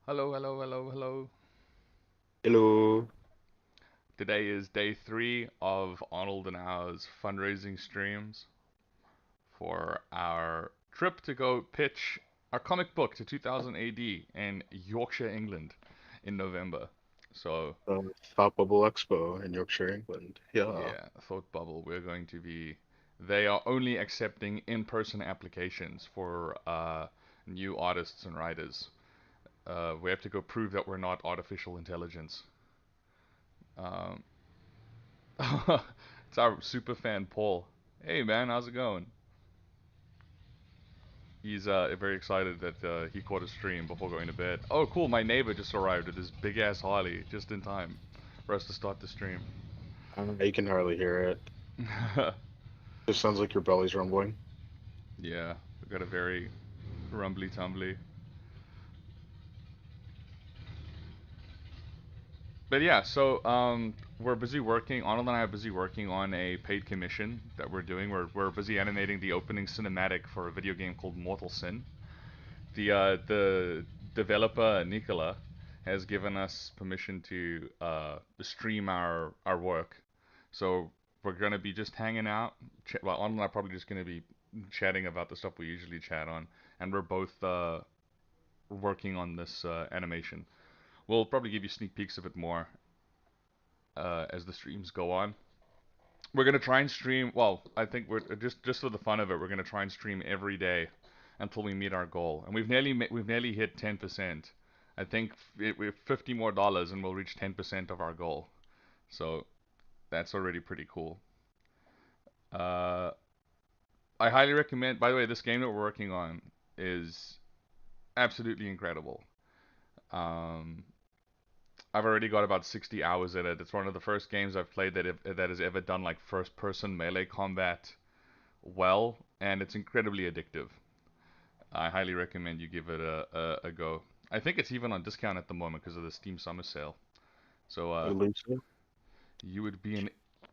Hello, hello, hello, hello. Hello. Today is day 3 of Arnold and I's fundraising streams for our trip to go pitch our comic book to 2000 AD in Yorkshire, England in November. So, Thought Bubble Expo in Yorkshire, England. Yeah. yeah, Thought Bubble, we're going to be. They are only accepting in person applications for new artists and writers. We have to go prove that we're not artificial intelligence. Um, it's our super fan Paul. Hey man, how's it going? He's very excited that he caught a stream before going to bed. Oh, cool! My neighbor just arrived with his big ass Harley just in time for us to start the stream. You can hardly hear it. Just sounds like your belly's rumbling. Yeah, we got a very rumbly tumbly. But yeah, so we're busy working. Arnold and I are busy working on a paid commission that we're doing. We're busy animating the opening cinematic for a video game called Mortal Sin. The developer Nicola has given us permission to stream our work. So we're gonna be just hanging out. Well, Arnold and I are probably just gonna be chatting about the stuff we usually chat on, and we're both working on this animation. We'll probably give you sneak peeks of it more as the streams go on. We're gonna try and stream. Well, I think we're just for the fun of it. We're gonna try and stream every day until we meet our goal, and we've nearly hit 10%. I think we've $50 more and we'll reach 10% of our goal. So that's already pretty cool. Uh, I highly recommend. By the way, this game that we're working on is absolutely incredible. Um, I've already got about 60 hours in it. It's one of the first games I've played that has ever done like first-person melee combat well, and it's incredibly addictive. I highly recommend you give it a go. I think it's even on discount at the moment because of the Steam Summer Sale. So I believe so. you would be an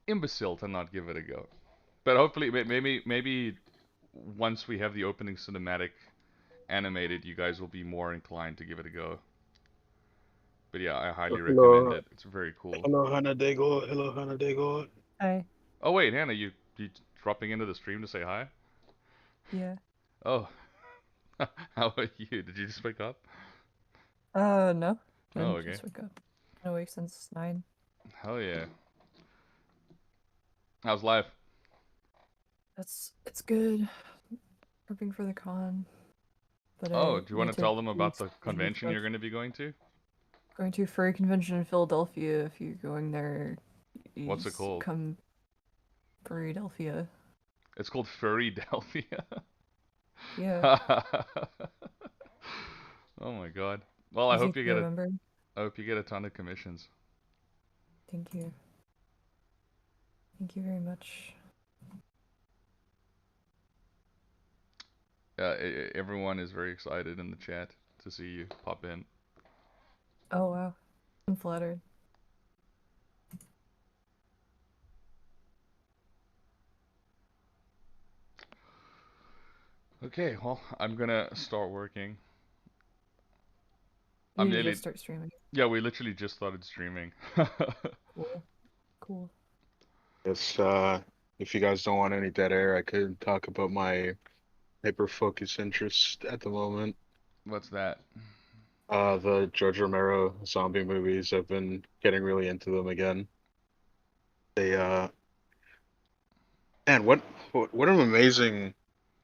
imbecile to not give it a go. But hopefully, maybe once we have the opening cinematic animated, you guys will be more inclined to give it a go. But yeah, I highly recommend Hello. it. It's very cool. Hello, Hannah Dago. Hello, Hannah Dago. Hi. Oh wait, Hannah, you dropping into the stream to say hi? Yeah. Oh, how are you? Did you just wake up? No. Oh, Didn't okay. just wake up. Been awake since 9. Hell yeah. How's life? It's good. Prepping for the con, but Oh, I do you want need to to tell them do about the some busy convention stuff. you're going to be going to? Going to a furry convention in Philadelphia. If you're going there, What's it please called? come Furrydelphia. It's called Furrydelphia. Yeah. Oh my god. Well, Easy to remember. I hope you get a ton of commissions. Thank you. Thank you very much. Everyone is very excited in the chat to see you pop in. Oh wow. I'm flattered. Okay, well, I'm gonna start working. I'm You need to nearly. just start streaming. Yeah, we literally just started streaming. Cool. Cool. Yes, if you guys don't want any dead air, I could talk about my hyper-focus interest at the moment. What's that? The George Romero zombie movies. I've been getting really into them again. They, man, what an amazing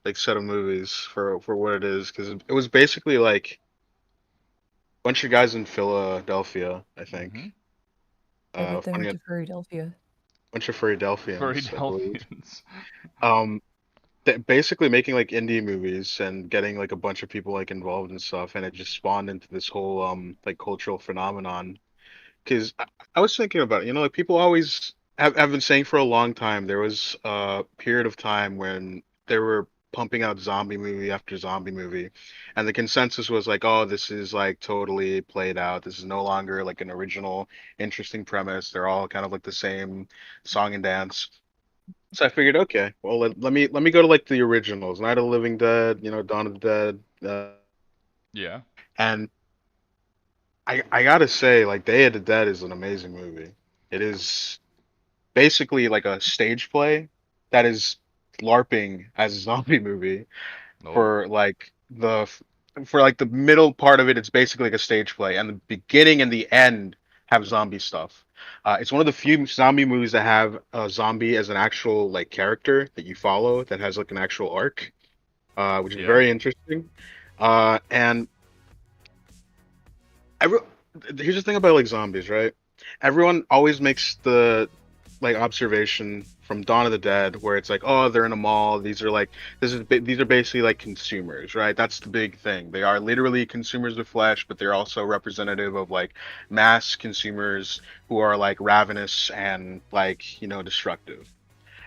like set of movies for what it is, because it was basically like a bunch of guys in Philadelphia, I Mm-hmm. think. I bet they Funny, went a to Furrydelphia. bunch of Philadelphians, I believe. Furrydelphians. Um, basically making like indie movies and getting like a bunch of people like involved and stuff, and it just spawned into this whole like cultural phenomenon. Because I was thinking about it, like people always have been saying for a long time there was a period of time when they were pumping out zombie movie after zombie movie, and the consensus was like, oh, this is like totally played out. This is no longer like an original, interesting premise. They're all kind of like the same song and dance. So I figured, okay, well let me go to like the originals, Night of the Living Dead, Dawn of the Dead, Yeah. and I gotta say, like Day of the Dead is an amazing movie. It is basically like a stage play that is LARPing as a zombie movie No. for like the middle part of it. It's basically like a stage play, and the beginning and the end have zombie stuff. It's one of the few zombie movies that have a zombie as an actual like character that you follow that has like an actual arc, which is Yeah. very interesting. And every here's the thing about like zombies, right? Everyone always makes the like observation from Dawn of the Dead where it's like, oh, they're in a mall. These are basically like consumers, right? That's the big thing. They are literally consumers of flesh, but they're also representative of like mass consumers who are like ravenous and like, destructive.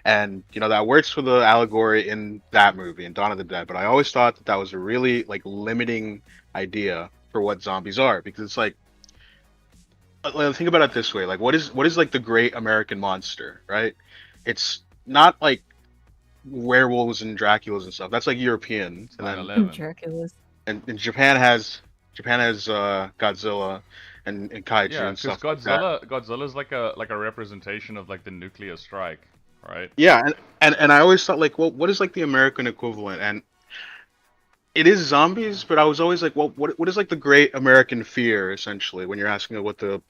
And that works for the allegory in that movie in Dawn of the Dead, but I always thought that that was a really like limiting idea for what zombies are because it's like think about it this way, like what is like the great American monster, right? It's not like werewolves and Draculas and stuff. That's like European. It's And then 9/11. Dracula's. and Japan has Godzilla and kaiju Yeah, and because stuff like that. Godzilla's like a representation of like the nuclear strike, right? Yeah, and I always thought like, well, what is like the American equivalent? And it is zombies, but I was always like, well, what is like the great American fear essentially when you're asking what the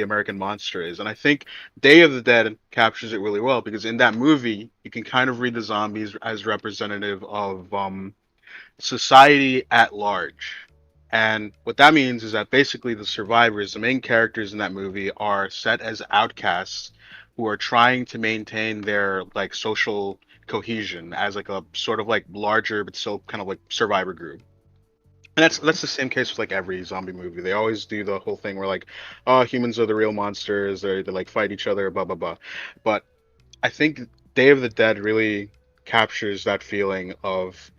American monster is? And I think Day of the Dead captures it really well because in that movie you can kind of read the zombies as representative of society at large. And what that means is that basically the survivors, the main characters in that movie, are set as outcasts who are trying to maintain their like social cohesion as like a sort of like larger but still kind of like survivor group. And that's the same case with like every zombie movie. They always do the whole thing where like, oh, humans are the real monsters. They like fight each other, blah blah blah. But I think Day of the Dead really captures that feeling of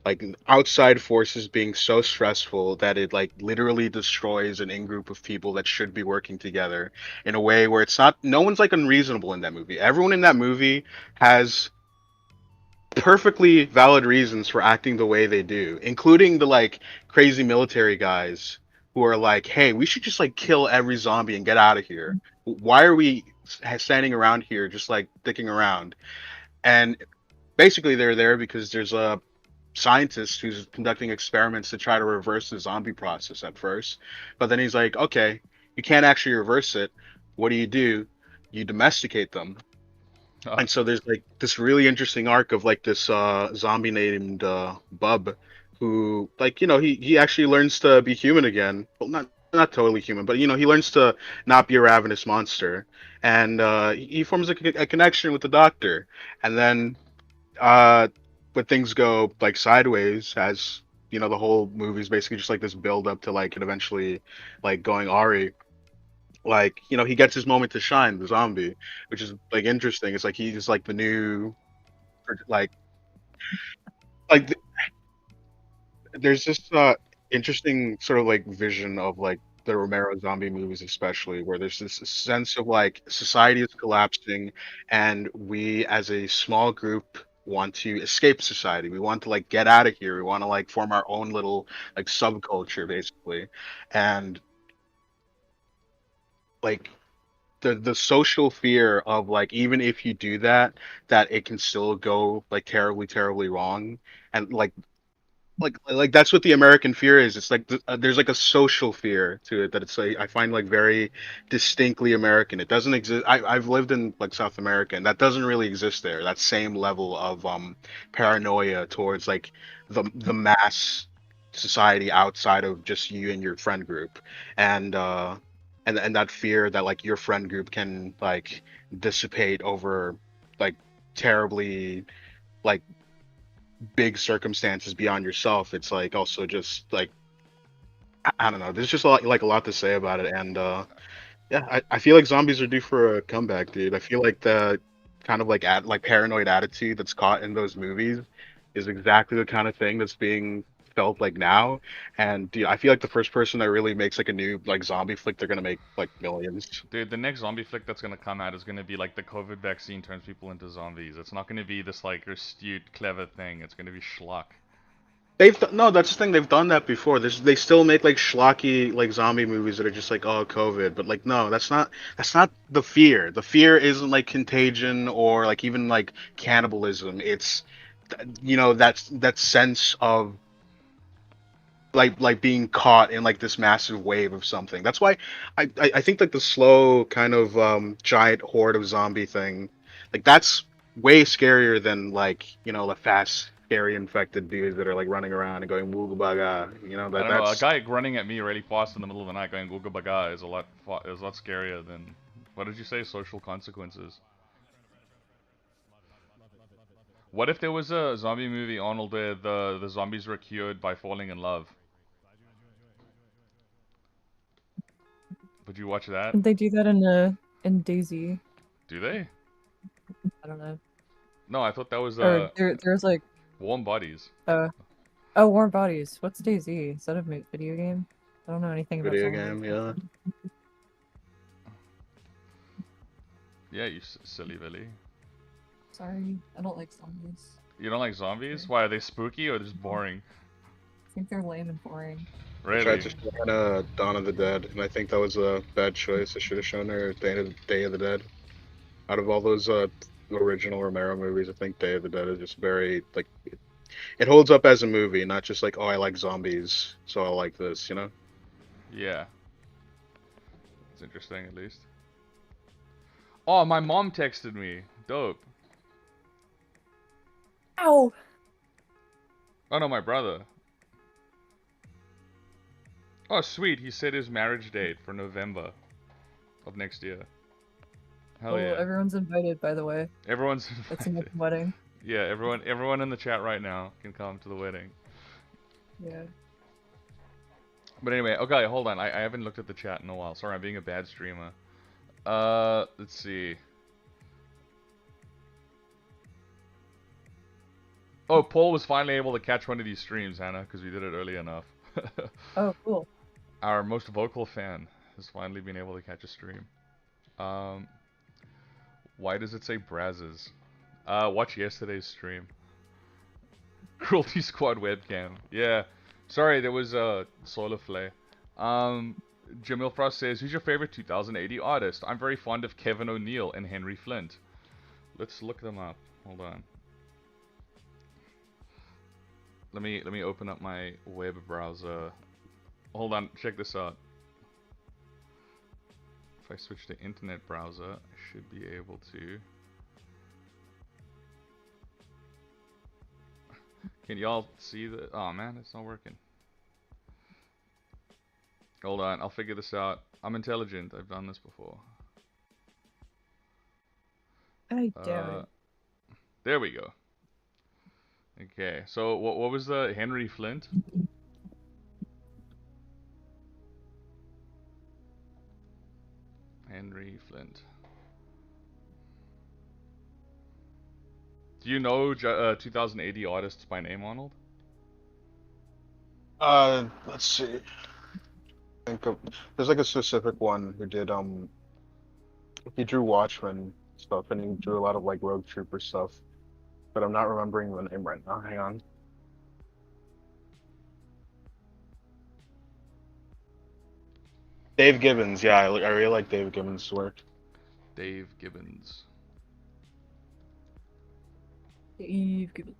like outside forces being so stressful that it like literally destroys an in-group of people that should be working together in a way where it's not no one's like unreasonable in that movie. Everyone in that movie has perfectly valid reasons for acting the way they do, including the like crazy military guys who are like, "Hey, we should just like kill every zombie and get out of here. Why are we standing around here just like dicking around?" And basically they're there because there's a scientist who's conducting experiments to try to reverse the zombie process at first. But then he's like, okay, you can't actually reverse it. What do? You domesticate them. Ah, And so there's like this really interesting arc of like this zombie named Bub who like he actually learns to be human again. Well, not totally human, but he learns to not be a ravenous monster. And he forms a connection with the doctor. And then uh but things go like sideways as the whole movie is basically just like this build up to like it eventually like going Ari. Like he gets his moment to shine, the zombie, which is like interesting. It's like he's like the new like like there's this interesting sort of like vision of like the Romero zombie movies, especially where there's this sense of like society is collapsing, and we as a small group want to escape society. We want to like get out of here. We want to like form our own little like subculture, basically, and like the social fear of like even if you do that, that it can still go like terribly, terribly wrong, and like that's what the American fear is. It's like there's like a social fear to it that it's like I find like very distinctly American. It doesn't exist. I've lived in like South America, and that doesn't really exist there. That same level of paranoia towards like the mass society outside of just you and your friend group, and and that fear that like your friend group can like dissipate over like terribly like big circumstances beyond yourself. It's like also just like I don't know. There's just a lot to say about it, and yeah, I feel like zombies are due for a comeback, dude. I feel like the kind of like like paranoid attitude that's caught in those movies is exactly the kind of thing that's being felt like now. And dude, I feel like the first person that really makes like a new like zombie flick, they're gonna make like millions. dude, the next zombie flick that's gonna come out is gonna be like the COVID vaccine turns people into zombies. It's not gonna be this like astute, clever thing. It's gonna be schlock. No, that's the thing. They've done that before. They still make like schlocky like zombie movies that are just like, oh, COVID. But like, no, that's not the fear. The fear isn't like contagion or like even like cannibalism. It's that sense of like being caught in like this massive wave of something. That's why I think like the slow kind of giant horde of zombie thing, like that's way scarier than like the fast scary infected dudes that are like running around and going wooga baga. I That don't know. A that's guy running at me really fast in the middle of the night going "Googa baga" is a lot scarier than what did you say? Social consequences. What if there was a zombie movie, Arnold, where the zombies were cured by falling in love? Would you watch that? They do that in Daisy. Do they? I don't know. No, I thought that was Or there's like Warm Bodies. uh oh, Warm Bodies. What's Daisy? Is that a video game? I don't know anything about video zombies. game. Yeah, Yeah, you silly Billy. Sorry, I don't like zombies. You don't like zombies? Why, are they spooky or just boring? I think they're lame and boring. I tried Really? to show Hannah Dawn of the Dead, and I think that was a bad choice. I should have shown her Day of the Dead. Out of all those original Romero movies, I think Day of the Dead is just very like it holds up as a movie, not just like, oh, I like zombies, so I like this. Yeah. It's interesting, at least. Oh, my mom texted me. Dope. Ow! Oh no, my brother. Oh, sweet. He set his marriage date for November of next year. Hell Oh, yeah. everyone's invited, by the way. Everyone's It's an invited. open wedding. Yeah, everyone in the chat right now can come to the wedding. Yeah. But anyway, okay, hold on. I haven't looked at the chat in a while. Sorry, I'm being a bad streamer. Let's see. Oh, Paul was finally able to catch one of these streams, Hannah, because we did it early enough. Oh, cool. Our most vocal fan has finally been able to catch a stream. Why does it say Brazzes? Watch yesterday's stream. Cruelty Squad webcam. Yeah. Sorry, there was a solar flay. Jamil Frost says, who's your favorite 2080 artist? I'm very fond of Kevin O'Neill and Henry Flint. Let's look them up. Hold on. Let me open up my web browser. Hold on, check this out. If I switch to internet browser, I should be able to. Can y'all see the? Oh man, it's not working. Hold on, I'll figure this out. I'm intelligent. I've done this before. I doubt it. There we go. Okay, so what was the Henry Flint? Henry Flint. Do you know 2080 artists by name, Arnold? Let's see. There's like a specific one who did he drew Watchmen stuff and he drew a lot of like Rogue Trooper stuff, but I'm not remembering the name right now. Hang on. Dave Gibbons, yeah, I really like Dave Gibbons' work. Dave Gibbons. Dave Gibbons.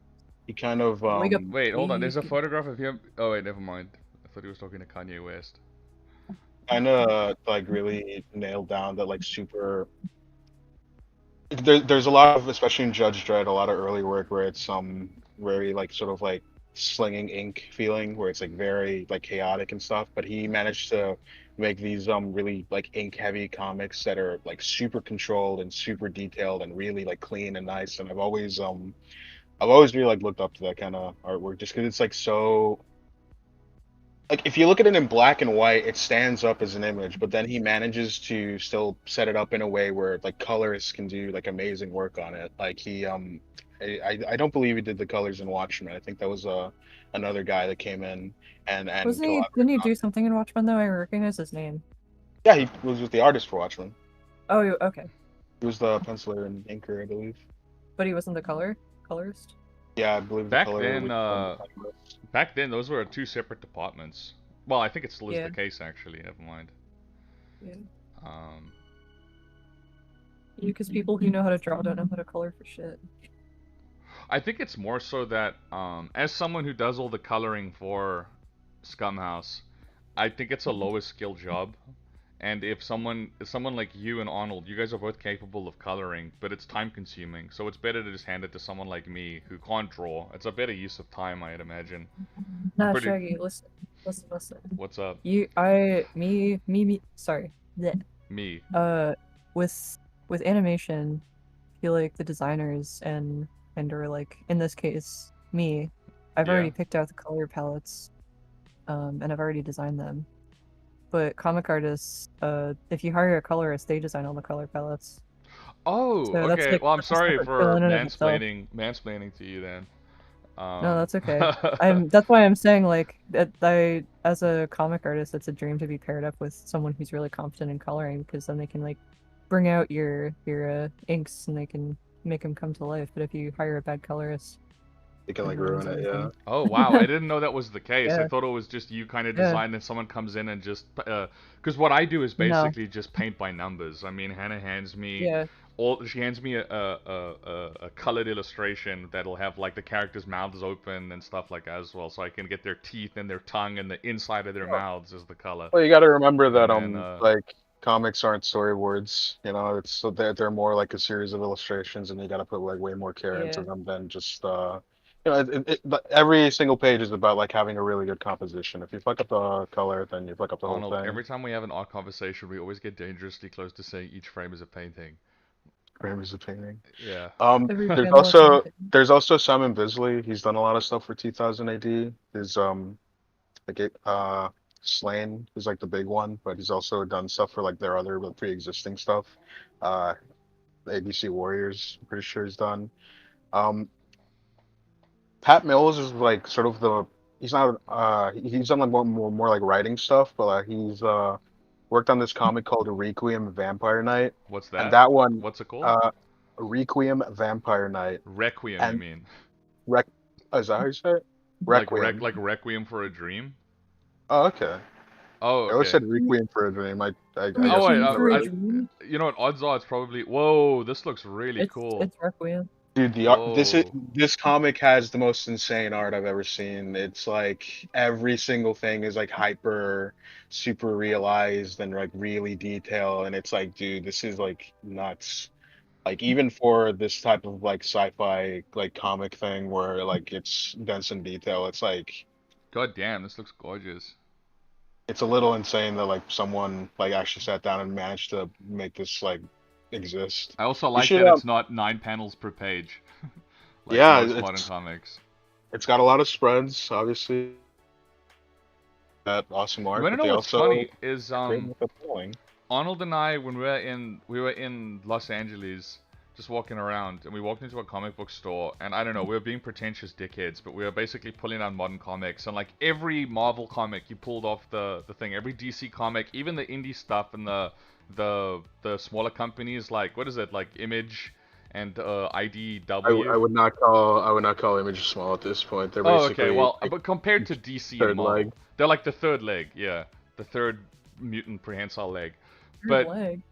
He kind of Wake up. Wait, hold on. There's a Dave photograph of him. Oh wait, never mind. I thought he was talking to Kanye West. kind of like really nailed down that like super. There's a lot of, especially in Judge Dredd, a lot of early work where it's very like sort of like slinging ink feeling, where it's like very like chaotic and stuff. But he managed to make these really like ink heavy comics that are like super controlled and super detailed and really like clean and nice. And I've always really like looked up to that kind of artwork just because it's like so like if you look at it in black and white, it stands up as an image, but then he manages to still set it up in a way where like colorists can do like amazing work on it. Like I don't believe he did the colors in Watchmen. I think that was another guy that came in and Wasn't he? collaborated Didn't he on do it. something in Watchmen though? I recognize his name. Yeah, he was with the artist for Watchmen. Oh, okay. He was the penciler and inker, I believe. But he wasn't the colorist. Yeah, I believe the Back color then, was Back then, those were two separate departments. Well, I think it still is Yeah. the case, actually. Never mind. Yeah. Um, Because people who know how to draw don't know how to color for shit. I think it's more so that, as someone who does all the coloring for Scumhouse, I think it's a lowest skill job. And if someone like you and Arnold, you guys are both capable of coloring, but it's time consuming. So it's better to just hand it to someone like me who can't draw. It's a better use of time, I'd imagine. I'm Nah, pretty. Shaggy, listen. What's up? Sorry. Bleh. Me. With animation, I feel like the designers or like in this case me, I've Yeah. already picked out the color palettes, and I've already designed them. But comic artists, if you hire a colorist, they design all the color palettes. Oh, So okay. Well, I'm that's a sorry separate skill for in and of itself. mansplaining to you then. No, that's okay. That's why I'm saying like that I as a comic artist, it's a dream to be paired up with someone who's really competent in coloring because then they can like bring out your inks and they can make them come to life. But if you hire a bad colorist, It can it like ruins ruin it, yeah. everything. Oh wow, I didn't know that was the case. I Yeah, thought it was just you kind of yeah. design and someone comes in and just because what I do is No, basically just paint by numbers. I mean, Hannah hands me yeah, she hands me a colored illustration that'll have like the characters' mouths open and stuff like that as well, so I can get their teeth and their tongue and the inside of their mouths as the color. Well, you got to remember And that then like comics aren't storyboards, it's so they're more like a series of illustrations, and you got to put like way more care into yeah. them than just but every single page is about like having a really good composition. If you fuck up the color, then you fuck up the whole Arnold, thing. every time we have an art conversation, we always get dangerously close to saying each frame is a painting. Framers of painting. Yeah. Every There's panel is also something. there's also Simon Bisley. He's done a lot of stuff for 2000 AD. There's like Slain is like the big one, but he's also done stuff for like their other pre-existing stuff. Uh, ABC Warriors, I'm pretty sure he's done. Um, Pat Mills is like sort of the he's not he's done like more like writing stuff, but he's worked on this comic called Requiem Vampire Night, What's and that? that one What's it called? uh Requiem Vampire Night Requiem, you and mean? Rec is that how you say it? Requiem. Like Requiem for a Dream? Oh, okay. Oh, I always okay. said Requiem for a Dream. I Oh guess wait, Requiem I've for never a heard. Dream. you know what? Odds are it's probably. Whoa, this looks really cool. It's Requiem. Dude, the art Whoa. this comic has the most insane art I've ever seen. It's like every single thing is like hyper super realized and like really detailed, and it's like, dude, this is like nuts. Like even for this type of like sci-fi like comic thing where like it's dense in detail, it's like God damn, this looks gorgeous. it's a little insane that like someone like actually sat down and managed to make this like exist. I also You like should that it's not 9 panels per page, like yeah, most modern comics. it's got a lot of spreads, obviously. That awesome You art, wanna but know they what's also funny is create more fulfilling. Arnold and I when we were in Los Angeles just walking around and we walked into a comic book store and I don't know, we were being pretentious dickheads, but we were basically pulling out modern comics and like every Marvel comic you pulled off the thing, every DC comic, even the indie stuff and the smaller companies like what is it, like Image and I IDW. would not call Image small at this point. They're Oh, okay. basically Well, like but compared to DC and third leg. Marvel, they're like the third leg. Yeah, the third mutant prehensile leg. Third But leg.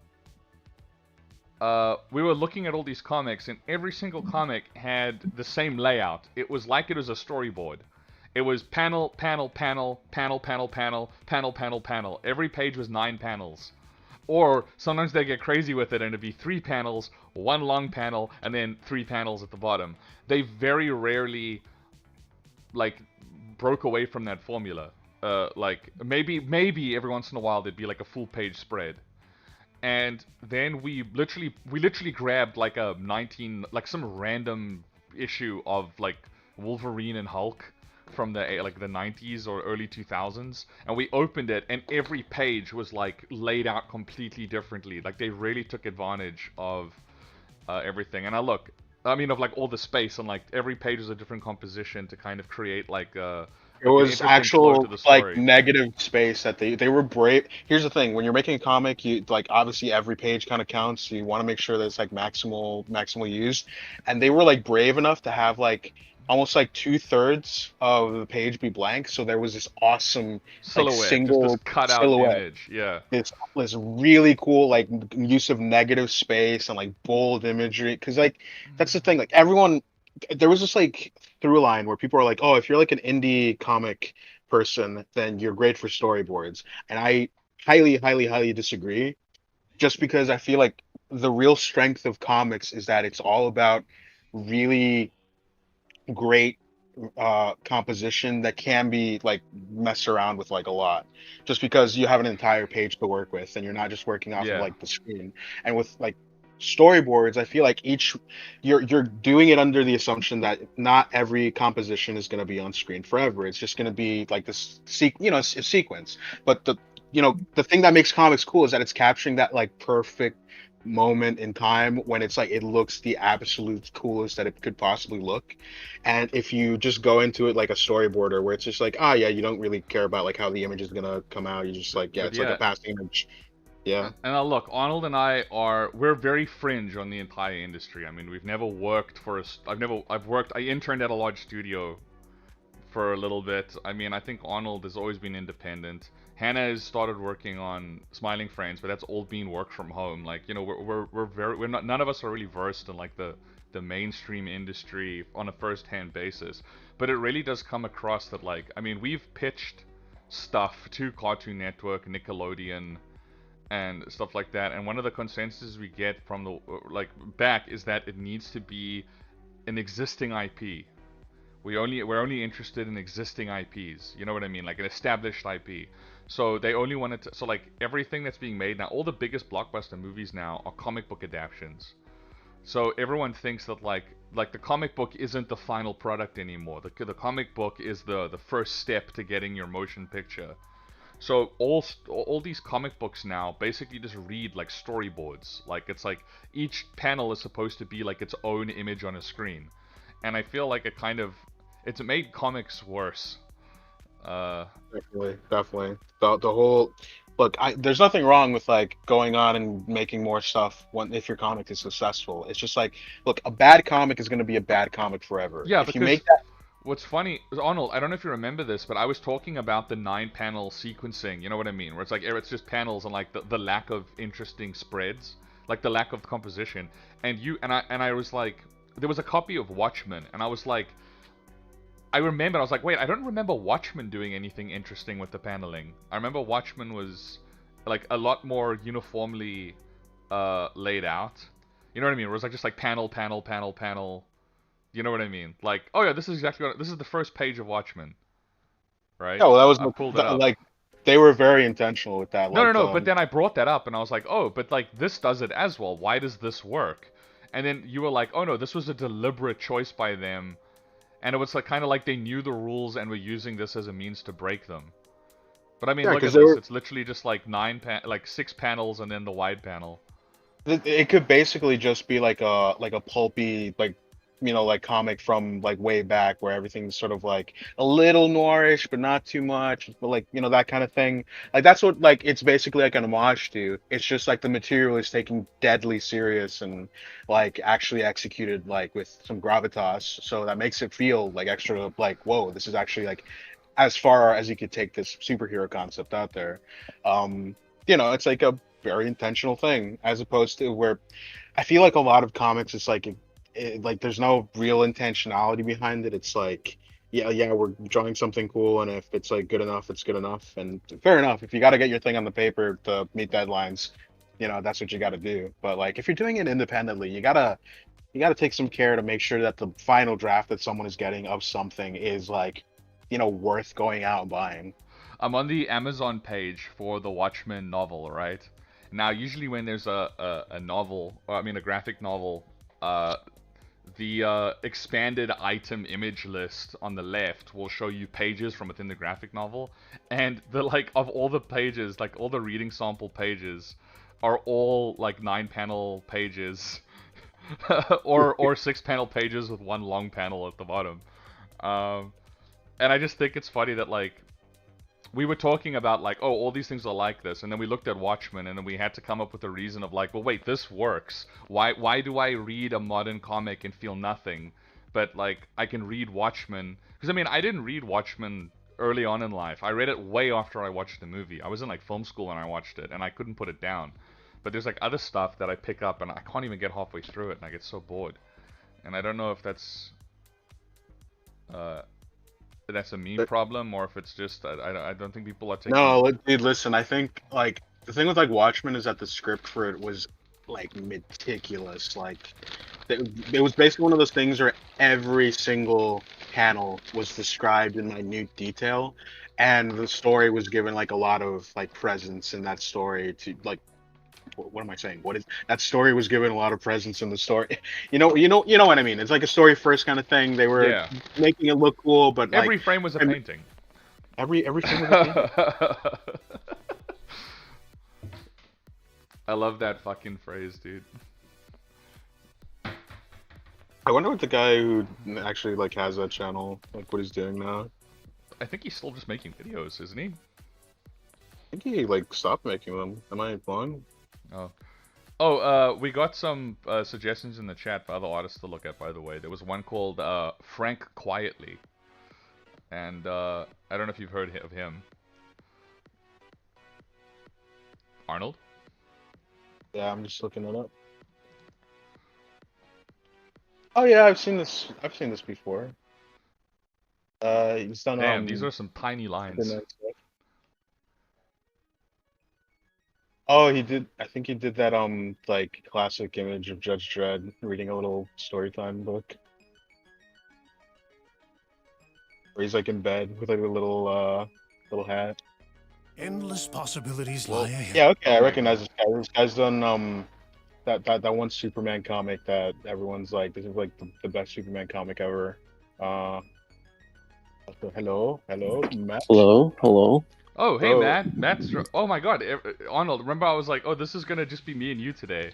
we were looking at all these comics, and every single comic had the same layout. It was like it was a storyboard. It was panel, panel, panel, panel, panel, panel, panel, panel, panel. Every page was 9 panels. Or sometimes they get crazy with it and it'd be 3 panels, one long panel, and then 3 panels at the bottom. They very rarely like broke away from that formula. Like maybe every once in a while there'd be like a full page spread. And then we literally grabbed like a 19 like some random issue of like Wolverine and Hulk from the 90s or early 2000s, and we opened it and every page was like laid out completely differently. Like they really took advantage of everything. And I mean of like all the space, and like every page was a different composition to kind of create It like an was interesting flow to actual the like story. negative space that they were brave. Here's the thing: when you're making a comic, you like obviously every page kind of counts. You want to make sure that it's like maximal use, and they were like brave enough to have like almost like 2/3 of the page be blank, so there was this awesome like Silhouette, just this single cutout silhouette, image. Yeah. this really cool like use of negative space and like bold imagery. Because like that's the thing, like everyone, there was this like through line where people are like, oh, if you're like an indie comic person, then you're great for storyboards, and I highly disagree. Just because I feel like the real strength of comics is that it's all about really great composition that can be like messed around with like a lot, just because you have an entire page to work with and you're not just working off of Yeah. like the screen. And with like storyboards, I feel like each you're doing it under the assumption that not every composition is going to be on screen forever. It's just going to be like this a sequence. But the thing that makes comics cool is that it's capturing that like perfect moment in time when it's like it looks the absolute coolest that it could possibly look. And if you just go into it like a storyboarder where it's just like, ah, yeah, you don't really care about like how the image is gonna come out. You just like, yeah, But it's like a yeah. passing image. Yeah. And now look, Arnold and I we're very fringe on the entire industry. I mean, we've never worked for I interned at a large studio for a little bit. I mean, I think Arnold has always been independent. Hannah has started working on Smiling Frames, but that's all been work from home. Like, you know, we're not, none of us are really versed in like the mainstream industry on a first-hand basis. But it really does come across that, like, I mean, we've pitched stuff to Cartoon Network, Nickelodeon, and stuff like that, and one of the consensus we get from the like back is that it needs to be an existing IP. We're only interested in existing IPs. You know what I mean? Like an established IP. So they only wanted to. So like everything that's being made now, all the biggest blockbuster movies now are comic book adaptations. So everyone thinks that like the comic book isn't the final product anymore. The comic book is the first step to getting your motion picture. So all these comic books now basically just read like storyboards. Like it's like each panel is supposed to be like its own image on a screen, and I feel like it's made comics worse. Uh, Definitely. The whole look, there's nothing wrong with like going on and making more stuff when if your comic is successful. It's just like, look, a bad comic is going to be a bad comic forever. yeah, If you because make that, what's funny is Arnold. I don't know if you remember this, but I was talking about the 9-panel sequencing. You know what I mean? Where it's like it's just panels and like the lack of interesting spreads, like the lack of composition. And I was like, there was a copy of Watchmen, and I was like, I was like, wait, I don't remember Watchmen doing anything interesting with the paneling. I remember Watchmen was like a lot more uniformly laid out. You know what I mean? It was like just like panel, panel, panel, panel. You know what I mean? Like, oh yeah, this is exactly this is the first page of Watchmen, right? yeah, well, that was I pulled it up. like they were very intentional with that. No, no, Like, no. But then I brought that up, and I was like, oh, but like this does it as well. Why does this work? And then you were like, oh no, this was a deliberate choice by them, and it was like kind of like they knew the rules and were using this as a means to break them. But I mean, yeah, look because at they this. were. It's literally just like like 6 panels and then the wide panel. It could basically just be like a pulpy like like comic from like way back where everything's sort of like a little noirish but not too much, but like that kind of thing. Like that's what like it's basically like an homage to. It's just like the material is taken deadly serious and like actually executed like with some gravitas, so that makes it feel like extra like whoa, this is actually like as far as you could take this superhero concept out there. It's like a very intentional thing as opposed to where I feel like a lot of comics it's like like there's no real intentionality behind it. It's like yeah, we're drawing something cool, and if it's like good enough, it's good enough. And fair enough, if you got to get your thing on the paper to meet deadlines, that's what you got to do. But like if you're doing it independently, you gotta take some care to make sure that the final draft that someone is getting of something is like worth going out and buying. I'm on the Amazon page for the Watchmen novel, right? Now, usually when there's a novel, or I mean a graphic novel, the expanded item image list on the left will show you pages from within the graphic novel, and the like of all the pages, like all the reading sample pages, are all like 9-panel pages, or 6-panel pages with one long panel at the bottom. Um, and I just think it's funny that like we were talking about like, oh, all these things are like this, and then we looked at Watchmen, and then we had to come up with a reason of like, well, wait, this works. Why do I read a modern comic and feel nothing, but like I can read Watchmen because I mean I didn't read Watchmen early on in life. I read it way after I watched the movie. I was in like film school when I watched it, and I couldn't put it down. But there's like other stuff that I pick up, and I can't even get halfway through it, and I get so bored. And I don't know if uh, that's a me But problem or if it's just I don't think people are taking. no, dude, listen. I think like the thing with like Watchmen is that the script for it was like meticulous. Like it was basically one of those things where every single panel was described in minute detail, and the story was given like a lot of like presence in that story to like. What am I saying? What is that story was given a lot of presence in the story? You know what I mean. It's like a story first kind of thing. They were Yeah, making it look cool, but like every frame was a and painting. every film was a painting. I love that fucking phrase, dude. I wonder what the guy who actually like has that channel, like what he's doing now. I think he's still just making videos, isn't he? I think he like stopped making them. Am I wrong? Oh. We got some suggestions in the chat for other artists to look at, by the way. There was one called Frank Quietly. And I don't know if you've heard of him. Arnold? Yeah, I'm just looking it up. Oh yeah, I've seen this. I've seen this before. He's done Damn, these are some tiny lines. stuff. Oh, he did. I think he did that like classic image of Judge Dredd reading a little story time book, where he's like in bed with like a little hat. Endless possibilities Well, lie ahead. Yeah, okay, oh I my recognize god. this guy. This guy's done that one Superman comic that everyone's like, this is like the best Superman comic ever. Uh, hello, Matt. Hello, hello. Oh, hey, Oh, Matt. Oh my god. Arnold, remember I was like, oh, this is gonna just be me and you today.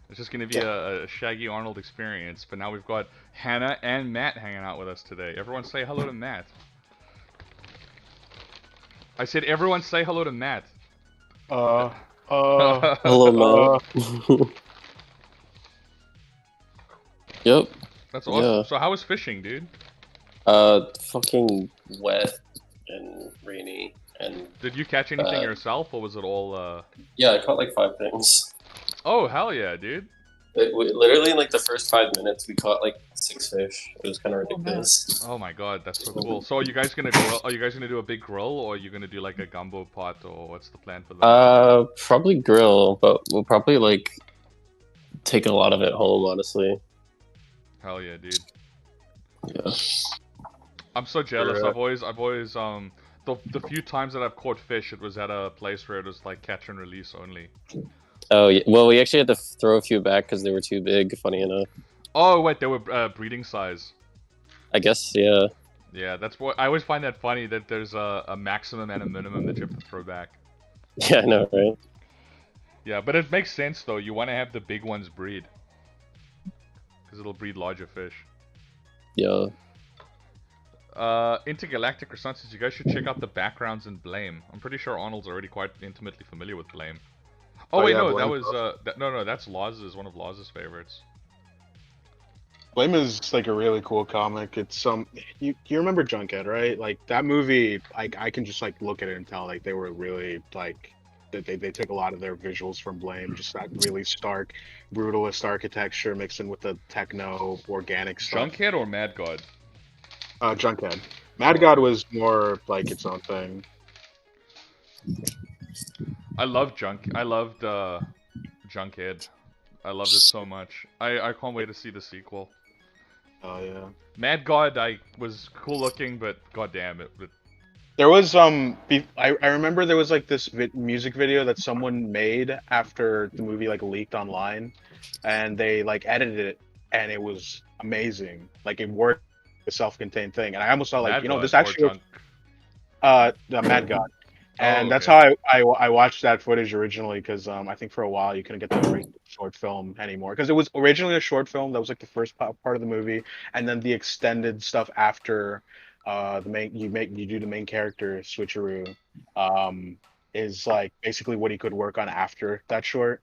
It's just gonna be yeah. a Shaggy Arnold experience. But now we've got Hannah and Matt hanging out with us today. Everyone say hello to Matt. I said everyone say hello to Matt. Uh, uh, Hello, uh. Matt. Yep, That's yeah. awesome. So how was fishing, dude? Fucking wet and rainy and Did you catch anything bad. yourself, or was it all Yeah, I caught like 5 things. Oh, hell yeah, dude. Literally in like the first 5 minutes, we caught like 6 fish. It was kind of Oh, man. ridiculous. Oh my god, that's so cool. So are you guys gonna grill? Are you guys gonna do a big grill, or are you gonna do like a gumbo pot, or what's the plan for that? Probably grill, but we'll probably like take a lot of it home, honestly. Hell yeah, dude. Yeah. I'm so jealous. Sure. I've always the few times that I've caught fish, it was at a place where it was like catch and release only. Oh, yeah. Well, we actually had to throw a few back because they were too big, funny enough. Oh wait, they were breeding size. I guess, yeah. Yeah, that's what I always find that funny that there's a maximum and a minimum that you have to throw back. Yeah, I know, right? Yeah, but it makes sense though. You want to have the big ones breed because it'll breed larger fish. Yeah. Intergalactic Responses, you guys should check out the backgrounds in Blame. I'm pretty sure Arnold's already quite intimately familiar with Blame. Oh, Oh wait, yeah, no, that Blame. was no, that's Loz's, one of Loz's favorites. Blame is like a really cool comic. It's you remember Junkhead, right? Like that movie, like I can just like look at it and tell like they were really like that they took a lot of their visuals from Blame, just that really stark, brutalist architecture mixed in with the techno organic stuff. Junkhead or Mad God? Junkhead. Oh, Mad God okay. was more like its own thing. I loved Junkhead. I loved it so much. I can't wait to see the sequel. Oh yeah. Mad God, I was cool looking, but goddamn it. There was I remember there was like this music video that someone made after the movie like leaked online, and they like edited it, and it was amazing. Like it worked, a self-contained thing, and I almost thought like Mad God this or actually Junk? the Mad God, Oh, and that's okay. how I watched that footage originally because I think for a while you couldn't get the original short film anymore because it was originally a short film that was like the first part of the movie, and then the extended stuff after the main you do the main character switcheroo is like basically what he could work on after that short,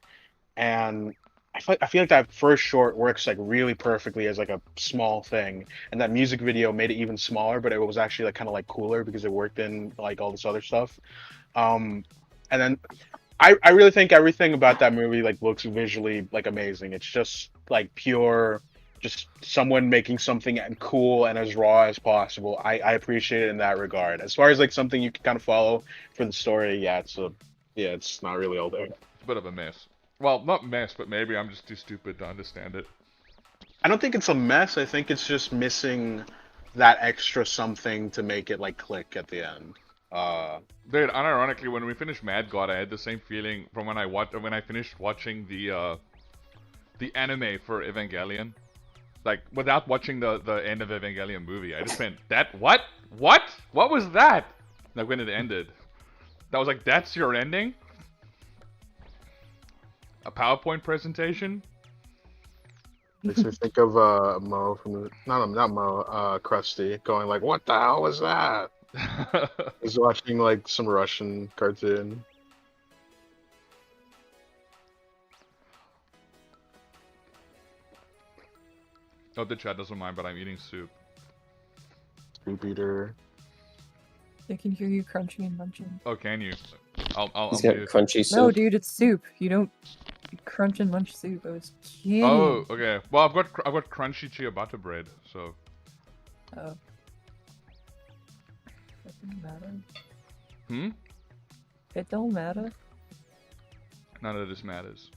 and I feel like that first short works like really perfectly as like a small thing, and that music video made it even smaller, but it was actually like kind of like cooler because it worked in like all this other stuff. Um, and then I really think everything about that movie like looks visually like amazing. It's just like pure, just someone making something cool and as raw as possible. I appreciate it in that regard. As far as like something you can kind of follow for the story, it's not really all there. It's a bit of a mess. Well, not mess, but maybe I'm just too stupid to understand it. I don't think it's a mess. I think it's just missing that extra something to make it like click at the end. Dude, unironically, when we finished Mad God, I had the same feeling from when I finished watching the anime for Evangelion. Like, without watching the end of Evangelion movie, I just went, that what? What? What was that? Like when it ended, that was like, that's your ending? A PowerPoint presentation? Makes me think of Mo from the not Mo, Krusty going like, "What the hell was that?" He's watching like some Russian cartoon. Oh, the chat doesn't mind, but I'm eating soup. Soup eater. They can hear you crunching and munching. Oh, can you? I'll He's got mute. crunchy soup. No, dude, it's soup. You don't crunch and munch soup. I was kidding. Oh, okay. Well, I've got crunchy ciabatta bread, so. Oh. That doesn't matter. Hmm? It don't matter. None of this matters.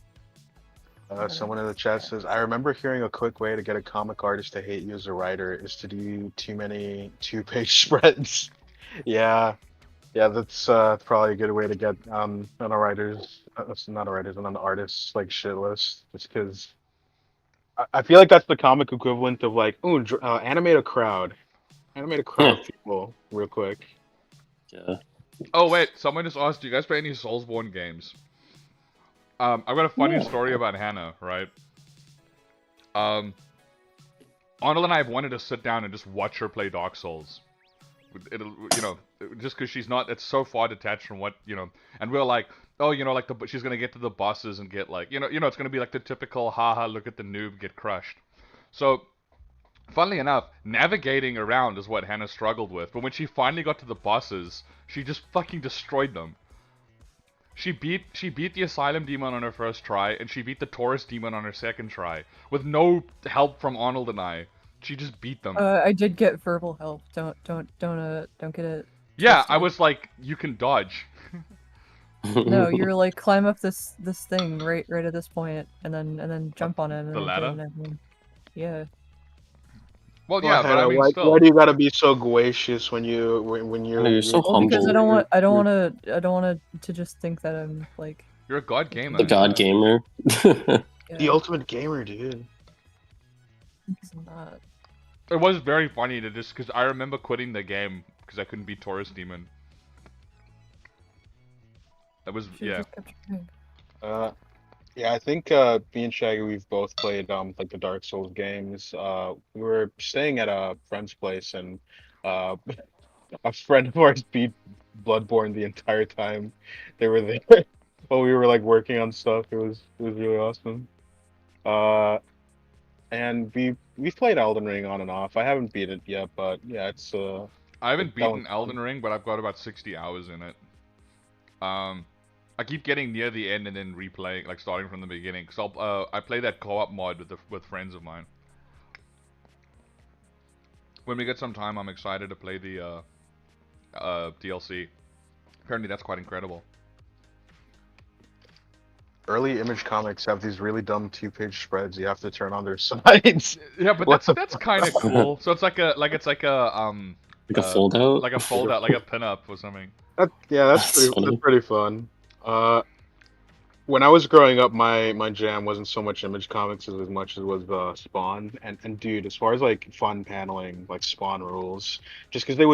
Someone in the chat says, "I remember hearing a quick way to get a comic artist to hate you as a writer is to do too many two-page spreads." Yeah, that's probably a good way to get on a writer's, not a writer's, on an artist's like shit list. Just because I feel like that's the comic equivalent of like, ooh, animate a crowd of people real quick. Yeah. Oh wait, someone just asked, do you guys play any Soulsborne games? I've got a funny story about Hannah, right? Arnold and I have wanted to sit down and just watch her play Dark Souls. It'll, just because she's not, it's so far detached from what, and we're like, oh, like she's gonna get to the bosses and get like, it's gonna be like the typical, haha, look at the noob get crushed. So, funnily enough, navigating around is what Hannah struggled with, but when she finally got to the bosses, she just fucking destroyed them. She beat the Asylum Demon on her first try, and she beat the Taurus Demon on her second try, with no help from Arnold and I. She just beat them. I did get verbal help. Don't get it. Yeah, twisted. I was like, you can dodge. No, you're like climb up this thing right at this point, and then jump on it. And The then ladder? hit, and then- yeah. Well, Well, yeah, but I Hannah, mean, why still. do you gotta be so gracious when You're so Well, because I humble. don't want to just think that I'm like You're a god gamer. The god gamer. the yeah, ultimate gamer, dude? because I'm not. It was very funny to just, because I remember quitting the game because I couldn't beat Taurus Demon. That was, Should've yeah. just kept trying. Yeah, I think me and Shaggy, we've both played like the Dark Souls games. We were staying at a friend's place, and uh, a friend of ours beat Bloodborne the entire time they were there while we were like working on stuff. It was really awesome. Uh, and we've played Elden Ring on and off. I haven't beat it yet, but yeah, it's I haven't that one's beaten fun. Elden Ring, but I've got about 60 hours in it. I keep getting near the end and then replaying, like starting from the beginning. So I play that co-op mod with friends of mine. When we get some time, I'm excited to play the DLC. Apparently, that's quite incredible. Early Image Comics have these really dumb two-page spreads you have to turn on their sides. Yeah, but What the that's kind of cool. So it's like a Like a fold out? like a fold out, like a pin-up or something. that's That's funny. pretty fun. When I was growing up, my jam wasn't so much Image Comics as much as it was Spawn. And dude, as far as like fun paneling, like Spawn rules, just because it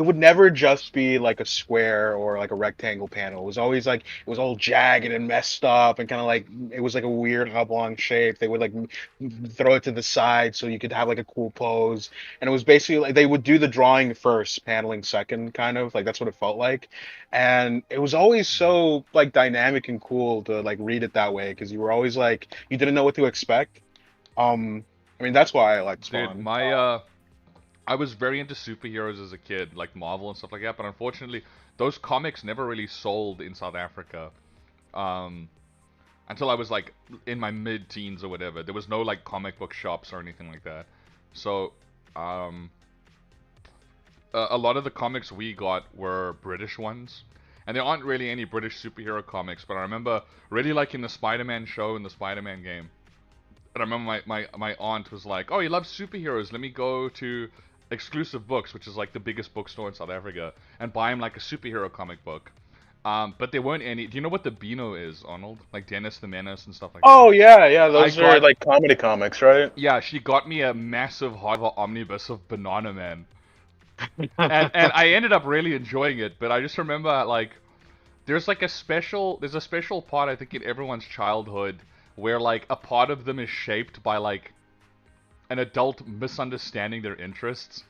would never just be like a square or like a rectangle panel. It was always like it was all jagged and messed up and kind of like it was like a weird oblong shape. They would like throw it to the side so you could have like a cool pose. And it was basically like they would do the drawing first, paneling second, kind of like that's what it felt like. And it was always so like dynamic and cool cool to like read it that way because you were always like you didn't know what to expect. I mean that's why I like Dude, Spawn. I was very into superheroes as a kid, like Marvel and stuff like that, but unfortunately, those comics never really sold in South Africa. Um, until I was like in my mid-teens or whatever. There was no like comic book shops or anything like that. So, um, a lot of the comics we got were British ones. And there aren't really any British superhero comics, but I remember really liking the Spider-Man show and the Spider-Man game. And I remember my aunt was like, "Oh, you love superheroes? Let me go to Exclusive Books, which is like the biggest bookstore in South Africa, and buy him like a superhero comic book." But there weren't any. Do you know what the Beano is, Arnold? Like Dennis the Menace and stuff like that. Oh yeah, I those are got, like comedy comics, right? yeah, she got me a massive hardcover omnibus of Banana Man, and I ended up really enjoying it. But I just remember like there's a special part I think in everyone's childhood where like a part of them is shaped by like an adult misunderstanding their interests.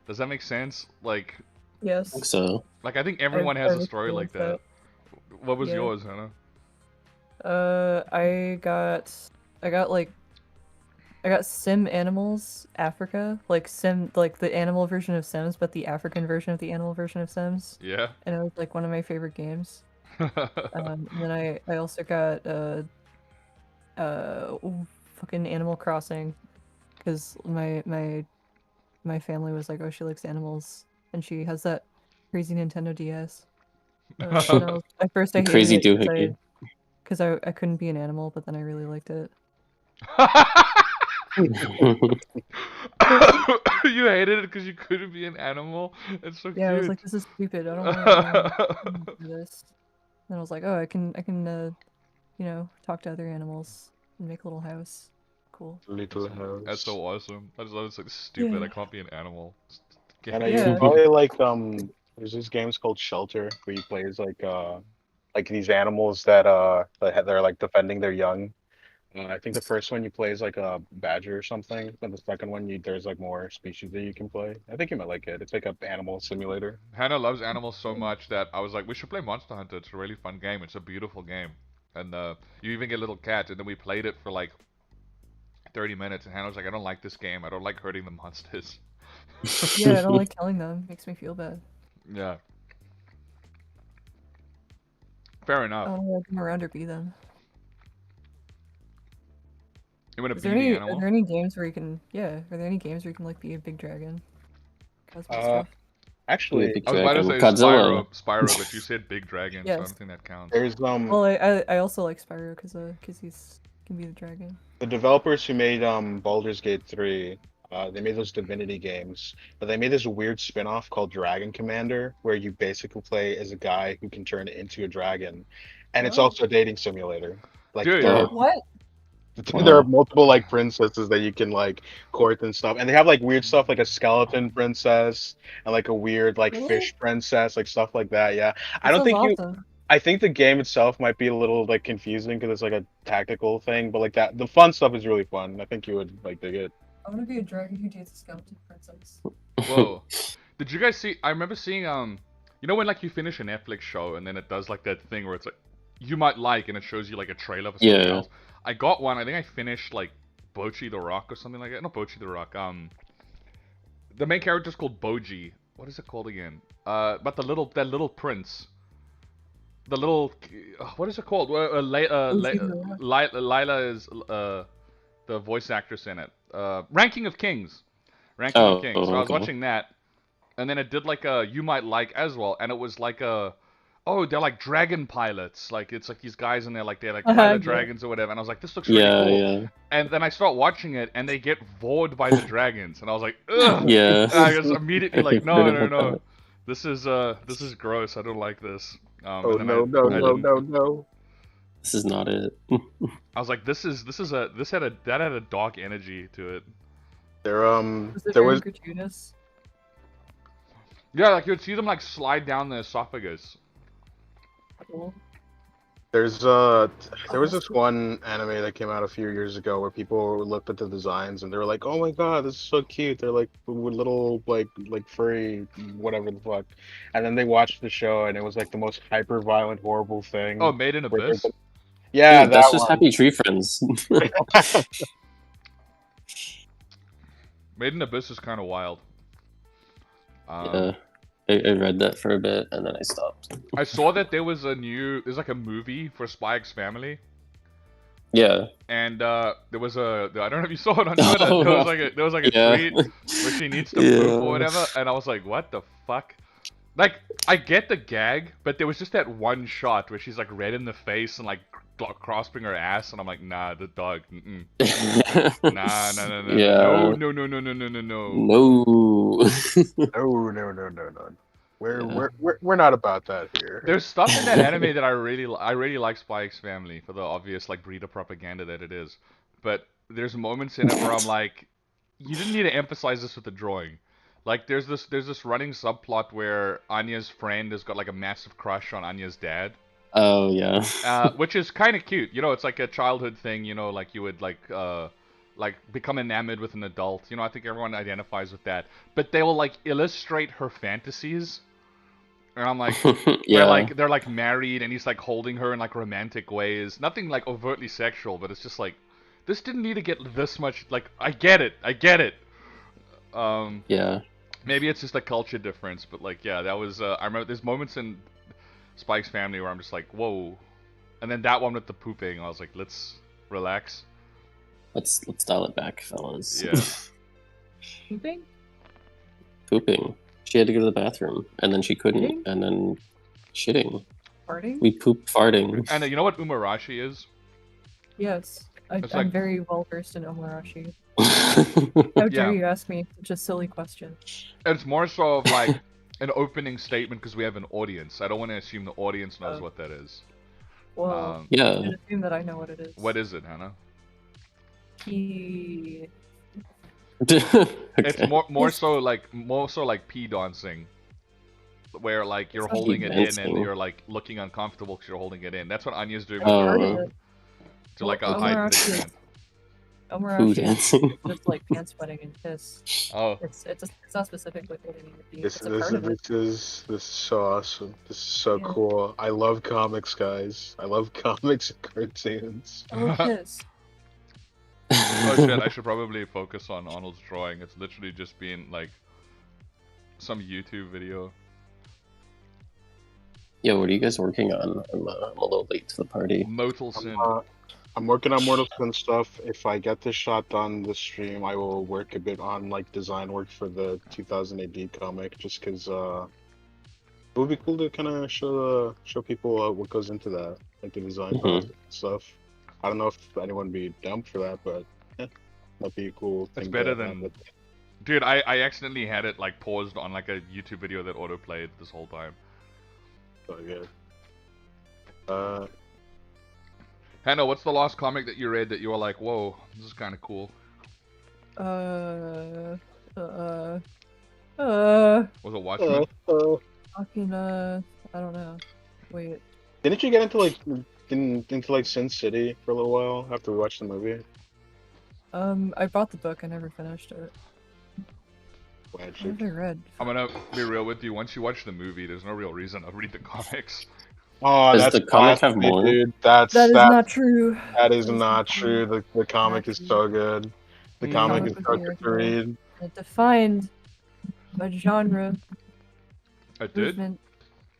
Does that make sense? I think Yes. so. Like I think everyone has I've a story like that. experienced What was Yeah. yours, Hannah? I got I got Sim Animals Africa, like the animal version of Sims, but the African version of the animal version of Sims, Yeah. and it was like one of my favorite games. And then I also got fucking Animal Crossing, because my family was like, oh, she likes animals, and she has that crazy Nintendo DS. And at first I hated Crazy it doohickey. because I couldn't be an animal, but then I really liked it. You hated it because you couldn't be an animal. It's so Yeah, I was cute. like, this is stupid. I don't want to do this. And I was like, oh, I can talk to other animals and make a little house. Cool. Little House. That's so awesome. I just thought it's like stupid. Yeah. I can't be an animal. And I Yeah. probably like there's these games called Shelter where you play as like these animals they're like defending their young. I think the first one you play is like a badger or something, and the second one there's like more species that you can play. I think you might like it. It's like an animal simulator. Hannah loves animals so much that I was like, we should play Monster Hunter. It's a really fun game. It's a beautiful game. And you even get little cats. And then we played it for like 30 minutes. And Hannah was like, I don't like this game. I don't like hurting the monsters. Yeah, I don't like killing them. Makes me feel bad. Yeah. Fair I enough. don't want to come around or be them. You want to Is be there the any animal? Are there any games where you can are there any games where you can like be a big dragon? Cosmic Uh, stuff. Actually, Big I was about to say dragon. Godzilla. Spyro, but you said big dragon, so I Yes. don't think that counts. there's Well, I also like Spyro because he's can be the dragon. the developers who made Baldur's Gate 3, they made those Divinity games, but they made this weird spin-off called Dragon Commander, where you basically play as a guy who can turn into a dragon, and it's Oh. also a dating simulator. Like Dude. there are, What? there are Wow. multiple like princesses that you can like court and stuff, and they have like weird stuff like a skeleton princess and like a weird like Really? fish princess, like stuff like that. Yeah, I That don't sounds think you. awesome. I think the game itself might be a little like confusing because it's like a tactical thing, but like that the fun stuff is really fun. I think you would like dig it. I want to be a dragon who dates a skeleton princess. Whoa. Did you guys see? I remember seeing you know when like you finish a Netflix show and then it does like that thing where it's like you might like and it shows you like a trailer for something Yeah. else. I got one. I think I finished like Bochi the Rock or something like that. Not Bochi the Rock. The main character's called Boji. What is it called again? But that little prince. The little what is it called? Lila is the voice actress in it. Ranking of Kings. Ranking of Kings. So I was okay. watching that, and then it did like a you might like as well, and it was like a oh they're like dragon pilots, like it's like these guys in there like they're like pilot Yeah. dragons or whatever, and I was like this looks really Yeah, cool. yeah. And then I start watching it, and they get vored by the dragons, and I was like ugh. Yeah. And I was immediately like no Heard no about no, that. this is gross. I don't like this. Oh And then no I didn't- no! This is not it. I was like this had a dark energy to it. There Was it there very was gratuitous? Yeah, like you'd see them like slide down the esophagus. Cool. There was this one anime that came out a few years ago where people looked at the designs and they were like, "Oh my God, this is so cute." They're like little like furry whatever the fuck. And then they watched the show and it was like the most hyper violent horrible Oh, thing. Made in Where Abyss. yeah, Dude, that's that just one. Happy Tree Friends. Made in Abyss is kind of wild. Yeah, I read that for a bit and then I stopped. I saw that there's like a movie for Spy X Family, Yeah. and there was I don't know if you saw it on Twitter. Oh, There was like a yeah. tweet where she needs to poop or whatever, and I was like, what the fuck? Like, I get the gag, but there was just that one shot where she's like red in the face and like grasping her ass, and I'm like, nah, the dog, nah, Yeah. no, no. No. No. Yeah. We're not about that here. There's stuff in that anime that I really like Spy X Family for the obvious like breeder propaganda that it is, but there's moments in it where I'm like, you didn't need to emphasize this with the drawing. Like there's this running subplot where Anya's friend has got like a massive crush on Anya's dad, Oh, yeah. which is kind of cute. You know, it's like a childhood thing. You know, like you would like become enamored with an adult. You know, I think everyone identifies with that. But they will like illustrate her fantasies, and I'm like, Yeah. they're like married, and he's like holding her in like romantic ways. Nothing like overtly sexual, but it's just like this didn't need to get this much. Like I get it. Yeah. Maybe it's just a culture difference, but like yeah, that was. I remember there's moments in Spike's Family where I'm just like, whoa, and then that one with the pooping, I was like, let's relax. Let's dial it back, fellas. Yeah. Pooping? Pooping. She had to go to the bathroom, and then she couldn't, Shitting? and then shitting. Farting? We poop farting. And you know what umarashi is? Yes. It's I'm like- very well versed in Omurashi. How dare Yeah. you ask me such a silly question? It's more so of like an opening statement because we have an audience. I don't want to assume the audience knows Oh. what that is. Well, Yeah. I assume that I know what it is. What is it, Hannah? He... It's Okay. more so like pee dancing, where like you're It's not holding pee it in and dancing. you're like looking uncomfortable because you're holding it in. That's what Anya's doing I've with heard her of Oh. it. to like a Well, hide Omurashi the is- hand. Poo Omurashi is dancing. just like pants sweating and piss. Oh, It's not specifically what it means. This It's a part of it. this is so awesome. This is so Yeah. cool. I love comics, guys. I love comics and cartoons. I love piss. oh shit! I should probably focus on Arnold's drawing. It's literally just being like some YouTube video. Yeah, what are you guys working on? I'm a little late to the party. Motal Sin. I'm working on Mortal Sin stuff. If I get this shot done this stream, I will work a bit on like design work for the 2000 AD comic, just because it would be cool to kind of show people what goes into that, like the design Mhm. process and stuff. I don't know if anyone would be down for that, but yeah, that'd be a cool thing. It's better to have than- with- Dude, I accidentally had it like paused on like a YouTube video that autoplayed this whole time. so, yeah. Hannah, what's the last comic that you read that you were like, whoa, this is kind of cool? Uh, Was it Watchmen? fucking, I don't know. Wait. Didn't you get into like into like Sin City for a little while after we watched the movie? I bought the book, I never finished it. Magic. What have I read? I'm gonna be real with you. Once you watch the movie, there's no real reason to read the comics. Oh, Does that's the comic have blasphemy, more? dude. That is not true. That is that is not not true. The comic is Exactly. so good. The Mm. comic Comic is was so the good to original. read. It defined a genre, I did. movement.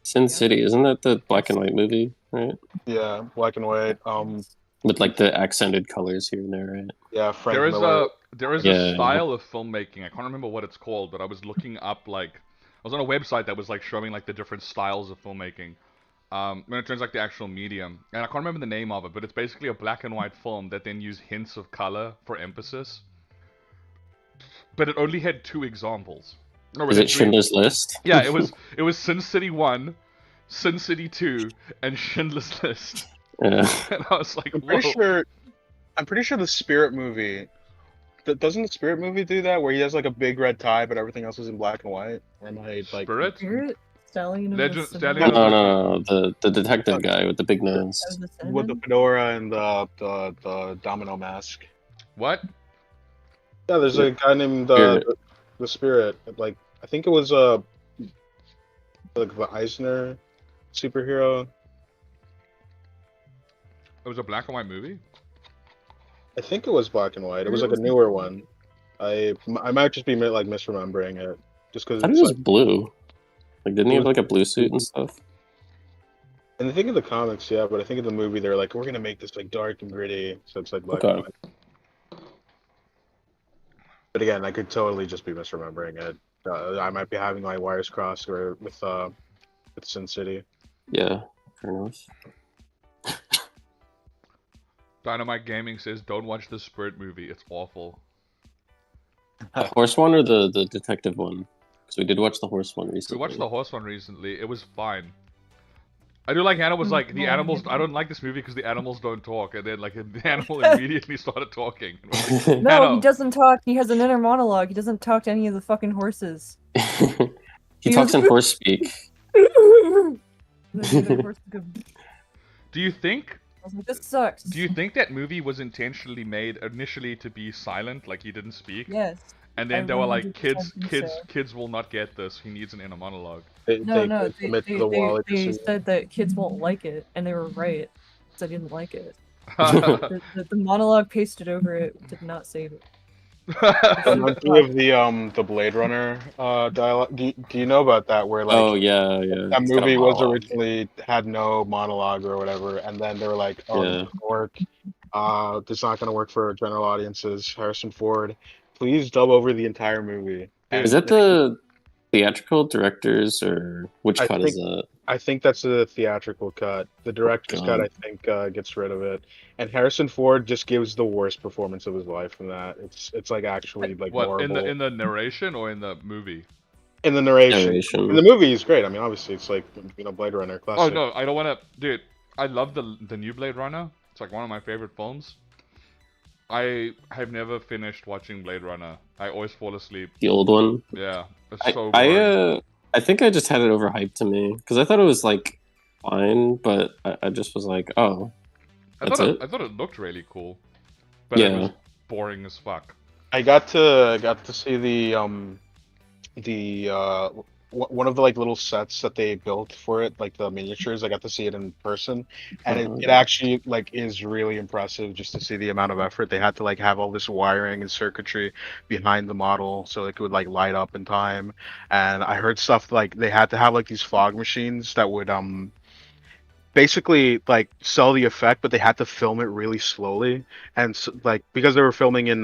Sin Yeah. City, isn't that the black and white movie, right? Yeah, black and white. With like the accented colors here and there, right? Yeah, Frank There is Miller. a Yeah. style of filmmaking. I can't remember what it's called, but I was looking up like I was on a website that was like showing like the different styles of filmmaking. When it turns like the actual medium, and I can't remember the name of it, but it's basically a black and white film that then use hints of color for emphasis. But it only had 2 examples. No, Is had it 3. Schindler's List? Yeah, it was Sin City 1, Sin City 2, and Schindler's List. Yeah. And I was like, I'm whoa. pretty sure the Spirit movie. Doesn't the Spirit movie do that where he has like a big red tie, but everything else is in black and white? Or am I like? Spirit? Spirit? Stallion of Legend- the Stallion Cinnamon. of No, the detective guy with the big nose. Of the With the cinnamon? fedora and the domino mask. What? Yeah, there's a guy named Spirit. the Spirit. Like I think it was like the Eisner superhero. It was a black and white movie? I think it was black and white. It was like a was newer one. I might just be like misremembering it, just I because thought he it's was like blue. Like, didn't he it have was. like a blue suit and stuff? And I think in the comics, yeah, but I think in the movie they're like, we're gonna make this like dark and gritty, so it's like black and Okay. white. But again, I could totally just be misremembering it. I might be having my wires crossed or with Sin City. Yeah, fair enough. Dynamite Gaming says, don't watch the Spirit movie. It's awful. The horse one or the detective one? Because we did watch the horse one We recently. watched the horse one recently. It was fine. I do like Hannah was like, the animals, I don't like this movie because the animals don't talk. And then like the animal immediately started talking. And we're like, No, Hannah. he doesn't talk. He has an inner monologue. He doesn't talk to any of the fucking horses. He talks in horse speak. And then the horse goes, Do you think I was like, this sucks. Do you think that movie was intentionally made initially to be silent, like he didn't speak? Yes. And then I they were like, 100% think so. kids will not get this. He needs an inner monologue. No, commit to the wall. they said that kids won't like it, and they were right. Because I didn't like it. Don't The monologue pasted over it did not save it. Reminds me of the Blade Runner dialogue. Do you know about that? Where like Oh yeah, yeah. that It's got a movie was monologue. originally had no monologue or whatever, and then they were like, "Oh, this Yeah. doesn't work. This is not going to work for general audiences." Harrison Ford, please dub over the entire movie. Dude. Is that the theatrical directors or which I cut think is that? I think that's the theatrical cut. The director's cut, God. I think, gets rid of it, and Harrison Ford just gives the worst performance of his life in that. It's like actually like What horrible in the narration or in the movie? in the narration. Narration. In the movie, he's great. I mean, obviously, it's like Blade Runner Oh classic. no, I don't want to, dude. I love the new Blade Runner. It's like one of my favorite films. I have never finished watching Blade Runner. I always fall asleep. The old one. Yeah, it's I so boring. I think I just had it overhyped to me because I thought it was like fine, but I just was like, oh, that's it. I thought it looked really cool, but it was Yeah. boring as fuck. I got to see the one of the like little sets that they built for it, like the miniatures. I got to see it in person, and it actually like is really impressive just to see the amount of effort they had to like have all this wiring and circuitry behind the model so it could like light up in time. And I heard stuff like they had to have like these fog machines that would basically like sell the effect, but they had to film it really slowly. And like because they were filming in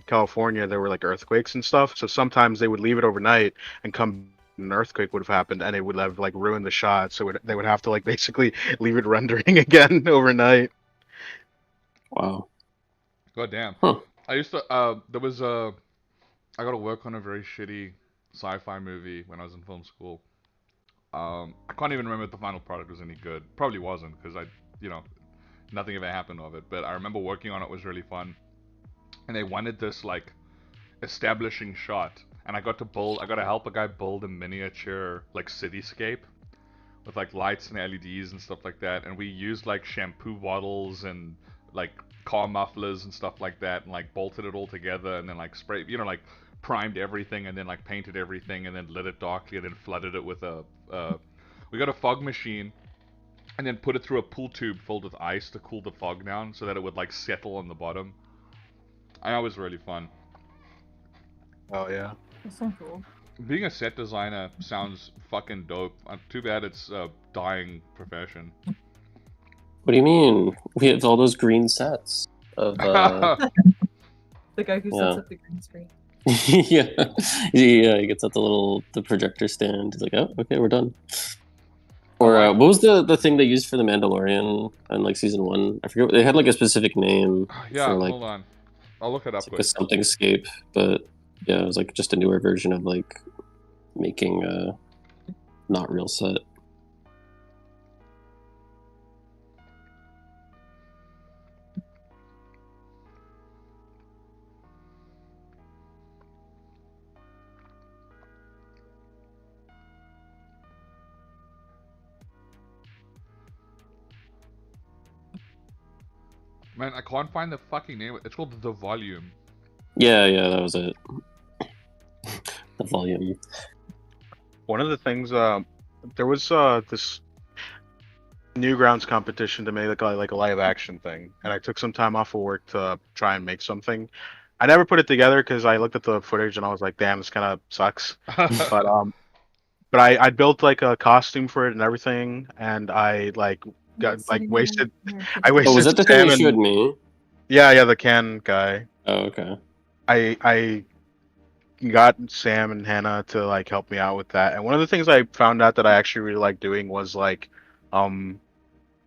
California, there were like earthquakes and stuff. So sometimes they would leave it overnight and come. An earthquake would have happened, and it would have like ruined the shot. So they would have to like basically leave it rendering again overnight. Wow. God damn. Huh. I used to. There was I got to work on a very shitty sci-fi movie when I was in film school. I can't even remember if the final product was any good. Probably wasn't because nothing ever happened of it. But I remember working on it was really fun, and they wanted this like establishing shot, and I got to help a guy build a miniature like cityscape with like lights and LEDs and stuff like that, and we used like shampoo bottles and like car mufflers and stuff like that, and like bolted it all together, and then like sprayed, like primed everything, and then like painted everything, and then lit it darkly, and then flooded it with we got a fog machine, and then put it through a pool tube filled with ice to cool the fog down, so that it would like settle on the bottom. I was really fun. Oh yeah. That's so cool. Being a set designer sounds fucking dope. Too bad it's a dying profession. What do you mean? We have all those green sets of The guy who Yeah. sets up the green screen. yeah. Yeah, he gets out the projector stand. He's like, oh, okay, we're done. Or what was the thing they used for the Mandalorian in like season 1? I forget. They had like a specific name Yeah, for like, hold on. I'll look it up it's like quick. a something scape, but yeah, it was like just a newer version of like making a not real set. Man, I can't find the fucking name. It's called The Volume. Yeah, that was it. The volume. One of the things, there was this Newgrounds competition to make like a live action thing, and I took some time off of work to try and make something. I never put it together because I looked at the footage and I was like, "Damn, this kind of sucks." But I built like a costume for it and everything, and I like got It's like sitting wasted. in I your Oh, was wasted that the thing Sam you showed and me? yeah, the can guy. Oh, okay. I got Sam and Hannah to like help me out with that, and one of the things I found out that I actually really like doing was like, um,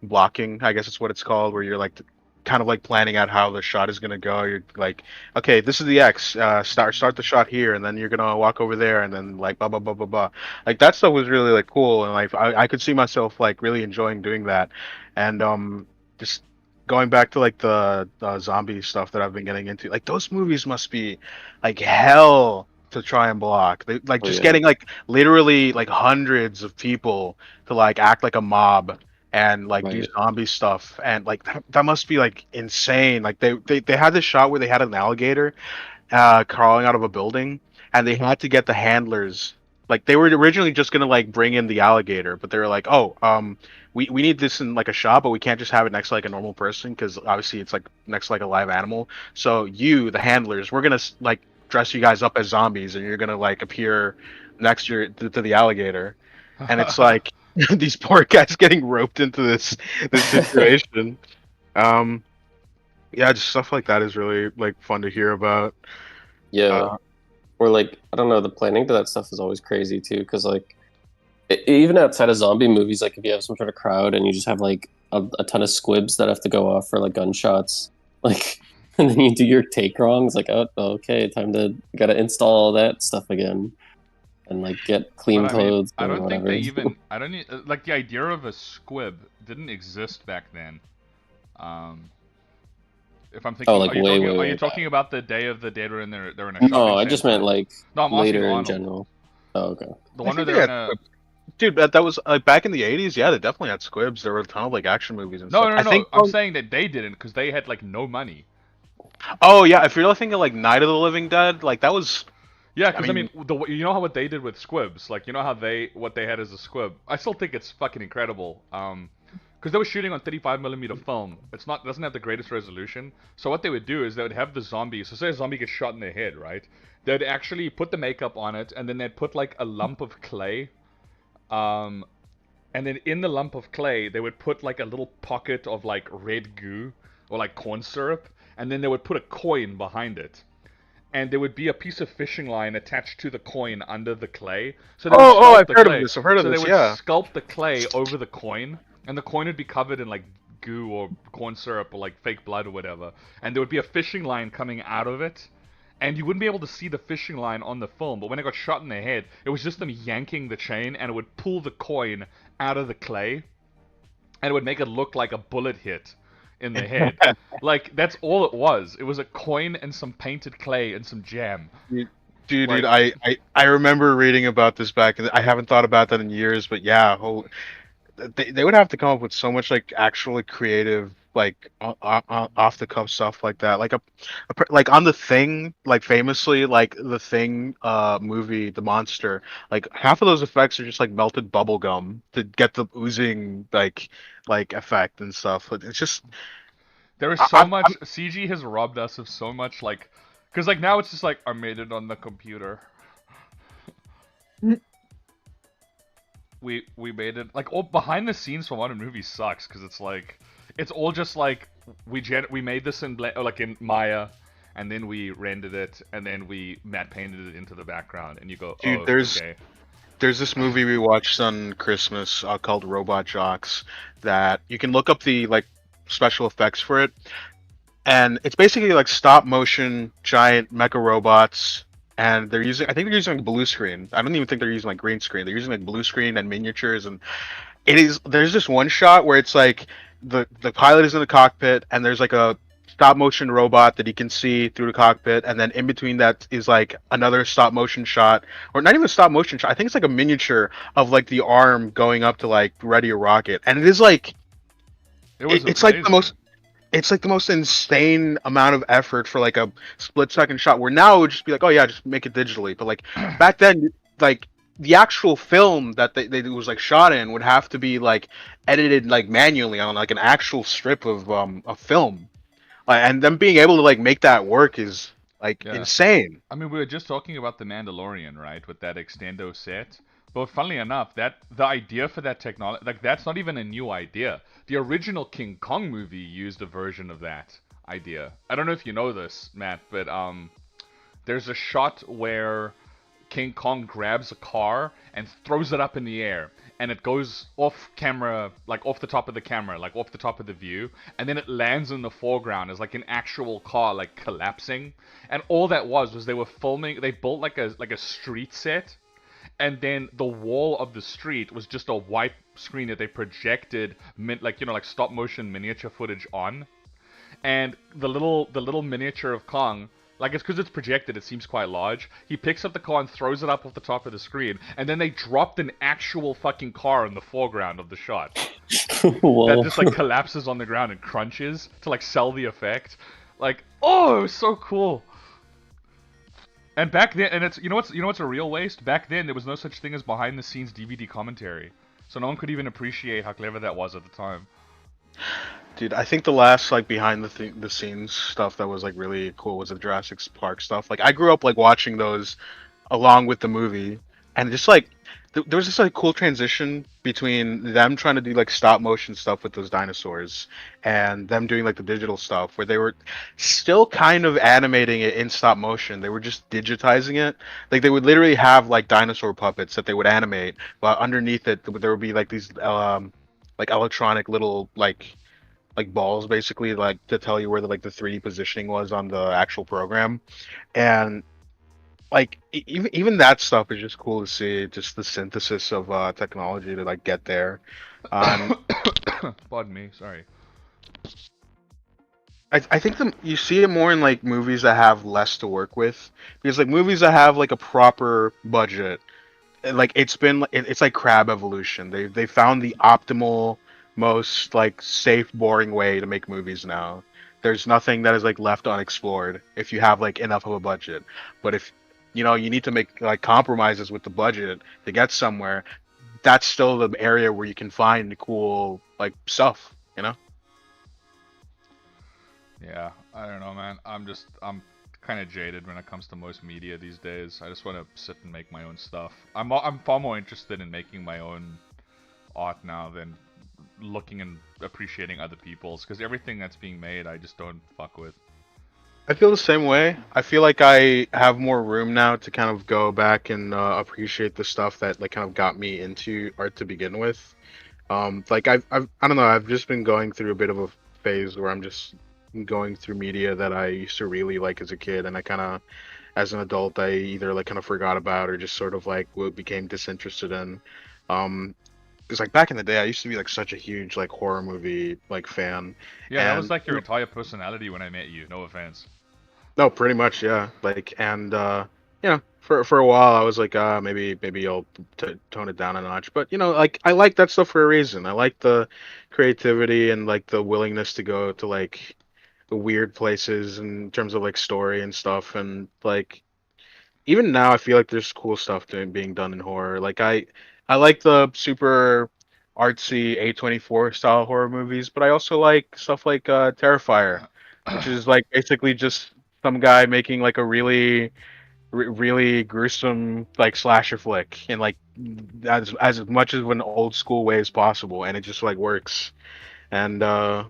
blocking, I guess it's what it's called, where you're like kind of like planning out how the shot is gonna go. You're like, okay, this is the X. Start the shot here, and then you're gonna walk over there, and then like blah blah blah blah blah. Like that stuff was really like cool, and like I could see myself like really enjoying doing that, and just going back to like the zombie stuff that I've been getting into. Like those movies must be like hell to try and block. They like Oh just yeah. getting like literally like hundreds of people to like act like a mob and like do Right. zombie stuff and like that must be like insane. Like they had this shot where they had an alligator crawling out of a building, and they had to get the handlers. Like they were originally just gonna like bring in the alligator, but they were like, "Oh, we need this in like a shop, but we can't just have it next to like a normal person because obviously it's like next to like a live animal. So you, the handlers, we're gonna like dress you guys up as zombies, and you're gonna like appear next to the alligator." And it's like these poor guys getting roped into this situation. Um, yeah, just stuff like that is really like fun to hear about. Yeah. Uh, Or like, I don't know, the planning to that stuff is always crazy too, because like even outside of zombie movies, like if you have some sort of crowd and you just have like a ton of squibs that have to go off for like gunshots, like, and then you do your take wrong, it's like, oh, okay, time to gotta install all that stuff again and like get clean But I mean, clothes I or don't think whatever. they even. I don't need like the idea of a squib didn't exist back then. Um, if I'm Oh, thinking, like way, way, Are you way back. talking about the Day of the Dead where they're in a No, shopping I just meant center? like No, I'm asking later in Arnold. general. Oh, okay. The I one where think they they're in had a. squibs. Dude, that was like back in the 80s. Yeah, they definitely had squibs. There were a ton of like action movies and No, stuff. no, I no. think. I'm saying that they didn't because they had like no money. Oh yeah, if you're thinking like Night of the Living Dead, like that was. Yeah, I because I mean, mean, you know how what they did with squibs, like you know how what they had as a squib. I still think it's fucking incredible. Because they were shooting on 35mm film. Doesn't have the greatest resolution. So what they would do is they would have the zombie. So say a zombie gets shot in the head, right? They'd actually put the makeup on it, and then they'd put like a lump of clay. Um, and then in the lump of clay, they would put like a little pocket of like red goo or like corn syrup, and then they would put a coin behind it. And there would be a piece of fishing line attached to the coin under the clay. So they would oh, sculpt I've the heard of clay. this. I've heard of So they this. would Yeah. sculpt the clay over the coin, and the coin would be covered in like goo or corn syrup or like fake blood or whatever. And there would be a fishing line coming out of it. And you wouldn't be able to see the fishing line on the film, but when it got shot in the head, it was just them yanking the chain, and it would pull the coin out of the clay, and it would make it look like a bullet hit in the head. Like that's all it was. It was a coin and some painted clay and some jam. Dude, Like I remember reading about this back. I haven't thought about that in years, but yeah, they would have to come up with so much like actually creative like off the cuff stuff like that like on the Thing, like famously like the Thing movie, the monster, like half of those effects are just like melted bubble gum to get the oozing like effect and stuff. It's just there is I, so I'm much CG has robbed us of so much like because like now it's just like I made it on the computer. We made it like all behind the scenes for modern movies sucks because it's like it's all just like we made this in like in Maya, and then we rendered it, and then we matte painted it into the background, and you go, dude, oh, okay. there's this movie we watched on Christmas called Robot Jocks that you can look up the like special effects for it, and it's basically like stop motion giant mecha robots, and I think they're using like blue screen. I don't even think they're using like green screen. They're using like blue screen and miniatures, and there's this one shot where it's like the pilot is in the cockpit, and there's like a stop motion robot that he can see through the cockpit, and then in between that is like another stop motion shot, or not even a stop motion shot. I think it's like a miniature of like the arm going up to like ready a rocket, and it is like It was it's like the amazing. most it's like the most insane amount of effort for like a split-second shot. Where now it would just be like, oh yeah, just make it digitally. But like back then, like the actual film that they was like shot in would have to be like edited like manually on like an actual strip of film. And them being able to like make that work is like Yeah. insane. I mean, we were just talking about the Mandalorian, right, with that extendo set. But funnily enough, that the idea for that technology, like that's not even a new idea. The original King Kong movie used a version of that idea. I don't know if you know this, Matt, but there's a shot where King Kong grabs a car and throws it up in the air, and it goes off camera, like off the top of the camera, like off the top of the view, and then it lands in the foreground as like an actual car like collapsing. And all that was they were filming. They built like a street set, and then the wall of the street was just a white screen that they projected, like like stop motion miniature footage on. And the little miniature of Kong, like it's because it's projected, it seems quite large. He picks up the car and throws it up off the top of the screen, and then they dropped an actual fucking car in the foreground of the shot that Whoa. just like collapses on the ground and crunches to like sell the effect. Like, oh, it was so cool. And back then, and it's what's a real waste? Back then, there was no such thing as behind the scenes DVD commentary, so no one could even appreciate how clever that was at the time. Dude, I think the last like behind the scenes stuff that was like really cool was the Jurassic Park stuff. Like I grew up like watching those along with the movie, and just like there was this like cool transition between them trying to do like stop motion stuff with those dinosaurs and them doing like the digital stuff where they were still kind of animating it in stop motion. They were just digitizing it. Like they would literally have like dinosaur puppets that they would animate, but underneath it there would be like these like electronic little like balls basically like to tell you where the like the 3D positioning was on the actual program. And like even that stuff is just cool to see, just the synthesis of technology to like get there. Um, Pardon me, sorry. I think you see it more in like movies that have less to work with, because like movies that have like a proper budget, like it's like Crab Evolution. They found the optimal, most like safe, boring way to make movies now. There's nothing that is like left unexplored if you have like enough of a budget. But if you need to make like compromises with the budget to get somewhere, that's still the area where you can find cool like stuff. Yeah, I don't know, man. I'm kind of jaded when it comes to most media these days. I just want to sit and make my own stuff. I'm far more interested in making my own art now than looking and appreciating other people's, because everything that's being made, I just don't fuck with. I feel the same way. I feel like I have more room now to kind of go back and appreciate the stuff that like kind of got me into art to begin with. Like I don't know, I've just been going through a bit of a phase where I'm just going through media that I used to really like as a kid, and I kind of, as an adult, I either like kind of forgot about or just sort of like became disinterested in. Um, because like back in the day, I used to be like such a huge like horror movie like fan, Yeah, that was and like your entire personality when I met you. No offense. no, pretty much, yeah. Like, and for a while, I was like, maybe I'll tone it down a notch. But like I like that stuff for a reason. I like the creativity and like the willingness to go to like the weird places in terms of like story and stuff. And like even now, I feel like there's cool stuff being done in horror. Like I like the super artsy A24 style horror movies, but I also like stuff like Terrifier, which is like basically just some guy making like a really gruesome like slasher flick in like as much as an old school way as possible, and it just like works. And yeah.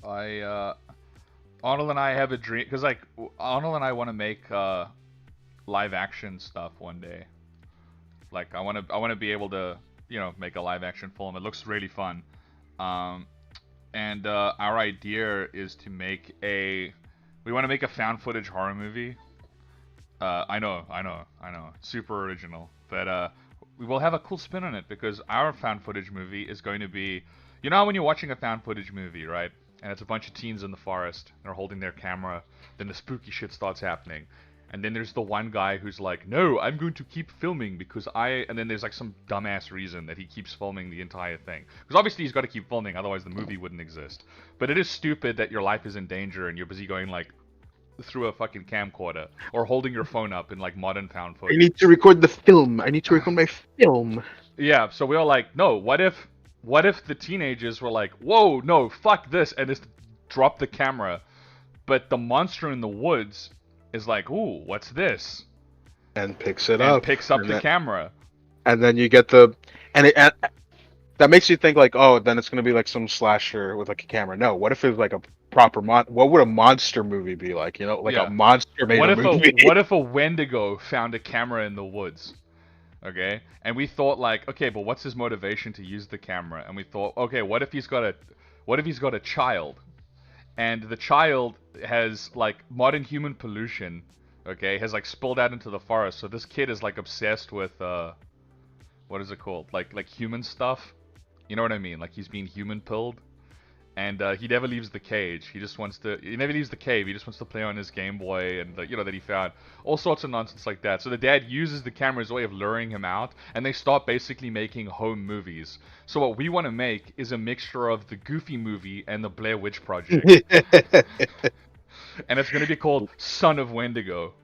I Arnold and I have a dream, because like Arnold and I want to make live action stuff one day. Like I want to be able to make a live action film. It looks really fun. Um, and our idea is to make we want to make a found footage horror movie. I know, super original, but we will have a cool spin on it, because our found footage movie is going to be, how when you're watching a found footage movie, right? And it's a bunch of teens in the forest, they're holding their camera, then the spooky shit starts happening. And then there's the one guy who's like, no, I'm going to keep filming because and then there's like some dumbass reason that he keeps filming the entire thing. Because obviously he's got to keep filming, otherwise the movie wouldn't exist. But it is stupid that your life is in danger and you're busy going like through a fucking camcorder or holding your phone up in like modern found I footage. need to record the film. I need to record my film. Yeah, so we were like, no, what if the teenagers were like, whoa, no, fuck this, and just drop the camera, but the monster in the woods is like, ooh, what's this? And picks it And up. picks up and the then, camera. And then you get and that makes you think like, oh, then it's gonna be like some slasher with like a camera. No, what if it was like a proper what would a monster movie be like? You know, like a Yeah. monster made What a if movie. what if a Wendigo found a camera in the woods? Okay? And we thought like, okay, but what's his motivation to use the camera? And we thought, okay, what if he's got a child? And the child has like modern human pollution, okay, has like spilled out into the forest. So this kid is like obsessed with what is it called? Like human stuff. You know what I mean? Like he's being human pilled. And he never leaves the cage. He never leaves the cave. He just wants to play on his Game Boy and that he found. All sorts of nonsense like that. So the dad uses the camera as a way of luring him out, and they start basically making home movies. So what we want to make is a mixture of the Goofy movie and the Blair Witch Project. And it's going to be called Son of Wendigo.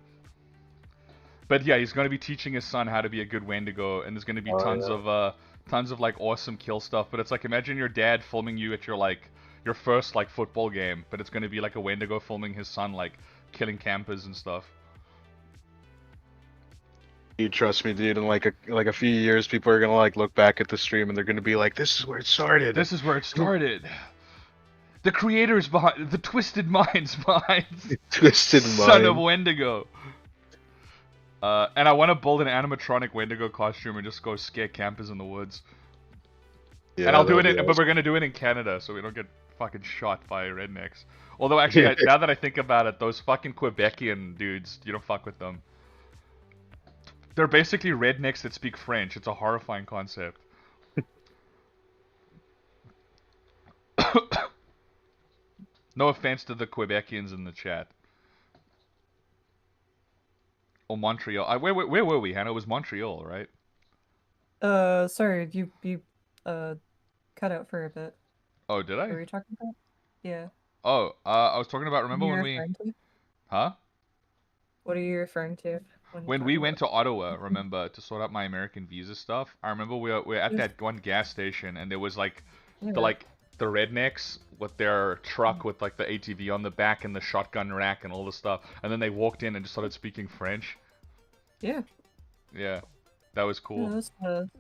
But yeah, he's going to be teaching his son how to be a good Wendigo, and there's going to be tons of like awesome kill stuff. But it's like, imagine your dad filming you at your first like football game, but it's going to be like a Wendigo filming his son like killing campers and stuff. You trust me, dude. In like a few years, people are gonna like look back at the stream and they're gonna be like, "This is where it started." This is where it started. The creators behind, the twisted minds behind Twisted Son of Mind. Wendigo. And I want to build an animatronic Wendigo costume and just go scare campers in the woods. Yeah, And I'll do that'd it, be but we're gonna do it in Canada so we don't get fucking shot by rednecks. Although actually, now that I think about it, those fucking Quebecian dudes, you don't fuck with them. They're basically rednecks that speak French. It's a horrifying concept. No offense to the Quebecians in the chat. Or Montreal. Where were we, Hannah? It was Montreal, right? Sorry, you cut out for a bit. Oh, did What I? were you talking about? Yeah. Oh, I was talking about, What remember are you when we... referring to? Huh? What are you referring to when you When talk we about? went to Ottawa, remember, to sort out my American visa stuff, I remember we were at that one gas station, and there was like Yeah. the rednecks with their truck with like the ATV on the back and the shotgun rack and all the stuff, and then they walked in and just started speaking French. Yeah. Yeah, that was Yeah, cool. that's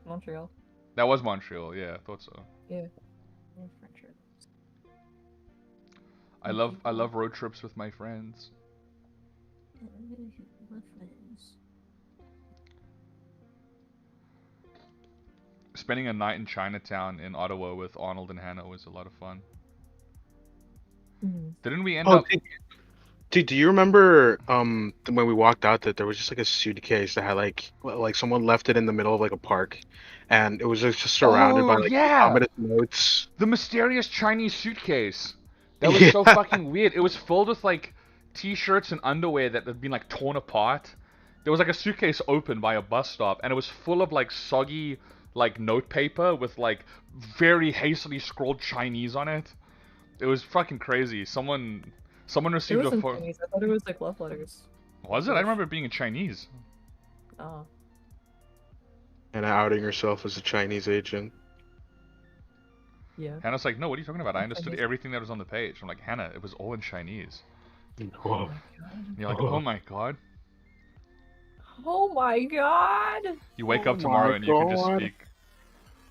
Montreal. That was Montreal. Yeah, I thought so. Yeah. I love road trips with my friends. Spending a night in Chinatown in Ottawa with Arnold and Hannah was a lot of fun. Didn't we end up? Dude, do you remember when we walked out that there was just like a suitcase that had like someone left it in the middle of like a park, and it was just surrounded by like ominous notes. The mysterious Chinese suitcase. That was so fucking weird. It was filled with like t-shirts and underwear that had been like torn apart. There was like a suitcase open by a bus stop, and it was full of like soggy like note paper with like very hastily scrawled Chinese on it. It was fucking crazy. Someone It received wasn't a phone. Chinese. I thought it was like love letters. Was it? I remember it being in Chinese. Oh. And outing herself as a Chinese agent. Yeah. Hannah's like, no, what are you talking about? I understood everything that was on the page. I'm like, Hannah, it was all in Chinese. Oh. And you're like, oh my god. Oh my god! You wake up Oh tomorrow my and you can just God. speak.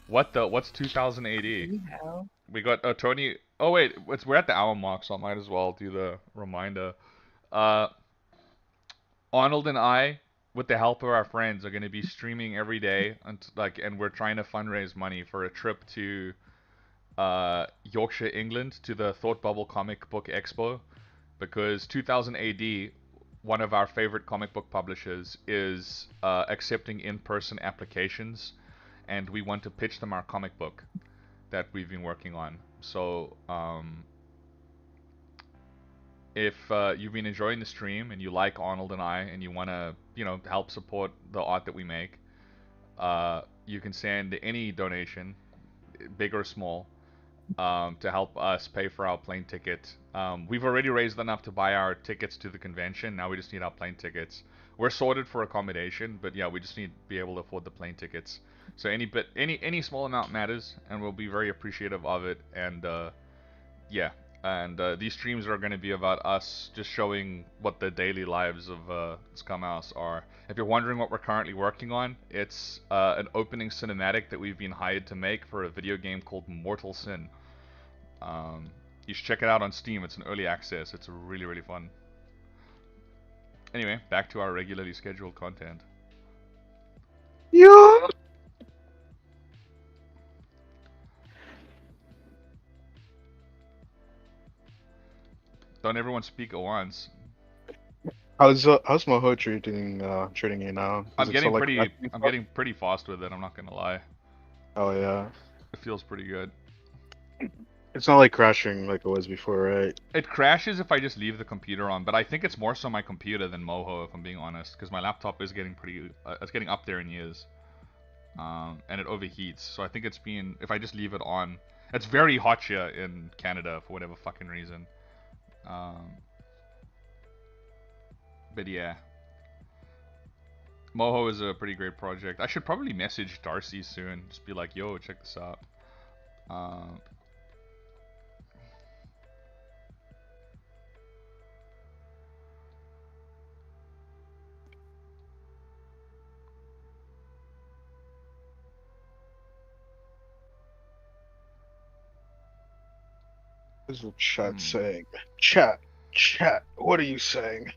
What's 2000 AD? Yeah. We got Tony. Oh wait, we're at the hour mark, so I might as well do the reminder. Arnold and I, with the help of our friends, are going to be streaming every day, and we're trying to fundraise money for a trip to Yorkshire, England, to the Thought Bubble Comic Book Expo, because 2000 AD, one of our favorite comic book publishers, is accepting in-person applications, and we want to pitch them our comic book that we've been working on. So if you've been enjoying the stream and you like Arnold and I, and you want to, help support the art that we make, you can send any donation, big or small, to help us pay for our plane ticket. We've already raised enough to buy our tickets to the convention. Now we just need our plane tickets. We're sorted for accommodation, but yeah, we just need to be able to afford the plane tickets. So any small amount matters, and we'll be very appreciative of it. And yeah, and these streams are going to be about us just showing what the daily lives of Scumhouse are. If you're wondering what we're currently working on, it's an opening cinematic that we've been hired to make for a video game called Mortal Sin. You should check it out on Steam. It's an early access. It's really, really fun. Anyway, back to our regularly scheduled content. Yeah. Don't everyone speak at once. How's Moho treating you now? I'm Is it still getting like pretty crashing I'm stuff? getting pretty fast with it. I'm not gonna lie. Oh yeah. It feels pretty good. It's not like crashing like it was before, right? It crashes if I just leave the computer on, but I think it's more so my computer than Moho, if I'm being honest, because my laptop is getting it's getting up there in years, and it overheats. So I think it's being, if I just leave it on, it's very hot here in Canada for whatever fucking reason. But yeah, Moho is a pretty great project. I should probably message Darcy soon, just be like, yo, check this out. What is the chat saying? Chat. What are you saying?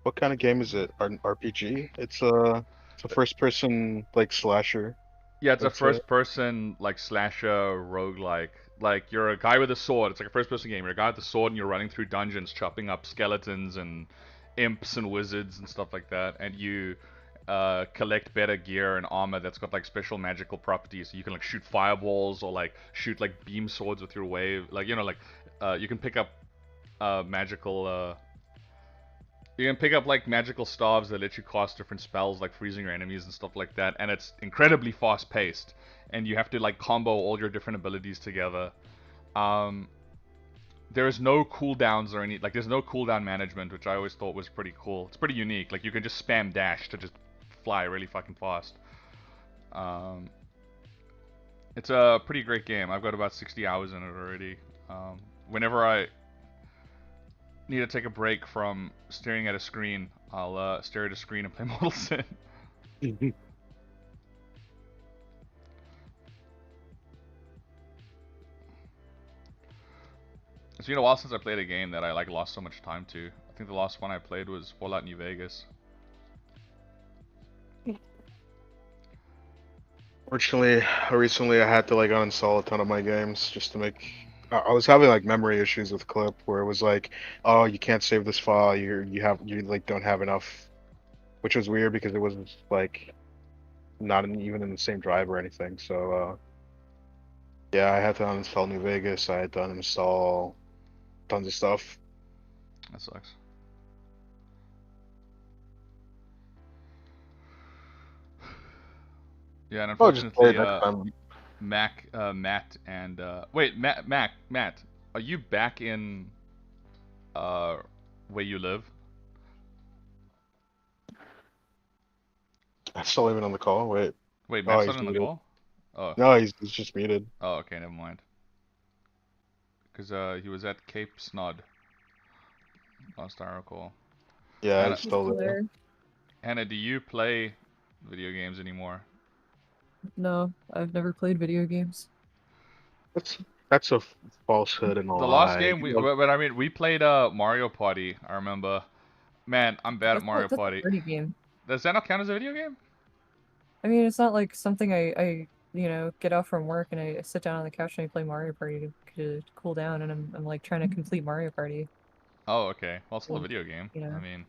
What kind of game is it? RPG? It's a first person like slasher. Yeah, it's a I'd say. first person like slasher roguelike. Like you're a guy with a sword. It's like a first person game. You're a guy with a sword and you're running through dungeons chopping up skeletons and imps and wizards and stuff like that. And you collect better gear and armor that's got like special magical properties. So you can like shoot fireballs or like shoot like beam swords with your wave. Like you can pick up magical you can pick up like magical staves that let you cast different spells like freezing your enemies and stuff like that, and it's incredibly fast paced, and you have to like combo all your different abilities together. There is no cooldowns or there's no cooldown management, which I always thought was pretty cool. It's pretty unique. Like you can just spam dash to just fly really fucking fast. It's a pretty great game. I've got about 60 hours in it already. Whenever I need to take a break from staring at a screen, I'll stare at a screen and play Mortal Sin. It's been a while since I played a game that I like lost so much time to. I think the last one I played was Fallout New Vegas. Fortunately, recently I had to like uninstall a ton of my games just to make. I was having like memory issues with Clip where it was like, oh, you can't save this file. You like don't have enough, which was weird because it was like not even in the same drive or anything. So yeah, I had to uninstall New Vegas. I had to uninstall tons of stuff. That sucks. Yeah, and Oh, just play it unfortunately, next time. Matt, and wait, Matt, are you back in where you live? I'm still even on the call. Wait. Wait, Oh, Matt's not he's on the muted. call? Oh, No, he's just muted. oh, okay, never mind. Because he was at Cape Snod last I recall. Yeah, Hannah, he's still there. Hannah, do you play video games anymore? No, I've never played video games. That's a falsehood and a The last lie. game we played Mario Party. I remember. Man, I'm bad at Mario That's a Party. party game. Does that not count as a video game? I mean, it's not like something I get off from work and I sit down on the couch and I play Mario Party to cool down, and I'm like trying to complete Mario Party. Oh, okay. Well, it's still a Well, video game. you know. I mean,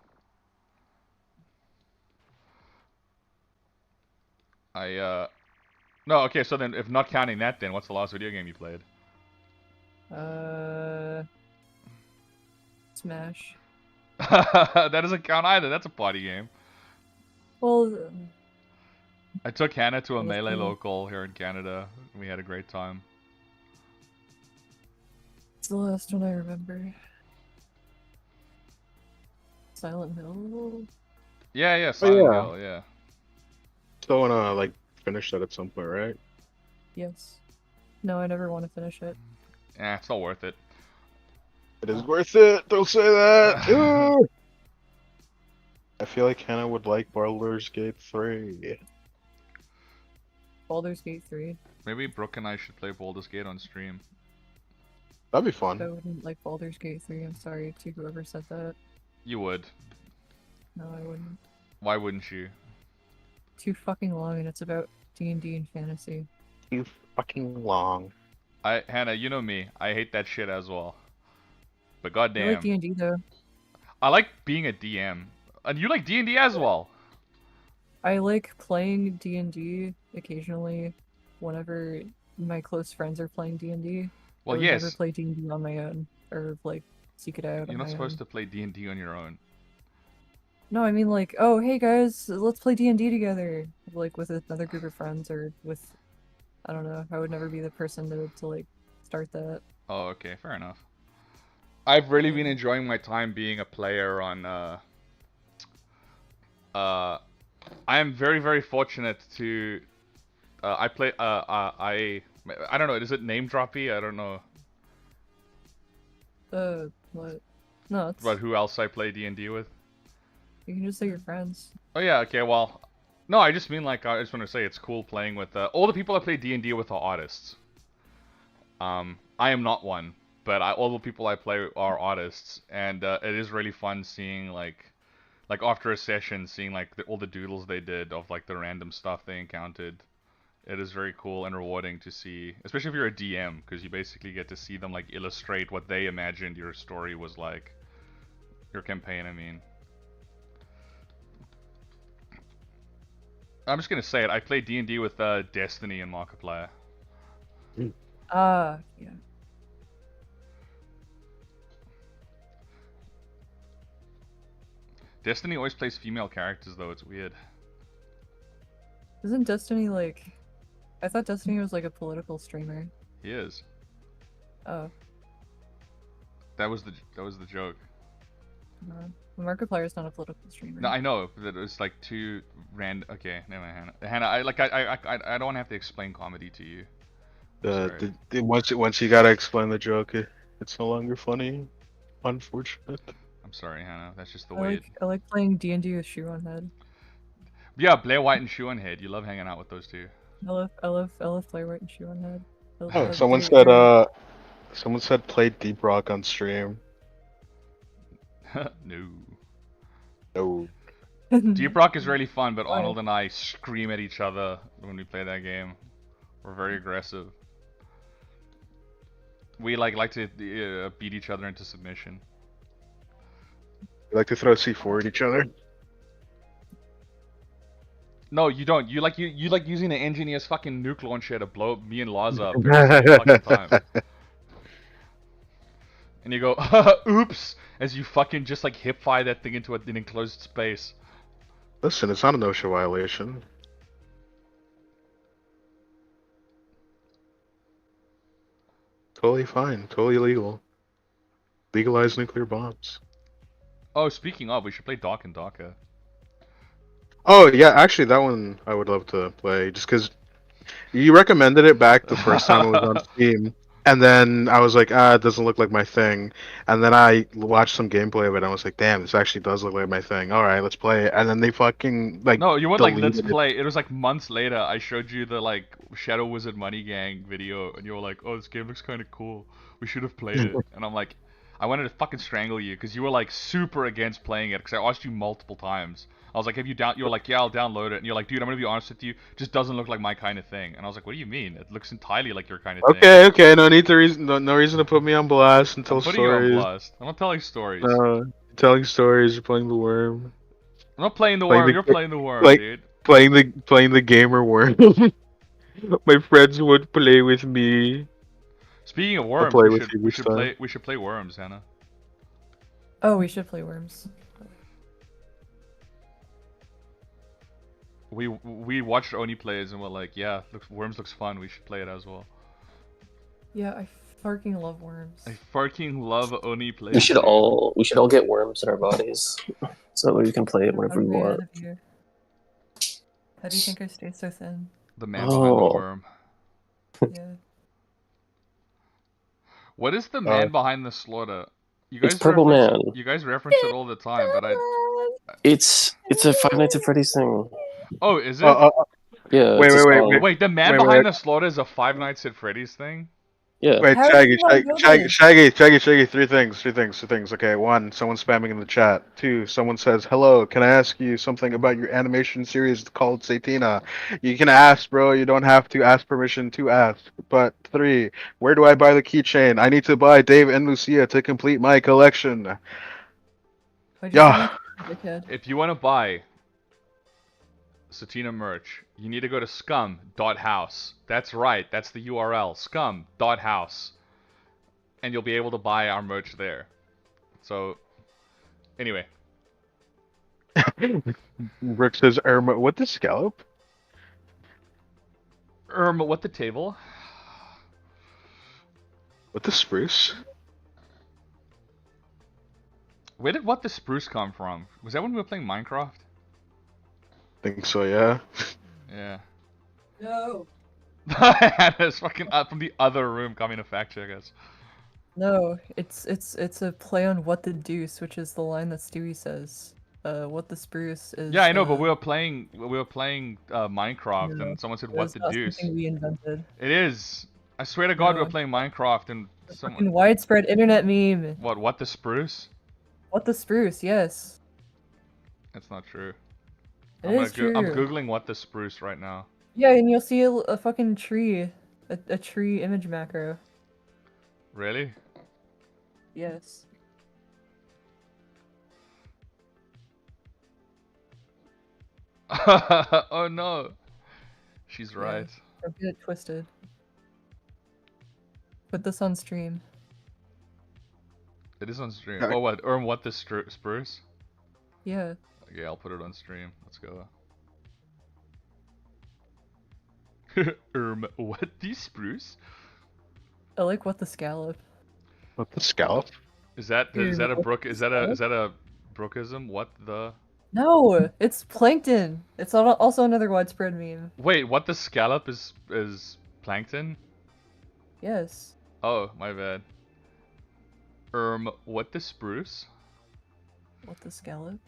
no, okay. So then, if not counting that, then what's the last video game you played? It's Smash. That doesn't count either. That's a party game. Well, I took Hannah to a Well, that's melee cool. local here in Canada. We had a great time. it's the last one I remember. Silent Hill? Yeah, Oh Silent yeah. Hill, yeah. Still wanna like finish that at some point, right? Yes. No, I never want to finish it. It's not worth it. It is worth it. Don't say that. Ooh. I feel like Hannah would like Baldur's Gate 3. Baldur's Gate 3. Maybe Brooke and I should play Baldur's Gate on stream. That'd be I fun. wouldn't like Baldur's Gate 3. I'm sorry to whoever said that. You would. No, I wouldn't. Why wouldn't you? Too fucking long, and it's about D&D and fantasy. Too fucking long. Hannah, you know me. I hate that shit as well. But I goddamn, like D&D though. I like being a DM, and you like D&D as well. I like playing D&D occasionally whenever my close friends are playing D&D. Well, I would never yes, play D&D on my own or like seek it out you're on not my supposed own. to play D&D on your own. No, I mean like, oh hey guys, let's play D&D together, like with another group of friends or with, I don't know. I would never be the person to like start that. Oh, okay, fair enough. I've really Yeah. been enjoying my time being a player on. I am very, very fortunate to. I play. I don't know. Is it name droppy? I don't know What? No, it's about who else I play D&D with. you can just say your friends. Oh yeah, okay. Well, no, I just mean like I just want to say it's cool playing with all the people I play D&D with are artists. I am not one, but all the people I play are artists, and it is really fun seeing like after a session, seeing like all the doodles they did of like the random stuff they encountered. It is very cool and rewarding to see, especially if you're a DM, because you basically get to see them like illustrate what they imagined your story was like. Your campaign, I mean. I'm just gonna say it. I play D&D with Destiny and Markiplier. Yeah. Destiny always plays female characters though. It's weird. Isn't Destiny like? I thought Destiny was like a political streamer. He is. Oh, That was the joke. no. Markiplier's not a political streamer. No, I know that it's like too random. Okay, never mind, Hannah. Hannah, I don't have to explain comedy to you. I'm sorry. Once you gotta explain the joke, it's no longer funny. Unfortunate. I'm sorry, Hannah. That's just the I way. like I like playing D&D with Shoe on Head. Yeah, Blair White and Shoe on Head. You love hanging out with those two. I love Blair White and Shoe on Head. Oh, someone said play Deep Rock on stream. No. No. Deep Rock is really fun, but Why? Arnold and I scream at each other when we play that game. We're very aggressive. We like to beat each other into submission. We like to throw C4 at each other. No, you don't. You like using an engineer's fucking nuke launcher to blow me and Lars up every single fucking time. And you go, oops, as you fucking just like hip fire that thing into an enclosed space. Listen, it's not an OSHA violation. Totally fine. Totally legal. Legalize nuclear bombs. Oh, speaking of, we should play Dark and Darker. Oh yeah, actually that one I would love to play just because you recommended it back the first time it was on Steam, and then I was like, it doesn't look like my thing, and then I watched some gameplay of it and I was like, damn, this actually does look like my thing. All right, let's play it. And then they fucking like No, you weren't like, let's deleted it. play. It was like months later, I showed you the like Shadow Wizard Money Gang video, and you were like, oh, this game looks kind of cool. We should have played it. And I'm like, I wanted to fucking strangle you because you were like super against playing it because I asked you multiple times. I was like, have you you were like, yeah, I'll download it. And you're like, dude, I'm gonna be honest with you, just doesn't look like my kind of thing. And I was like, what do you mean? It looks entirely like your kind of thing. Okay, no need to no reason to put me on blast and tell I'm putting you on stories. blast. I'm not telling stories. Telling stories, you're playing the worm. I'm not playing the Playing worm. the- You're playing the worm, like- dude. Playing the gamer worm. My friends would play with me. Speaking of worms, play we with should you we this should time. play worms, Hannah. Oh, we should play Worms. We watched Oni plays and we're like, yeah, Worms looks fun. We should play it as well. Yeah, I fucking love Worms. I fucking love Oni plays. We should all get worms in our bodies, so we can play it I'm whenever we hungry want. out of you. How do you think I stay so thin? The man behind the worm. Yeah. What is the man behind the slaughter? You It's guys Purple Man. You guys reference it all the time, but I. It's a Five Nights at Freddy's thing. Oh, is it? Yeah. Wait, it's a wait, song. Wait, the man behind the slaughter is a Five Nights at Freddy's thing? Yeah. Wait, How Shaggy, did you not know Shaggy, three things. Okay, one, someone's spamming in the chat. Two, someone says, hello, can I ask you something about your animation series called Satina? You can ask, bro, you don't have to ask permission to ask. But three, where do I buy the keychain? I need to buy Dave and Lucia to complete my collection. Why'd you say Yeah. my dickhead? If you want to buy Satina merch, you need to go to scum.house. That's right, that's the URL, scum.house. And you'll be able to buy our merch there. So, anyway. Rick says, Irma, what the scallop? What the table? What the spruce? Where did What the Spruce come from? Was that when we were playing Minecraft? Think so, yeah. Yeah. No. Hannah's fucking up from the other room coming to fact check us. No, it's a play on what the deuce, which is the line that Stewie says. What the spruce is. Yeah, I know, but we were playing Minecraft, No, and someone said, it "What was the not deuce?" something we invented. It is. I swear to God, we No. were playing Minecraft, and Fucking someone. widespread internet meme. What the spruce? What the spruce? Yes. That's not true. It is true. I'm googling what the spruce right now. Yeah, and you'll see a fucking tree, a tree image macro. Really? Yes. Oh no. She's right. Don't get it twisted. Put this on stream. It is on stream. Okay. Oh, what the spruce? Yeah. Okay, I'll put it on stream. Let's go. What the spruce? I like what the scallop. What the scallop? Is that Dude, a what brook? the Is that a brookism? What the? No, it's plankton. It's also another widespread meme. Wait, what the scallop is plankton? Yes. Oh, my bad. What the spruce? What the scallop?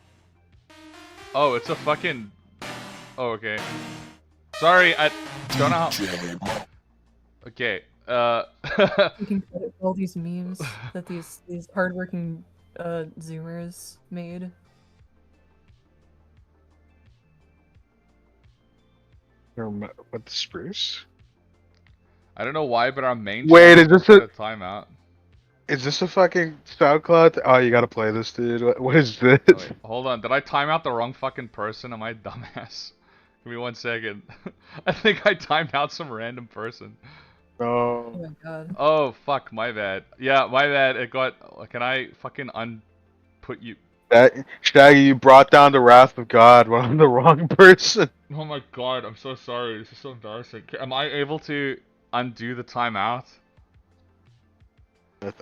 Oh, it's a fucking. Oh, okay. Sorry, I don't know how. Okay. Taking credit for all these memes that these hardworking Zoomers made. What the spruce? I don't know why, but our main. Wait, channel is this put a- timeout? Is this a fucking SoundCloud? Oh, you gotta play this, dude. What is this? Oh, wait, hold on. Did I time out the wrong fucking person? Am I a dumbass? Give me 1 second. I think I timed out some random person. Oh No. my god. Oh, fuck. My bad. Yeah, my bad. It got. Can I fucking put you? Shaggy, you brought down the wrath of God when I'm the wrong person. Oh my god. I'm so sorry. This is so embarrassing. Am I able to undo the timeout?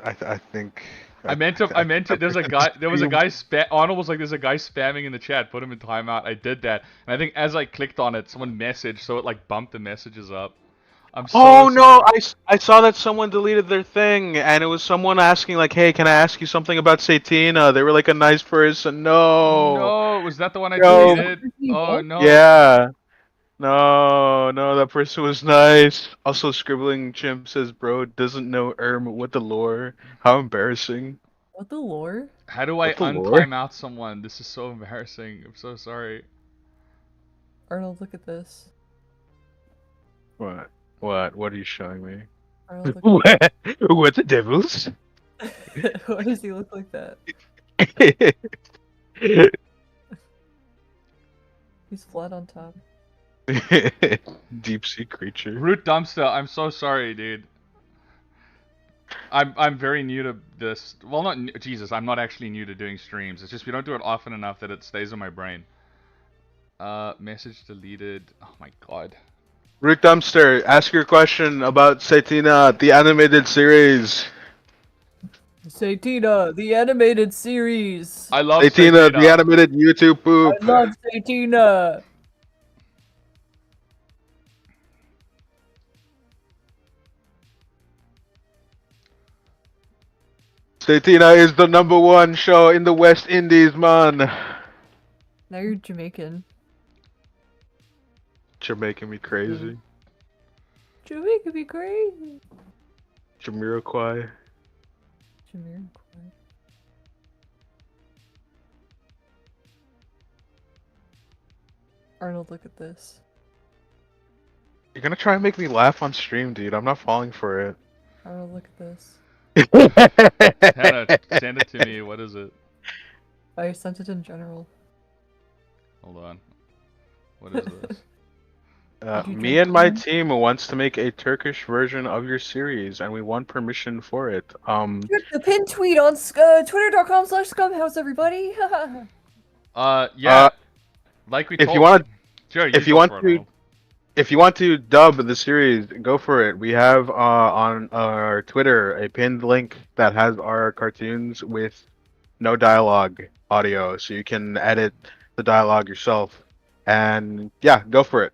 I think. I meant to. There was a guy. Arnold was like, "There's a guy spamming in the chat. Put him in timeout." I did that, and I think as I clicked on it, someone messaged, so it like bumped the messages up. I'm so Oh no! sorry. I saw that someone deleted their thing, and it was someone asking like, "Hey, can I ask you something about Satina?" They were like a nice person. No. No, was that the one I No. deleted? Oh no. Yeah. No, that person was nice. Also, Scribbling Chimp says, "Bro doesn't know what the lore? How embarrassing." What the lore? How do I What the lore? untime out someone? This is so embarrassing. I'm so sorry. Arnold, look at this. What? What are you showing me? Arnold, look at What the devils? Why does he look like that? He's flat on top. Deep sea creature. Root dumpster. I'm so sorry, dude. I'm very new to this. Well, not Jesus. I'm not actually new to doing streams. It's just we don't do it often enough that it stays in my brain. Message deleted. Oh my god. Root Dumpster, ask your question about Satina, the animated series. Satina, the animated series. I love Satina, the Satina. animated YouTube I poop. love Satina. Satina is the #1 show in the West Indies, man. Now you're Jamaican. You're making me crazy. Jamaica be crazy. Jamiroquai. Jamiroquai. Arnold, look at this. You're gonna try and make me laugh on stream, dude. I'm not falling for it. Arnold, look at this. Hannah, send it to me. What is it? I sent it in general. Hold on. What is this? Me and my team wants to make a Turkish version of your series, and we want permission for it. Check the pin tweet on twitter.com/scumhouse, everybody. Yeah. Like we told. If you want, sure, if you go want for it, to, Arnold. if you want to dub the series, go for it. We have on our Twitter a pinned link that has our cartoons with no dialogue audio, so you can edit the dialogue yourself. And yeah, go for it.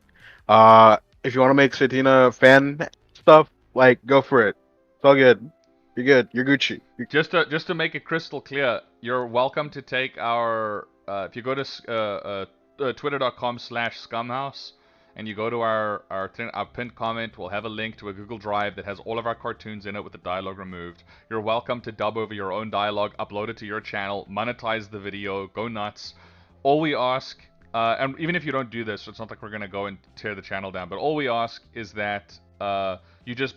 If you want to make Satina fan stuff, like go for it. It's all good. You're good. You're Gucci. Just to make it crystal clear, you're welcome to take our if you go to twitter.com/scumhouse and you go to our pinned comment, we'll have a link to a Google Drive that has all of our cartoons in it with the dialogue removed. You're welcome to dub over your own dialogue, upload it to your channel, monetize the video, go nuts. All we ask, and even if you don't do this, it's not like we're gonna go and tear the channel down, but all we ask is that you just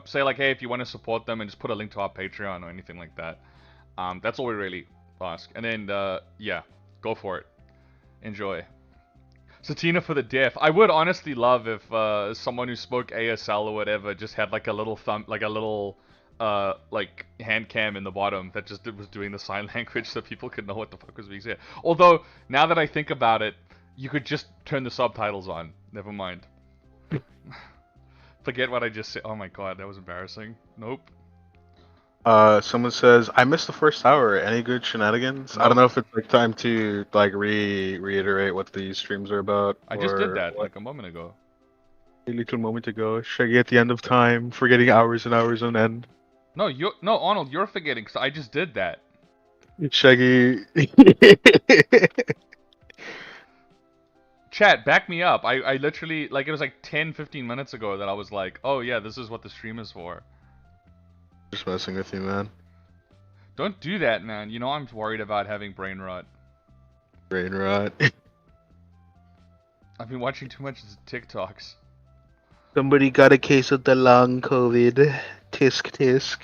say like, hey, if you want to support them, and just put a link to our Patreon or anything like that. That's all we really ask. And then, yeah, go for it. Enjoy. Satina for the deaf. I would honestly love if someone who spoke ASL or whatever just had like a little like hand cam in the bottom that just was doing the sign language so people could know what the fuck was being said. Although, now that I think about it, you could just turn the subtitles on. Never mind. Forget what I just said. Oh my god, that was embarrassing. Nope. Someone says, I missed the first hour. Any good shenanigans? I don't know if it's like time to like reiterate what these streams are about. I just did that what. like a moment ago. A little moment ago. Shaggy at the end of time, forgetting hours and hours on end. No, Arnold, you're forgetting because I just did that. Shaggy. Chat, back me up. I literally, like, it was like 10, 15 minutes ago that I was like, oh yeah, this is what the stream is for. Just messing with you, man. Don't do that, man. You know I'm worried about having brain rot. Brain rot. I've been watching too much TikToks. Somebody got a case of the long COVID. Tisk tisk.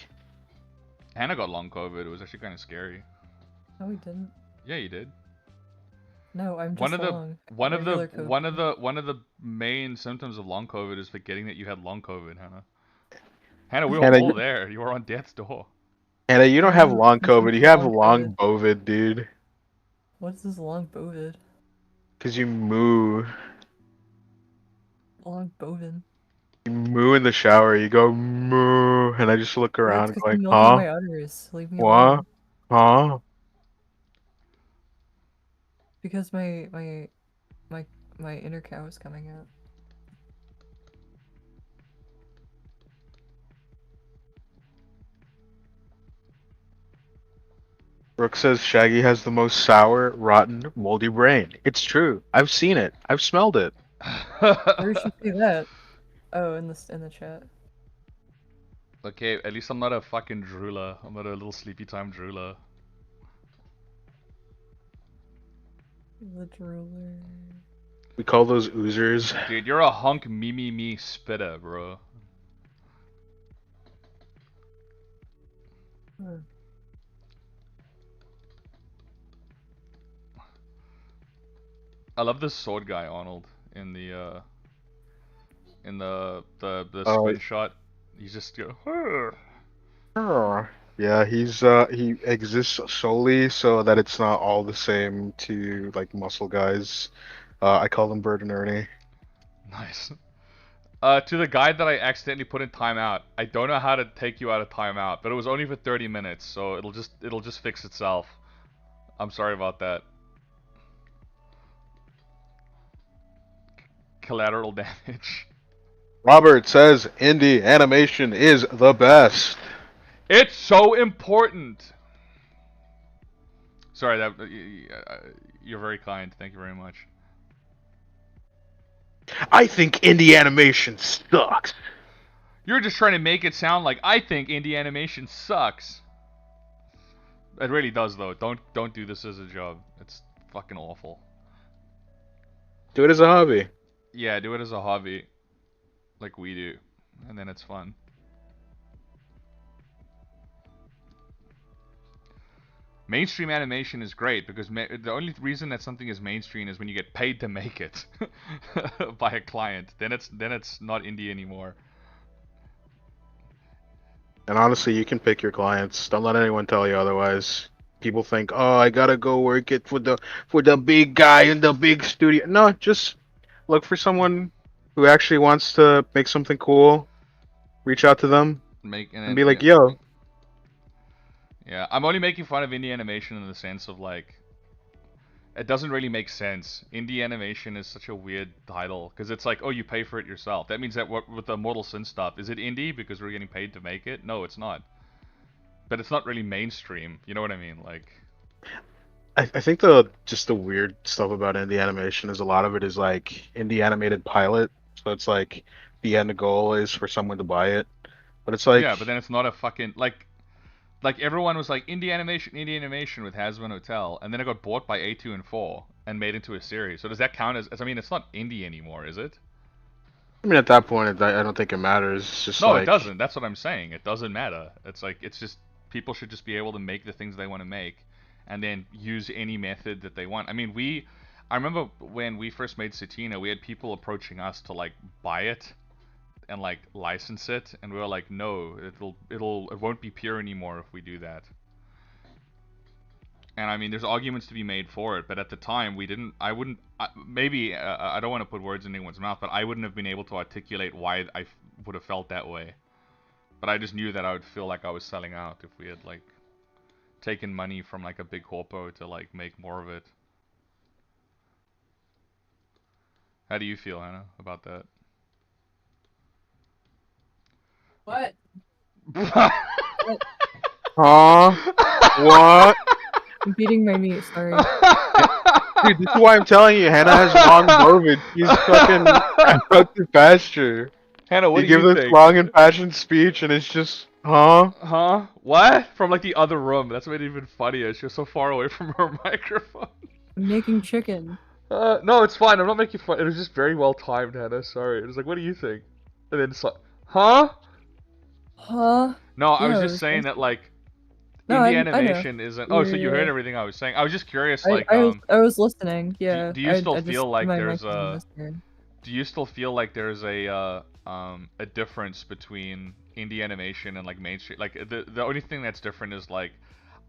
Hannah got long COVID. It was actually kind of scary. No, we didn't. Yeah, you did. No, I'm just One of long. one of the main symptoms of long COVID is forgetting that you had long COVID, Hannah. Hannah, we were all there. You were on death's door. Hannah, you don't have long COVID. You have Long long COVID. bovid, dude. What's this long bovid? Cause you moo. Long bovin. You moo in the shower. You go moo, and I just look around It's going, milking huh? my udders. Leave me What? alone. Huh? Because my inner cow is coming out. Brooke says Shaggy has the most sour, rotten, moldy brain. It's true. I've seen it. I've smelled it. Where did she say that? Oh, in the chat. Okay, at least I'm not a fucking drooler. I'm not a little sleepy time drooler. The drooler. We call those oozers. Dude, you're a hunk me spitter, bro. Huh. I love this sword guy, Arnold, in the Oh. screenshot. He's just go. "Arr." Oh, yeah, he exists solely so that it's not all the same to like muscle guys. I call them Bert and Ernie. Nice. To the guy that I accidentally put in timeout, I don't know how to take you out of timeout, but it was only for 30 minutes, so it'll just fix itself. I'm sorry about that. Collateral damage. Robert says indie animation is the best. It's so important. Sorry, that you're very kind. Thank you very much. I think indie animation sucks. You're just trying to make it sound like I think indie animation sucks. It really does though. Don't do this as a job. It's fucking awful. Do it as a hobby. Yeah, do it as a hobby, like we do, and then it's fun. Mainstream animation is great because the only reason that something is mainstream is when you get paid to make it by a client. Then it's not indie anymore. And honestly, you can pick your clients. Don't let anyone tell you otherwise. People think, "Oh, I gotta go work it for the big guy in the big studio." No, just look for someone who actually wants to make something cool. Reach out to them Make and and then, be yeah. like, "Yo, Yeah, I'm only making fun of indie animation in the sense of like it doesn't really make sense. Indie animation is such a weird title because it's like, oh, you pay for it yourself. That means that what with the Mortal Sin stuff, is it indie because we're getting paid to make it? No, it's not. But it's not really mainstream. You know what I mean? Like, I think the weird stuff about indie animation is a lot of it is like indie animated pilot. So it's like the end goal is for someone to buy it. But it's yeah, but like then it's not a fucking like everyone was like indie animation with Hazbin Hotel, and then it got bought by A2 and 4 and made into a series. So does that count as? I mean, it's not indie anymore, is it? I mean at that point I don't think it matters. It's just No, it like doesn't. That's what I'm saying. It doesn't matter. It's like it's just people should just be able to make the things they want to make, and then use any method that they want. I mean, I remember when we first made Satina, we had people approaching us to like buy it and like license it, and we were like, no, it won't be pure anymore if we do that. And I mean, there's arguments to be made for it, but at the time, we didn't. I wouldn't. Maybe I don't want to put words in anyone's mouth, but I wouldn't have been able to articulate why I would have felt that way. But I just knew that I would feel like I was selling out if we had like taken money from like a big corpo to like make more of it. How do you feel, Hannah, about that? What? huh? What? I'm beating my meat. Sorry. Dude, this is why I'm telling you, Hannah has long bourbon. She's fucking out to pasture. Hannah, what You do give you this think? long and passionate speech, and it's just, huh? Huh? What? From like the other room. That's made it even funnier. She was so far away from her microphone. I'm making chicken. No, it's fine. I'm not making fun. It was just very well timed, Hannah. Sorry. It was like, what do you think? And then it's like, huh? Huh? No, I Yeah, was it just was saying nice. that like No, indie I know. animation isn't. Oh, so you heard Yeah. everything I was saying. I was just curious, I, like, I was listening. Yeah. do you still I just feel like my there's microphone a was there. do you still feel like there's a difference between indie animation and like mainstream? Like the only thing that's different is like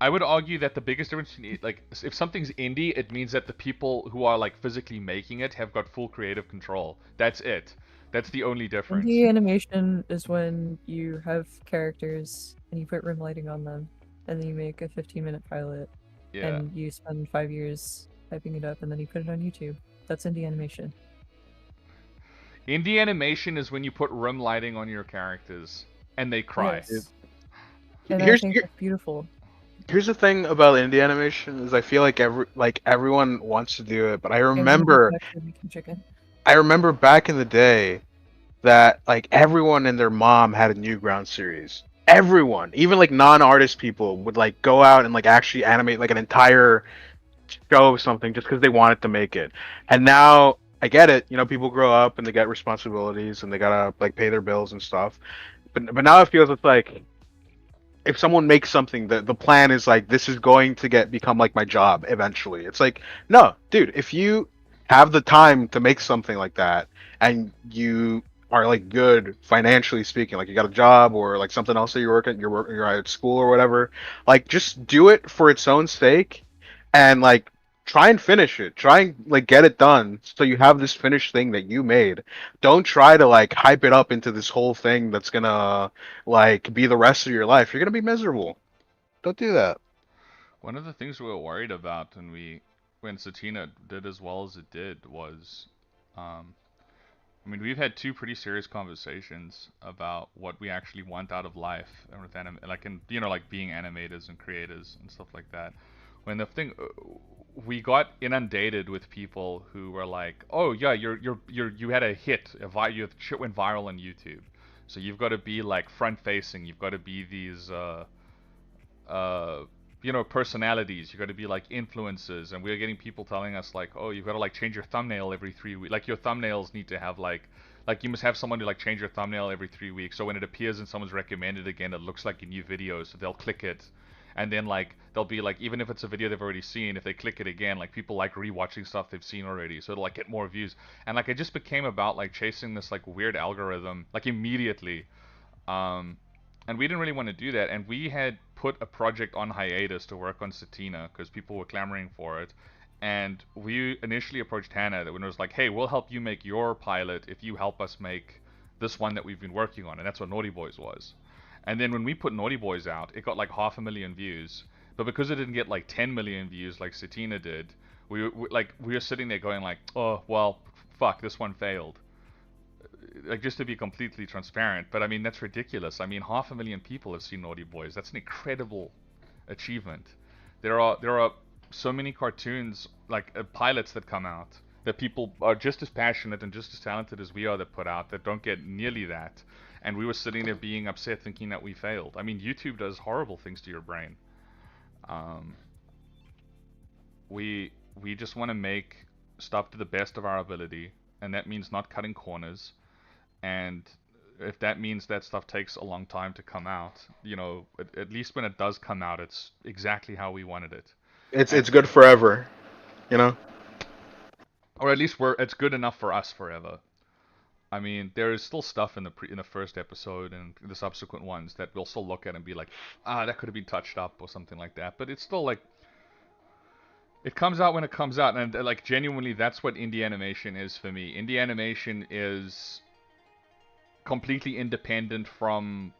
I would argue that the biggest difference between like if something's indie, it means that the people who are like physically making it have got full creative control. That's it. That's the only difference. Indie animation is when you have characters and you put rim lighting on them, and then you make a 15-minute pilot, Yeah. and you spend 5 years typing it up, and then you put it on YouTube. That's indie animation. Indie animation is when you put rim lighting on your characters and they cry. Yes. And I Here's think here, that's beautiful. here's the thing about indie animation is I feel like everyone wants to do it, but I And we remember get back to making chicken. back in the day that like everyone and their mom had a Newgrounds series. Everyone, even like non-artist people, would like go out and like actually animate like an entire show of something just because they wanted to make it. And now I get it, you know, people grow up and they get responsibilities and they gotta like pay their bills and stuff. But now it feels it's like if someone makes something, the plan is like this is going to become like my job eventually. It's like no, dude, if you have the time to make something like that and you are like good financially speaking, like you got a job or like something else that you're working, you're at school or whatever, like just do it for its own sake, and like try and finish it. Try and like get it done so you have this finished thing that you made. Don't try to like hype it up into this whole thing that's gonna like be the rest of your life. You're gonna be miserable. Don't do that. One of the things we were worried about when Satina did as well as it did was, um, I mean, we've had two pretty serious conversations about what we actually want out of life, and with like in like being animators and creators and stuff like that. When the thing, we got inundated with people who were like, "Oh yeah, you had a hit, your shit went viral on YouTube, so you've got to be like front facing, you've got to be these uh, personalities. You got to be like influencers, and we're getting people telling us like, oh, you've got to like change your thumbnail every 3 weeks. Like your thumbnails need to have like you must have someone to like change your thumbnail every 3 weeks. So when it appears in someone's recommended again, it looks like a new video. So they'll click it, and then like they'll be like, even if it's a video they've already seen, if they click it again, like people like rewatching stuff they've seen already. So it'll like get more views. And like it just became about like chasing this like weird algorithm like immediately. Um, and we didn't really want to do that, and we had put a project on hiatus to work on Satina because people were clamoring for it. And we initially approached Hannah that when it was like, hey, we'll help you make your pilot if you help us make this one that we've been working on, and that's what Naughty Boys was. And then when we put Naughty Boys out, it got like 500,000 views, but because it didn't get like 10 million views like Satina did, we were sitting there going like, oh well, fuck, this one failed, like just to be completely transparent. But I mean that's ridiculous. I mean 500,000 people have seen Naughty Boys. That's an incredible achievement. There are so many cartoons like pilots that come out that people are just as passionate and just as talented as we are that put out that don't get nearly that. And we were sitting there being upset thinking that we failed. I mean YouTube does horrible things to your brain. Um, we just want to make stuff to the best of our ability, and that means not cutting corners. And if that means that stuff takes a long time to come out, at least when it does come out, it's exactly how we wanted it. It's good forever, you know. Or at least it's good enough for us forever. I mean, there is still stuff in the first episode and the subsequent ones that we'll still look at and be like, that could have been touched up or something like that. But it's still like, it comes out when it comes out, and like genuinely, that's what indie animation is for me. Indie animation is completely independent from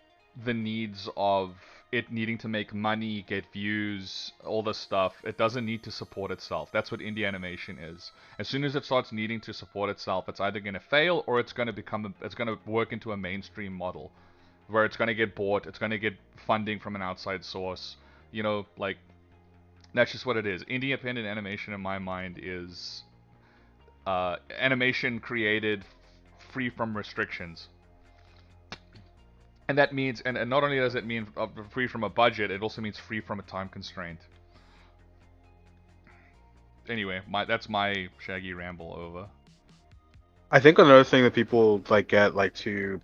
the needs of it needing to make money, get views, all this stuff. It doesn't need to support itself. That's what indie animation is. As soon as it starts needing to support itself, it's either going to fail or it's going to it's going to work into a mainstream model where it's going to get bought, it's going to get funding from an outside source. Like that's just what it is. Independent animation in my mind is animation created free from restrictions. And that means, and not only does it mean free from a budget, it also means free from a time constraint. Anyway, that's my shaggy ramble over. I think another thing that people like get like too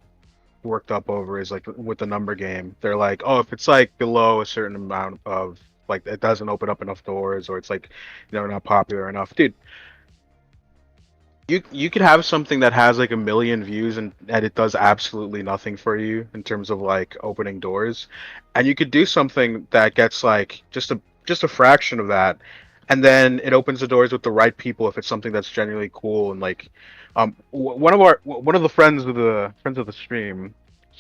worked up over is like with the number game. They're like, oh, if it's like below a certain amount of like it doesn't open up enough doors, or it's like not popular enough, dude. You could have something that has like 1 million views and it does absolutely nothing for you in terms of like opening doors, and you could do something that gets like just a fraction of that, and then it opens the doors with the right people if it's something that's genuinely cool. And like one of the friends of the stream,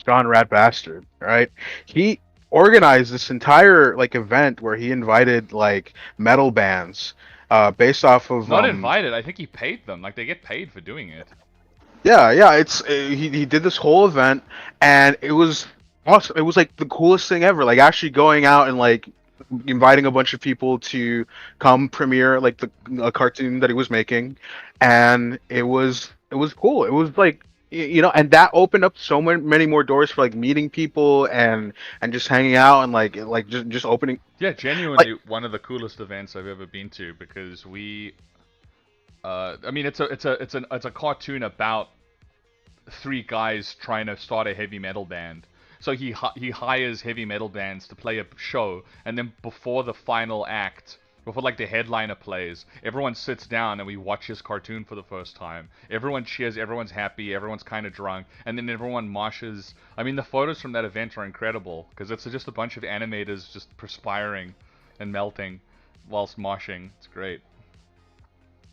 John Rat Bastard, right? He organized this entire like event where he invited like metal bands based off of Not invited. I think he paid them. Like they get paid for doing it. yeah, it's he did this whole event, and it was awesome. It was like the coolest thing ever. Like actually going out and like inviting a bunch of people to come premiere like a cartoon that he was making, and it was cool. It was like and that opened up so many more doors for like meeting people and just hanging out and like just opening. Yeah, genuinely one of the coolest events I've ever been to, because I mean it's a cartoon about three guys trying to start a heavy metal band. So he hires heavy metal bands to play a show, and then before the final act, Before like the headliner plays, everyone sits down and we watch his cartoon for the first time. Everyone cheers, everyone's happy, everyone's kind of drunk, and then everyone moshes. I mean, the photos from that event are incredible because it's just a bunch of animators just perspiring and melting whilst moshing. It's great.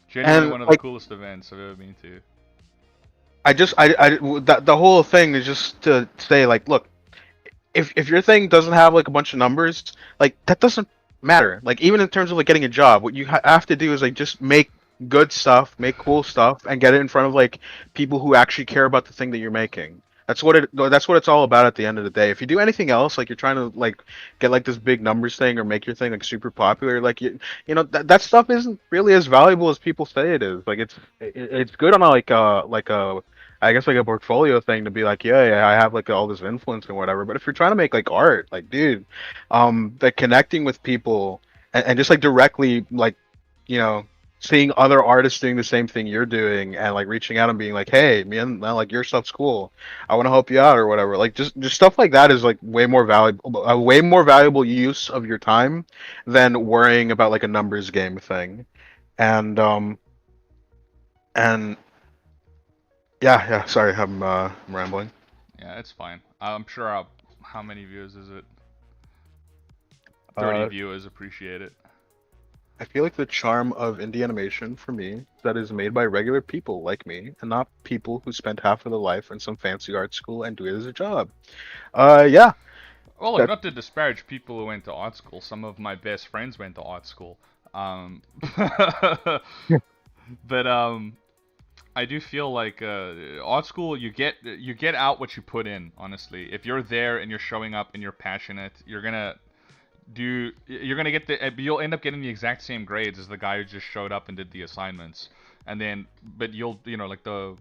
Genuinely And one of the like coolest events I've ever been to. the whole thing is just to say like, look, if your thing doesn't have like a bunch of numbers, like that doesn't matter. Like even in terms of like getting a job, what you have to do is like just make good stuff, make cool stuff, and get it in front of like people who actually care about the thing that you're making. That's what it's all about at the end of the day. If you do anything else, like you're trying to like get like this big numbers thing or make your thing like super popular, like you know that stuff isn't really as valuable as people say it is. Like it's good on a, like a I guess like a portfolio thing to be like, yeah, I have like all this influence and whatever. But if you're trying to make like art, like, dude, like connecting with people and just like directly like, you know, seeing other artists doing the same thing you're doing and like reaching out and being like, hey, man, like your stuff's cool. I want to help you out or whatever. Like just stuff like that is like way more valuable, a way more valuable use of your time than worrying about like a numbers game thing. And and yeah, sorry, I'm rambling. Yeah, it's fine. I'm sure how many views is it? 30 Uh, viewers appreciate it. I feel like the charm of indie animation for me is that is made by regular people like me and not people who spent half of their life in some fancy art school and do it as a job. Yeah, Well, look, that not to disparage people who went to art school. Some of my best friends went to art school. But I do feel like art school, you get out what you put in. Honestly, if you're there and you're showing up and you're passionate, you're gonna get you'll end up getting the exact same grades as the guy who just showed up and did the assignments. And then, but like the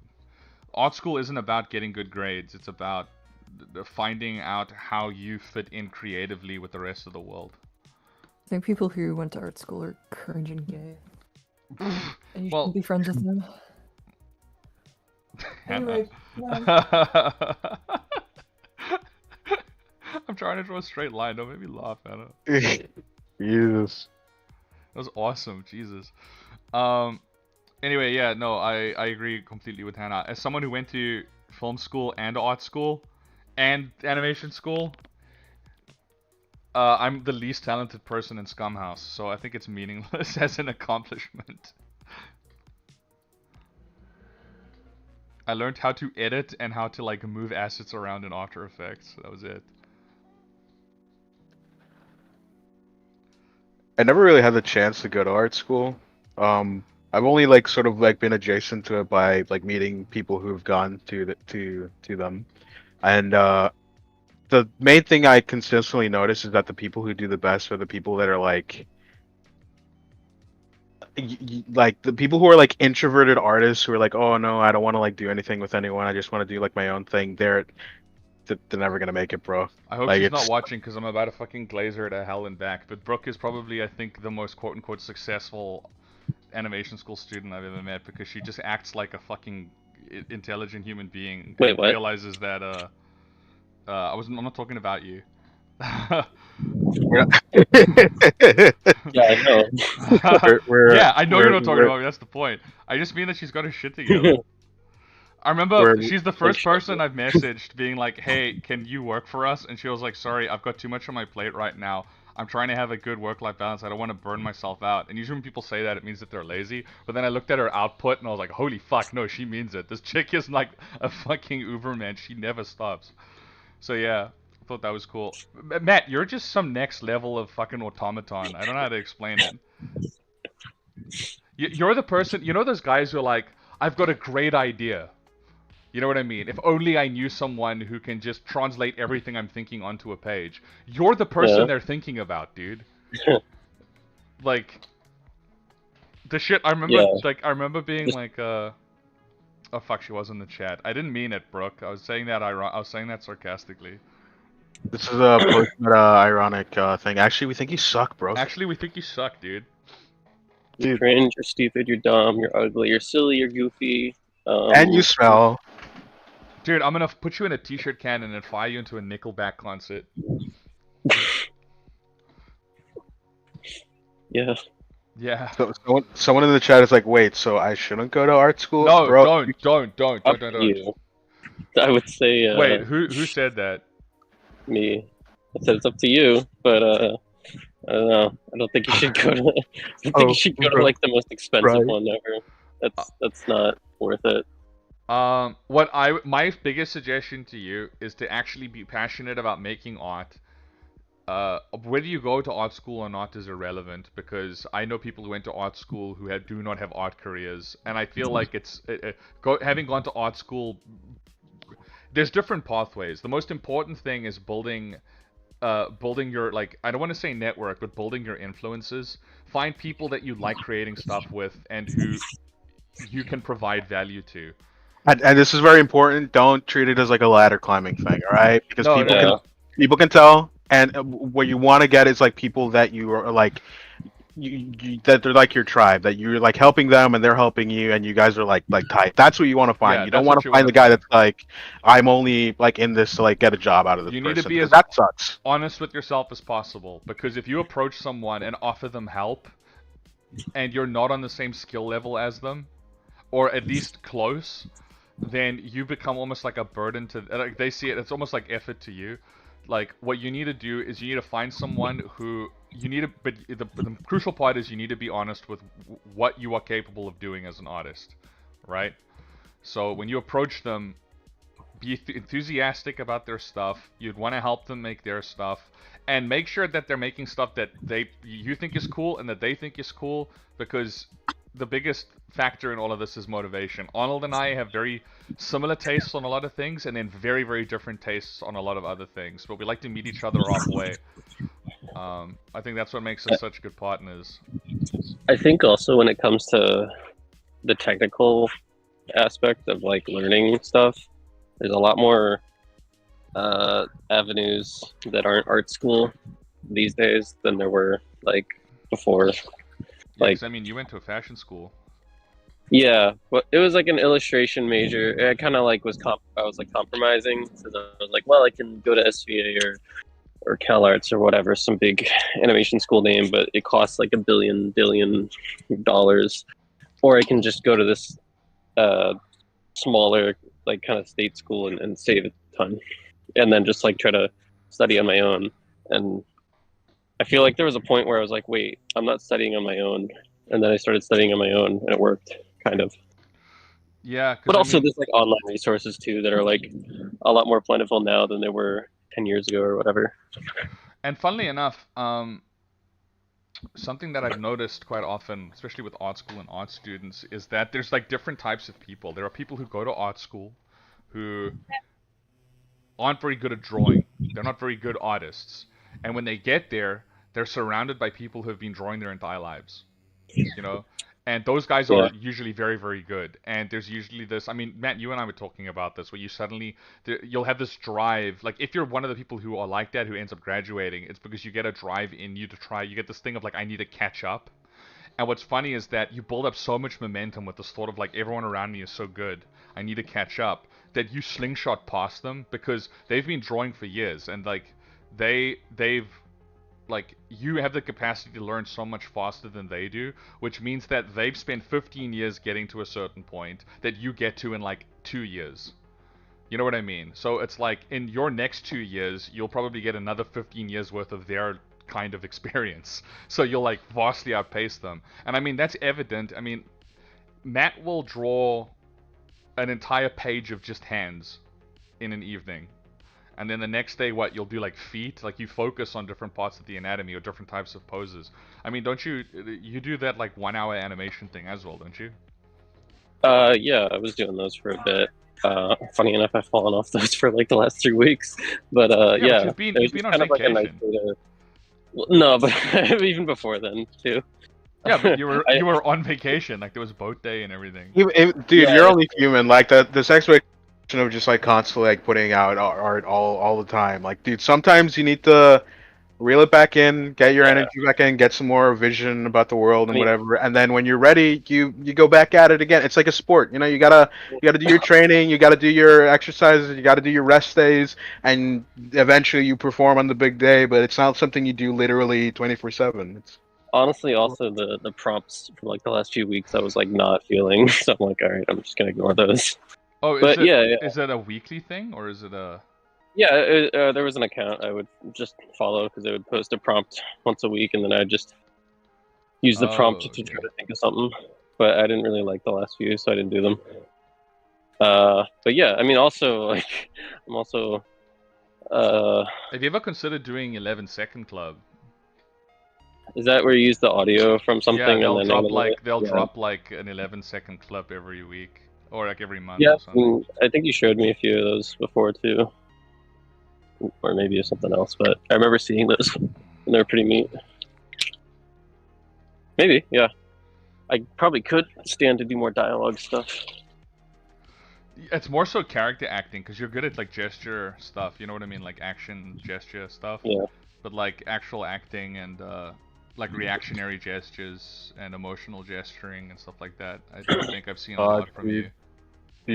art school isn't about getting good grades. It's about finding out how you fit in creatively with the rest of the world. I think people who went to art school are cringe and gay. And you Well, shouldn't be friends with them. Hannah. Anyway, I'm trying to draw a straight line. Don't make me laugh, Hannah. Jesus. That was awesome. Jesus. Anyway, yeah, no, I agree completely with Hannah. As someone who went to film school and art school and animation school, I'm the least talented person in Scumhouse, so I think it's meaningless as an accomplishment. I learned how to edit and how to like move assets around in After Effects. That was it. I never really had the chance to go to art school. I've only like sort of like been adjacent to it by like meeting people who've gone to them, and the main thing I consistently notice is that the people who do the best are the people that are like like the people who are like introverted artists who are like, oh no, I don't want to like do anything with anyone. I just want to do like my own thing. They're never gonna make it, bro. I hope Like she's not it's watching because I'm about to fucking glaze her to hell and back. But Brooke is probably, I think, the most quote-unquote successful animation school student I've ever met because she just acts like a fucking intelligent human being. Wait, And what? realizes that I'm not talking about you. we're Yeah, I know. Yeah, I know you're not talking we're about me. That's the point. I just mean that she's got her shit together. I remember we're she's the Like, first shut person up. I've messaged being like, hey, can you work for us? And she was like, sorry, I've got too much on my plate right now. I'm trying to have a good work-life balance. I don't want to burn myself out. And usually when people say that, it means that they're lazy. But then I looked at her output and I was like, holy fuck, no, she means it. This chick is like a fucking Uberman. She never stops. So yeah, I thought that was cool. Matt, you're just some next level of fucking automaton. I don't know how to explain it. You're the person, you know those guys who are like, I've got a great idea. You know what I mean? If only I knew someone who can just translate everything I'm thinking onto a page. You're the person Yeah. they're thinking about, dude. Like, the shit, I remember, Yeah. like, I remember being Just- like, oh fuck, she was in the chat. I didn't mean it, Brooke. I was saying that sarcastically. this is a post ironic thing. Actually, we think you suck, bro. Actually, we think you suck, dude. You're Dude. cringe, you're stupid, you're dumb, you're ugly, you're silly, you're goofy. And you smell. Dude, I'm gonna put you in a t-shirt cannon and fire you into a Nickelback concert. Yeah. Yeah. So someone in the chat is like, wait, so I shouldn't go to art school, No, bro? Up to you. I would say Wait, who said that? me. I said it's up to you, but I don't know. I don't think you should go to. I don't think you should go to like the most expensive Right. one ever. That's not worth it. My biggest suggestion to you is to actually be passionate about making art. Whether you go to art school or not is irrelevant, because I know people who went to art school who do not have art careers, and I feel like having gone to art school, there's different pathways. The most important thing is building your, like, I don't want to say network, but building your influences. Find people that you like creating stuff with and who you can provide value to. And this is very important. Don't treat it as like a ladder climbing thing, all right? Because No, people can tell, and what you want to get is like people that you are like, that they're like your tribe, that you're like helping them and they're helping you, and you guys are like tight. That's what you want to find. Yeah, You don't that's want what to you find wanna the guy find. that's like, I'm only like in this to like get a job out of this You need to person. be 'Cause as that sucks. honest with yourself as possible, because if you approach someone and offer them help and you're not on the same skill level as them, or at least close, then you become almost like a burden to, like, they see it, it's almost like effort to you. Like, what you need to do is you need to find someone who you need to, but the crucial part is you need to be honest with what you are capable of doing as an artist, right? So when you approach them, be enthusiastic about their stuff. You'd want to help them make their stuff, and make sure that they're making stuff that you think is cool and that they think is cool, because the biggest factor in all of this is motivation. Arnold and I have very similar tastes on a lot of things, and then very, very different tastes on a lot of other things, but we like to meet each other halfway. I think that's what makes us such good partners. I think also when it comes to the technical aspect of like learning stuff, there's a lot more avenues that aren't art school these days than there were like before. Yeah, Like, 'cause, I mean, you went to a fashion school. yeah, but it was like an illustration major. I kind of like I was like compromising, because I was like, well, I can go to SVA or CalArts or whatever, some big animation school name, but it costs like $1 billion, or I can just go to this smaller, like kind of state school and save a ton, and then just like try to study on my own. And I feel like there was a point where I was like, wait, I'm not studying on my own, and then I started studying on my own, and it worked kind of. Yeah, But also, I mean, there's like online resources too that are like a lot more plentiful now than they were 10 years ago or whatever. and funnily enough, something that I've noticed quite often, especially with art school and art students, is that there's like different types of people. There are people who go to art school who aren't very good at drawing. They're not very good artists. And when they get there, they're surrounded by people who have been drawing their entire lives. You know? And those guys are usually very, very good. And there's usually this, I mean, Matt, you and I were talking about this, where you suddenly, you'll have this drive. Like, if you're one of the people who are like that, who ends up graduating, it's because you get a drive in you to try, you get this thing of like, I need to catch up. And what's funny is that you build up so much momentum with this thought of like, everyone around me is so good, I need to catch up, that you slingshot past them, because they've been drawing for years, and like, they've like, you have the capacity to learn so much faster than they do, which means that they've spent 15 years getting to a certain point that you get to in like 2 years. You know what I mean? So it's like, in your next 2 years, you'll probably get another 15 years worth of their kind of experience. So you'll like vastly outpace them. And I mean, that's evident. I mean, Matt will draw an entire page of just hands in an evening. And then the next day, what, you'll do like feet? Like, you focus on different parts of the anatomy or different types of poses. I mean, don't you do that like 1 hour animation thing as well, don't you? Yeah, I was doing those for a bit. Funny enough, I've fallen off those for like the last 3 weeks. But Yeah, but you've been on kind of like a nice vacation. way to... Well, no, but even before then too. Yeah, but you were on vacation. Like, there was boat day and everything. Dude, Yeah, you're only human. Like this expectation of just like constantly like putting out art all the time. Like, dude, sometimes you need to reel it back in, get your energy back in, get some more vision about the world and whatever. And then when you're ready, you go back at it again. It's like a sport, you know. You gotta do your training, you gotta do your exercises, you gotta do your rest days, and eventually you perform on the big day. But it's not something you do literally 24/7. It's honestly, also the prompts for like the last few weeks, I was like not feeling. So I'm like, all right, I'm just gonna ignore those. Oh, But yeah, is it a weekly thing or is it a? yeah. There was an account I would just follow because they would post a prompt once a week, and then I'd just use the prompt Oh, to try okay. to think of something. But I didn't really like the last few, so I didn't do them. But yeah, I mean, also like I'm also Have you ever considered doing 11-second club? is that where you use the audio from something Yeah, and then animate it? they'll Yeah. drop like an 11-second clip every week or like every month Yeah, or something. I think you showed me a few of those before too, or maybe it's something else. But I remember seeing those, and they were pretty neat. Maybe, yeah. I probably could stand to do more dialogue stuff. It's more so character acting because you're good at like gesture stuff. You know what I mean, like action gesture stuff. Yeah. But like actual acting and like reactionary gestures and emotional gesturing and stuff like that, I don't think I've seen a lot from you.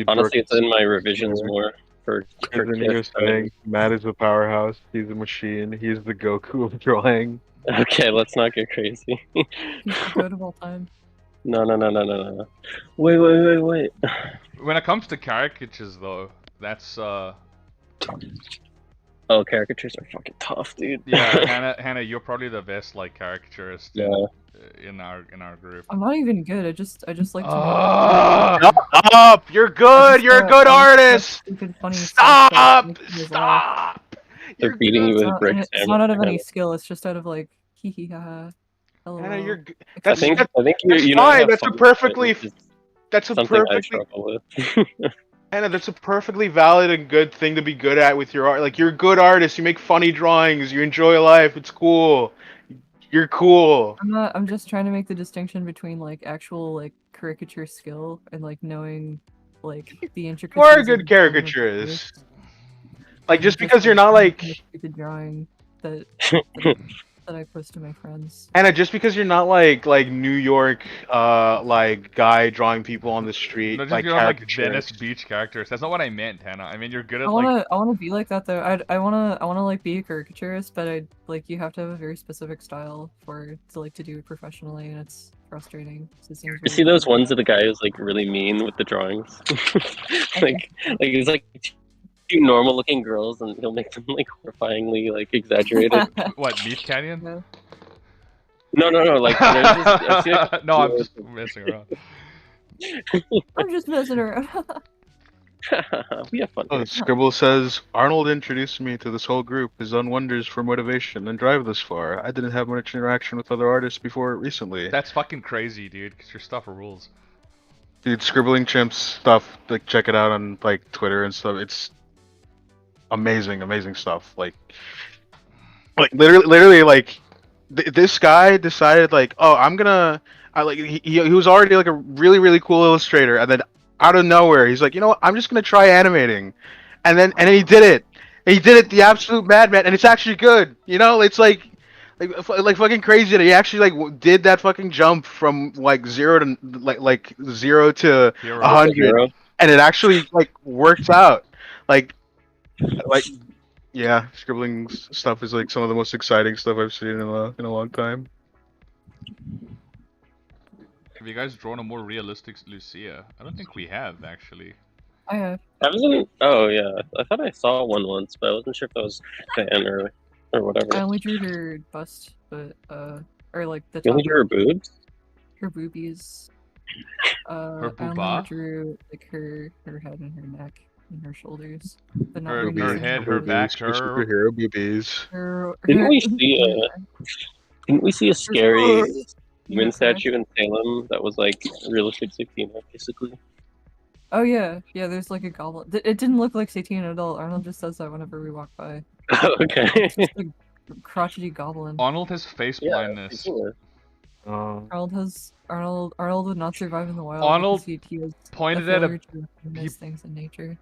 Honestly, it's in my revisions more for Isn't he character was saying Matt is a powerhouse, he's a machine, he's the Goku of drawing. Okay, let's not get crazy. He's the goat of all time. No. Wait. When it comes to caricatures, though, that's Oh, caricatures are fucking tough, dude. yeah, Hannah, you're probably the best like caricaturist Yeah. in our group. I'm not even good. I just like to make Ah! Shut up! You're good! You're a good artist! stupid, funny Stop! stuff that makes me laugh. Stop! They're You're beating you good. with bricks. It's not out of any skill. It's just out of like hee hee ha ha. Hannah, LOL. you're good. I That's think that's you know fine. have That's a fun with it, perfectly which is that's a something I perfectly struggle with. Hannah, that's a perfectly valid and good thing to be good at with your art. Like you're a good artist. You make funny drawings. You enjoy life. It's cool. You're cool. I'm just trying to make the distinction between like actual like caricature skill and like knowing like the You intricacies. are a of good the form of caricaturist. artist, Like and just because you're not trying to like make a stupid drawing that that I post to my friends. Hannah, just because you're not like New York like guy drawing people on the street No, just like you're on like Venice caricatures. Beach characters. That's not what I meant, Hannah. I mean, you're good I at like. wanna be like that though. I wanna like be a caricaturist, but I like you have to have a very specific style to do it professionally, and it's frustrating. It seems You really see those difficult. ones of the guy who's like really mean with the drawings? like it's like two normal looking girls and he'll make them like horrifyingly like exaggerated. What, Meat Canyon? No. No, like there's this, I've seen a No, I'm just messing around. I'm just messing around. we have fun. Oh, Here. Scribble says Arnold introduced me to this whole group. Has done wonders for motivation and drive this far. I didn't have much interaction with other artists before recently. That's fucking crazy, dude. Cause your stuff rules. Dude, Scribbling Chimps stuff, like check it out on like Twitter and stuff. It's amazing stuff. Like literally like this guy decided like, oh, I like he was already like a really cool illustrator, and then out of nowhere he's like, you know what, I'm just gonna try animating, and then he did it. And he did it the absolute madman, and it's actually good. You know, it's like fucking crazy that he actually like did that fucking jump from like zero to like 0 to Hero. 100, Hero. and it actually like works out. Like yeah, scribbling stuff is like some of the most exciting stuff I've seen in a long time. Have you guys drawn a more realistic Lucia? I don't think we have actually. I have. I wasn't. Oh yeah, I thought I saw one once, but I wasn't sure if that was fan or whatever. I only drew her bust, but or like the You only top drew her of boobs? her boobies. Her I only booba? drew like her head and her neck and her shoulders, but not Her really head, her back, her. Superhero boobies. Didn't we see a scary wind statue in Salem that was like realistic 16 basically? Oh yeah, there's like a goblin. It didn't look like Satan at all. Arnold just says that whenever we walk by. Okay. It's just a crotchety goblin. Arnold has face blindness. Arnold would not survive in the wild. Arnold because he has pointed a at a failure to recognize things in nature.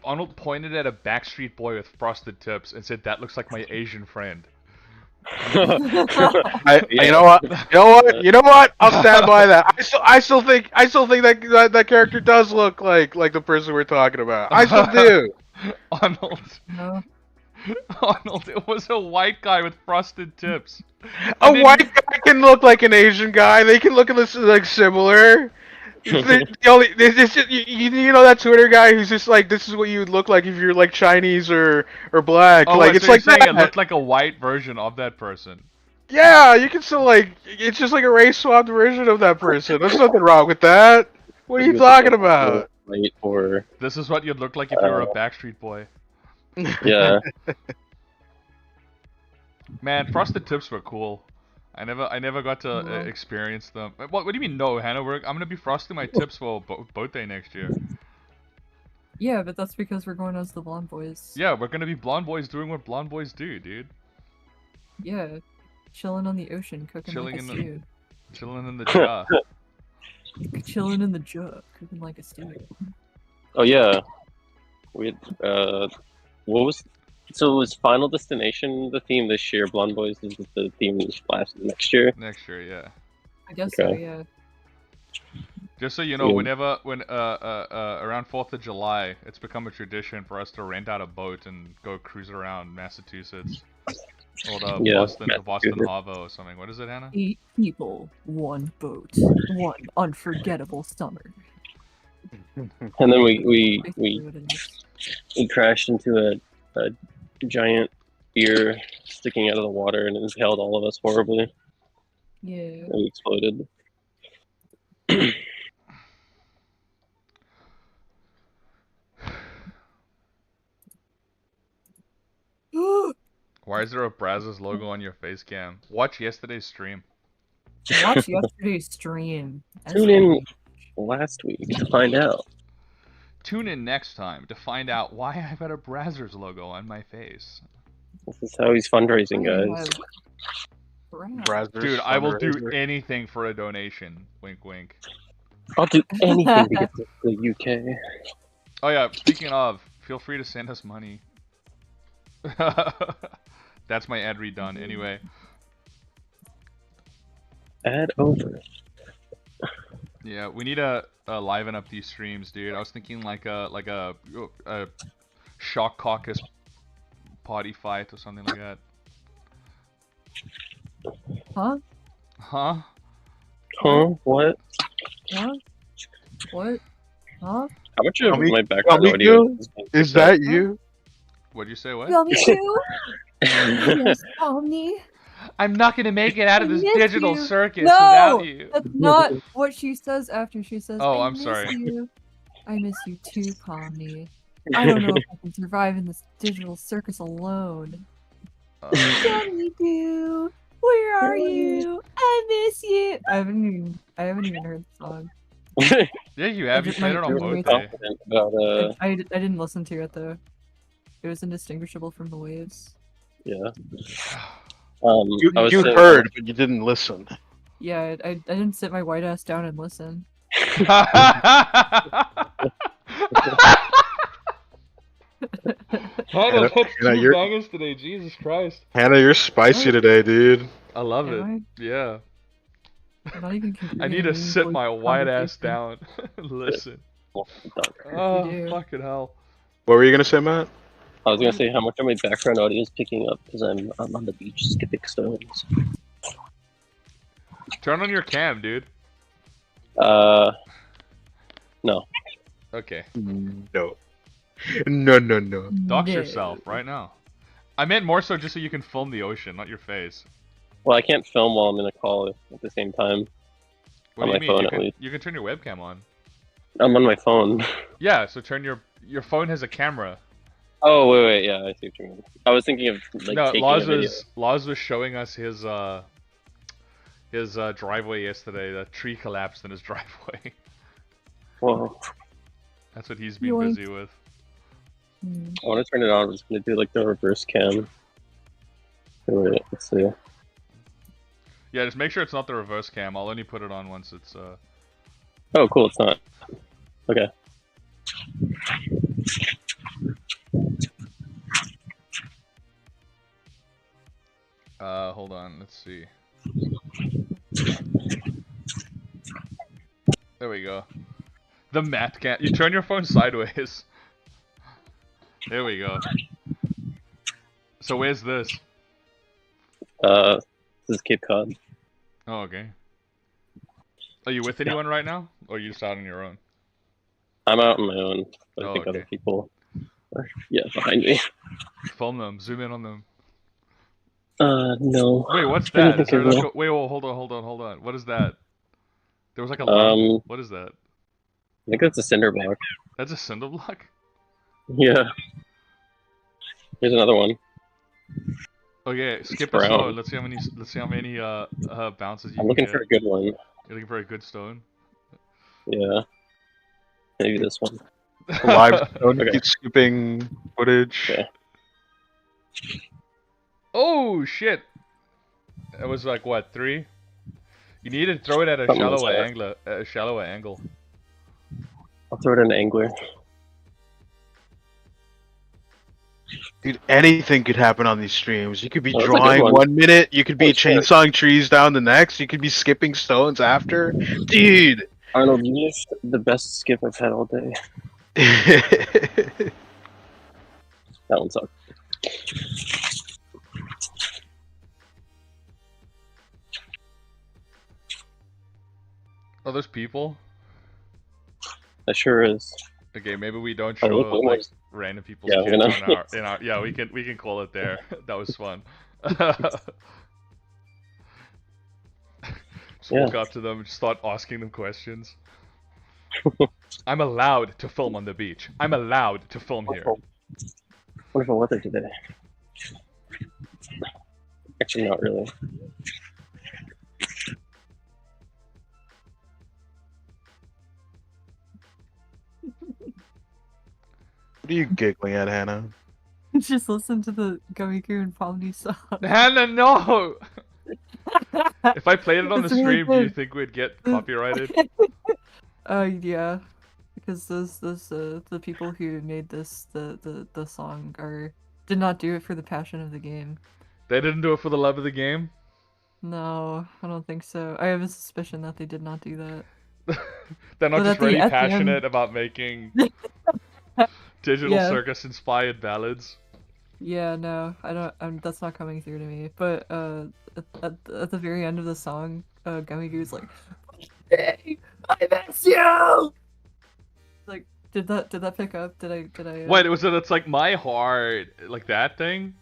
Arnold pointed at a Backstreet Boy with frosted tips and said, "That looks like my Asian friend." You know what? You know what? I'll stand by that. I still think that character does look like the person we're talking about. I still do. Arnold. No. Arnold, it was a white guy with frosted tips. A white guy can look like an Asian guy. They can look like similar. It's the only it's just, you know that Twitter guy who's just like, this is what you would look like if you're like Chinese or black. Oh, Like wait, it's so you're like saying that. it looked like a white version of that person? Yeah, you can still like, it's just like a race swapped version of that person. There's nothing wrong with that. What are you talking about? White or This is what you'd look like if you were a Backstreet Boy. yeah. Man, frosted tips were cool. I never got to experience them. What do you mean no, Hannah? I'm gonna be frosting my tips for boat day next year. Yeah, but that's because we're going as the blonde boys. Yeah, we're gonna be blonde boys doing what blonde boys do, dude. Yeah, chilling on the ocean, cooking Chilling like a in the- stew. Chilling in the jar. Chilling in the jug, cooking like a stew. Oh yeah. We what was so was Final Destination the theme this year? Blonde Boys is the theme next year. Next year, yeah. I guess so, Okay. yeah. Just so you know, Yeah. when around 4th of July, it's become a tradition for us to rent out a boat and go cruise around Massachusetts. Or the Yeah, Boston Massachusetts. Harbor or something. What is it, Hannah? 8 people, 1 boat, 1 unforgettable summer. And then we Basically what it is. crashed into a giant ear sticking out of the water and it impaled all of us horribly. Yeah. And we exploded. Why is there a Brazzers logo on your face cam? Watch yesterday's stream. Watch yesterday's stream. Tune in last week to find out. Tune in next time to find out why I've got a Brazzers logo on my face. This is how he's fundraising, guys. Brazzers, Dude, I will do fundraiser. anything for a donation. Wink, wink. I'll do anything to get to the UK. Oh yeah, speaking of, feel free to send us money. That's my ad read done. Anyway. Add over. Yeah, we need to liven up these streams, dude. I was thinking like a shock caucus party fight or something like that. Huh? Huh? Huh? What? Huh? What? Huh? How much of Tell me- my background tell me audio you. is being Is picked up? that you? What'd you say? What? You want me to? Yes, Omni. I'm not gonna make it out of I this miss digital you. circus No! without you. That's not what she says after she says, Oh, I I'm miss sorry. you. I miss you too, Pomni. I don't know if I can survive in this digital circus alone. Tell me, do. Where are you? I miss you. I haven't even heard the song. Yeah, you have. You just played might it on be both really day. Confident about I didn't listen to it though. It was indistinguishable from the waves. yeah. You I was saying- heard, but you didn't listen. Yeah, I didn't sit my white ass down and listen. Hannah, that's Hannah, two you're- bangers today. Jesus Christ. Hannah, you're spicy today, dude. I love Am it. I? Yeah. I'm not even I need to sit my white ass down. Listen. Oh, do. fucking hell. What were you gonna say, Matt? I was gonna say how much of my background audio is picking up because I'm on the beach skipping stones. Turn on your cam, dude. No. Okay. No. No. Dox yourself right now. I meant more so just so you can film the ocean, not your face. Well, I can't film while I'm in a call at the same time. What On do you my mean? phone, You at can, least. you can turn your webcam on. I'm on my phone. Yeah, so turn your phone has a camera. Oh wait, yeah, I see what you mean. I was thinking of like No, taking a video. Laws was showing us his driveway yesterday. The tree collapsed in his driveway. Well, That's what he's been Yoink. busy with. I want to turn it on. I'm just gonna do like the reverse cam. Wait, let's see. Yeah, just make sure it's not the reverse cam. I'll only put it on once it's Oh, cool. It's not. Okay. hold on, let's see. There we go. The matte cam. You turn your phone sideways. There we go. So where's this? This is Cape Cod. Oh, okay. Are you with anyone right now, or are you just out on your own? I'm out on my own, but I Oh, think okay. other people are behind me. Film them. Zoom in on them. No. Wait, what's Trying to that? Is think there of like no. a... Wait, whoa, hold on. What is that? There was like a lump. I What is that? think that's a cinder block. That's a cinder block? Yeah. Here's another one. Okay, It's skip a brown. stone. Let's see how many bounces you I'm can looking get. for a good one. You're looking for a good stone? Yeah. Maybe this one. Live stone Okay. keep skipping footage. Yeah. Oh shit! That was like what, 3? You need to throw it at a Something like shallower that. angle. At a shallower angle. I'll throw it in an angler. Dude, anything could happen on these streams. You could be Oh, that's a good drawing one. 1 minute, you could be Oh, shit. chainsawing trees down the next, you could be skipping stones after. Dude! Arnold, you missed the best skip I've had all day. Dude, That one sucked. Oh, there's people? That sure is. Okay, maybe we don't Oh, show look, like look. random people's Yeah, kids we're on gonna- our yeah, we can call it there. That was fun. Just Yeah. walk up to them and just start asking them questions. I'm allowed to film on the beach. I'm allowed to film here. Wonderful weather today. Actually, not really. what are you giggling at, Hannah? Just listen to the Gummy Goo and Pomni song. Hannah, no! If I played it on the It's really stream, do you good. think we'd get copyrighted? Yeah, because those the people who made the song did not do it for the passion of the game. They didn't do it for the love of the game? No, I don't think so. I have a suspicion that they did not do that. They're not But just at the- really at the end- passionate about making digital Yeah. circus inspired ballads. Yeah, no, I don't. That's not coming through to me. But at the very end of the song, Gummy Goo's like, "Hey, I miss you." Like, did that pick up? Did I? Wait, it's like my heart, like that thing?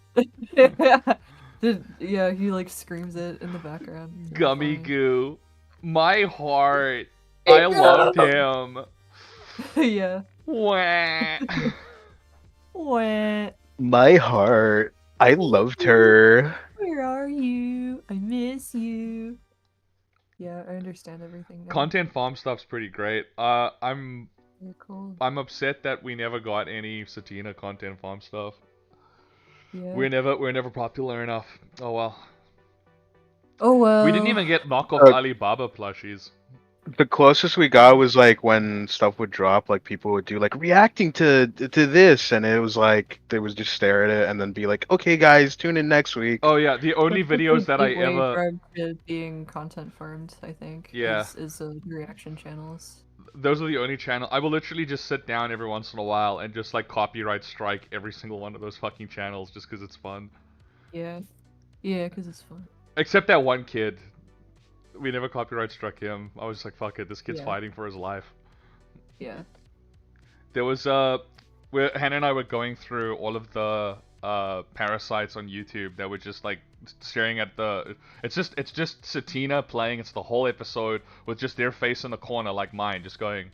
Yeah, he like screams it in the background. It's really Gummy funny. Goo. My heart. I loved him. Yeah. Wah. What? My heart. I loved her. Where are you? I miss you. Yeah, I understand everything now. Content farm stuff's pretty great. I'm Very cool. upset that we never got any Satina content farm stuff. Yeah. We're never popular enough. Oh well. Oh well. We didn't even get knockoff Uh, Alibaba plushies. The closest we got was like when stuff would drop, like people would do like reacting to this, and it was like they would just stare at it and then be like, "Okay, guys, tune in next week." Oh yeah, the only That's a videos that I gateway ever drug to being content farmed, I think. Yeah. Is reaction channels. those are the only channel I will literally just sit down every once in a while and just like copyright strike every single one of those fucking channels just because it's fun. Yeah. Yeah, because it's fun. Except that one kid. We never copyright struck him. I was just like, fuck it, this kid's Yeah. fighting for his life. Yeah. There was where Hannah and I were going through all of the parasites on YouTube that were just like staring at the it's just Satina playing, it's the whole episode with just their face in the corner like mine, just going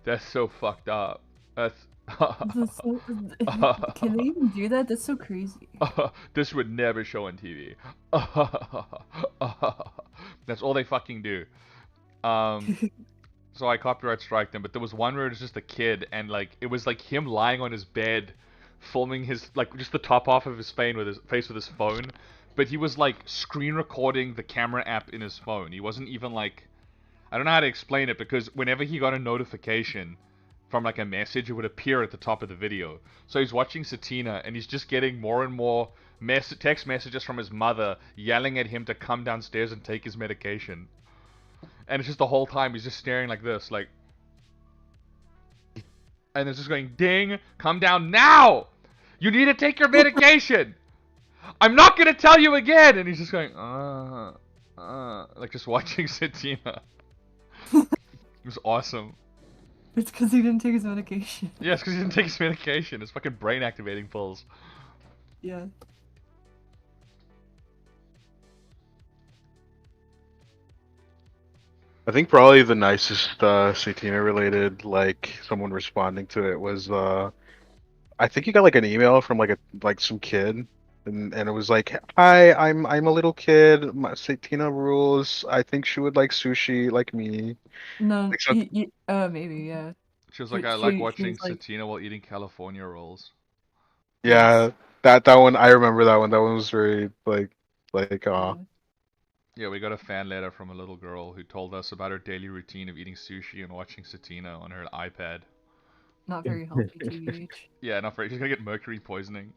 that's so fucked up. That's That's so, can they even do that? That's so crazy. this would never show on TV. That's all they fucking do. So I copyright strike them, but there was one where it was just a kid, and like it was like him lying on his bed, filming his like just the top off of his face with his phone, but he was like screen recording the camera app in his phone. He wasn't even like, I don't know how to explain it, because whenever he got a notification from like a message, it would appear at the top of the video. So he's watching Satina, and he's just getting more and more text messages from his mother yelling at him to come downstairs and take his medication. And it's just the whole time he's just staring like this, like And it's just going, ding, come down now! You need to take your medication! I'm not gonna tell you again! And he's just going, like just watching Satina. It was awesome. It's because he didn't take his medication. Yeah, it's because he didn't take his medication. It's fucking brain activating pills. Yeah. I think probably the nicest Satina related, like someone responding to it was I think you got like an email from like some kid, and it was like, "Hi, I'm a little kid. My Satina rules. I think she would like sushi like me." No, Like so, maybe, yeah. She was like, But I like she watching was like, Satina while eating California rolls. yeah, yes. that one I remember that one. That one was very like Yeah. Yeah, we got a fan letter from a little girl who told us about her daily routine of eating sushi and watching Satina on her iPad. Not very healthy, TBH. Yeah, not for she's gonna get mercury poisoning.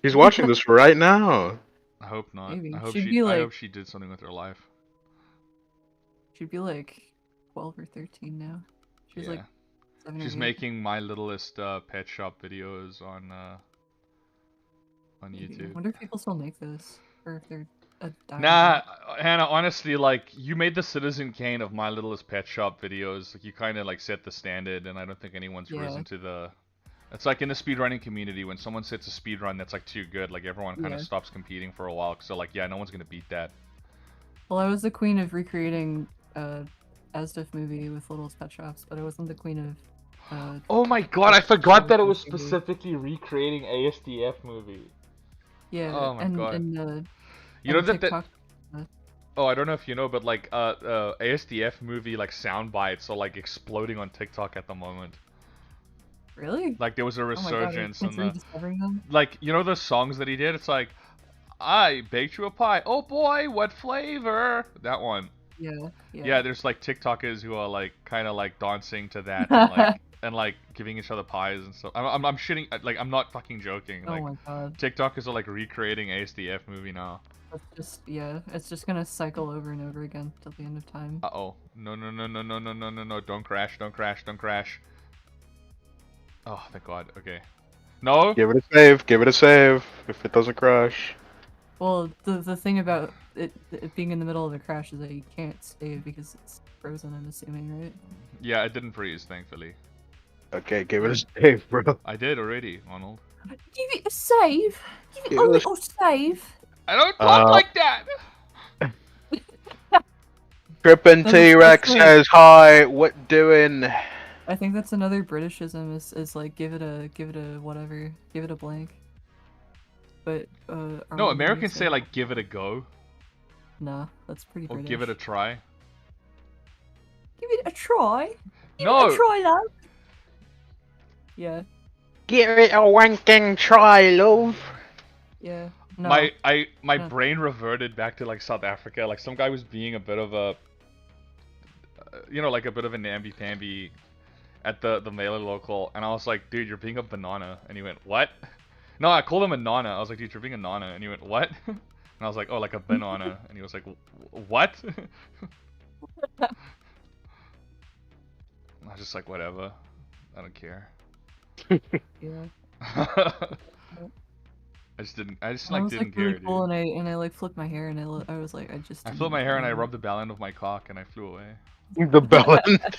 He's watching this right now. I hope not. Maybe. I hope She'd she. be I like, hope she did something with her life. she'd be like 12 or 13 now. She was Yeah. like 7 or She's 8. making my littlest pet shop videos on Maybe. I YouTube. wonder if people still make those, or if they're dying Nah, out. Hannah. Honestly, like you made the Citizen Kane of My Littlest Pet Shop videos. Like you kind of like set the standard, and I don't think anyone's Yeah. risen to the. It's like in the speedrunning community when someone sets a speedrun that's like too good, like everyone kind of Yeah. stops competing for a while. So like, yeah, no one's gonna beat that. Well, I was the queen of recreating Asdif movie with Littlest Pet Shops, but I wasn't the queen of Oh my god, I forgot that it was movie. specifically recreating ASDF movie. Yeah, Oh my god. and You know and that TikTok. Oh, I don't know if you know, but like ASDF movie like sound bites are like exploding on TikTok at the moment. Really? Like there was a Oh my god, resurgence it's in the rediscovering them? like you know the songs that he did. It's like I baked you a pie. Oh boy, what flavor? That one. Yeah, Yeah, there's like TikTokers who are like kind of like dancing to that and like and like giving each other pies and stuff. I'm shitting like I'm not fucking joking. Oh Like my god. TikTokers are like recreating ASDF movie now. That's just, yeah, it's just gonna cycle over and over again till the end of time. Uh-oh. No, no, no, no, no, no, no, no, no. Don't crash, don't crash, don't crash. Oh, thank God. Okay. No? Give it a save. Give it a save. If it doesn't crash. Well, the thing about it being in the middle of a crash is that you can't save because it's frozen, I'm assuming, right? Yeah, it didn't freeze, thankfully. Okay, give it a save, bro. I did already, Arnold. Give it a save! Give Give it a little save! I don't talk like that! Trippin' That's T-Rex like- says hi. What doing? I think that's another Britishism is like give it a whatever, give it a blank. But No, Americans say like give it a go nah, that's pretty or British. give it a try. Give it a try. Give No. it a try, love. Yeah, Give it a wanking try, love. yeah. No. My No. brain reverted back to like South Africa. Like some guy was being a bit of a like a bit of a namby-pamby at the mailer local, and I was like, dude, you're being a banana. And he went, what? No, I called him a nana. I was like, dude, you're being a nana. And he went, what? And I was like, oh, like a banana. And he was like, what? I was just like, whatever. I don't care. Yeah. I just I like was didn't like care, really cool, dude. and I like flipped my hair, and I was like, I just. I didn't flipped my hair and I know. rubbed the bell end of my cock and I flew away. The bellend.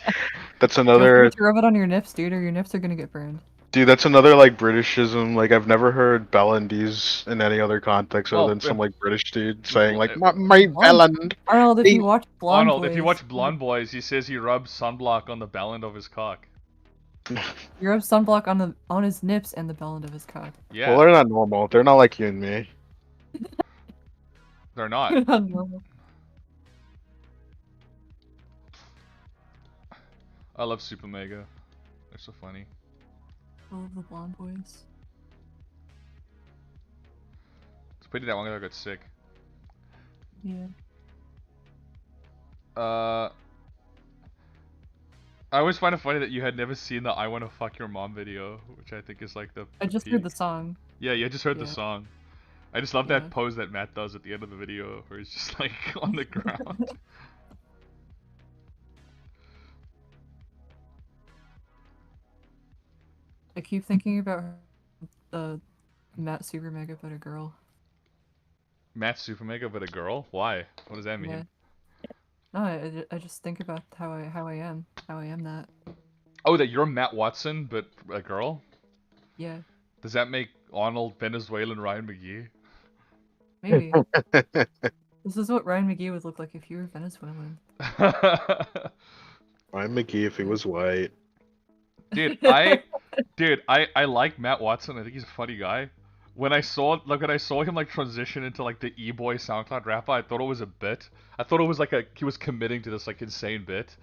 That's Don't another. forget to rub it on your nips, dude, or your nips are gonna get burned. Dude, that's another like Britishism. Like I've never heard bellend in any other context Oh, other than some like British dude saying like Bl- my bellend. Arnold, if Hey, you watch Blonde Arnold, Boys, if you watch Blonde Boys, he says he rubs sunblock on the bell end of his cock. you rub sunblock on his nips and the bell end of his cock. Yeah, Well, they're not normal. They're not like you and me. they're not. Normal. I love Super Mega. They're so funny. All of the Blonde Boys. It's pity that one guy got sick. Yeah. I always find it funny that you had never seen the "I Wanna Fuck Your Mom" video, which I think is like the. I just peak. heard the song. Yeah, you just heard the Yeah. song. I just love Yeah. that pose that Matt does at the end of the video, where he's just like on the ground. I keep thinking about Matt Super Mega but a girl. Matt Super Mega, but a girl? Why? What does that mean? Yeah. No, I just think about how I am that. Oh, that you're Matt Watson, but a girl? Yeah, Does that make Arnold Venezuelan Ryan McGee? maybe. This is what Ryan McGee would look like if you were Venezuelan. Ryan McGee if he was white. Dude, I like Matt Watson. I think he's a funny guy. When I saw him like transition into like the e-boy SoundCloud rapper, I thought it was a bit. I thought it was like he was committing to this like insane bit.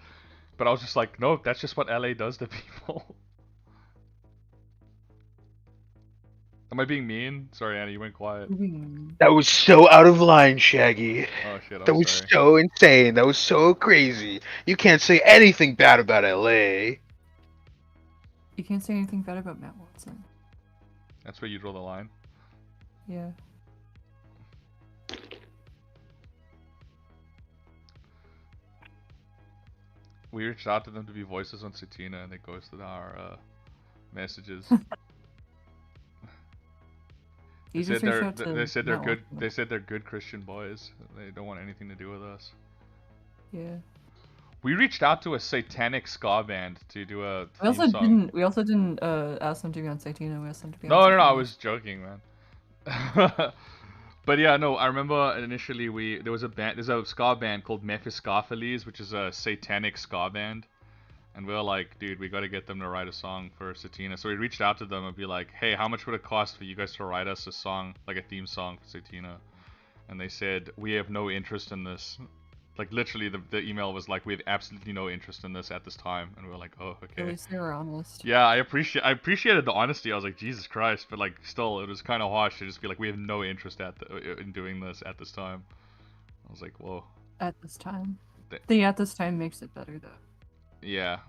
But I was just like, no, that's just what LA does to people. Am I being mean? Sorry, Annie, you went quiet. That was so out of line, Shaggy. Oh shit, That I'm was sorry. so insane. That was so crazy. You can't say anything bad about LA. You can't say anything bad about Matt Watson. That's where you draw the line. Yeah. We reached out to them to be voices on Satina, and they ghosted our messages. You just reached out to They said they're Matt good. Watson. They said they're good Christian boys. They don't want anything to do with us. Yeah. We reached out to a satanic ska band to do a We also theme song. didn't ask them to be on Satina. We asked them to be on No, Satina. I was joking, man. But yeah, no, I remember initially there's a ska band called Mephistopheles, which is a satanic ska band. And we were like, dude, we gotta get them to write a song for Satina. So we reached out to them and be like, hey, how much would it cost for you guys to write us a song, like a theme song for Satina? And they said, we have no interest in this. Like, literally, the email was like, we have absolutely no interest in this at this time. And we were like, oh, At okay. least they were honest. Yeah, I appreciated the honesty. I was like, Jesus Christ. But, like, still, it was kind of harsh to just be like, we have no interest in doing this at this time. I was like, whoa. At this time. Th- The at this time makes it better, though. Yeah.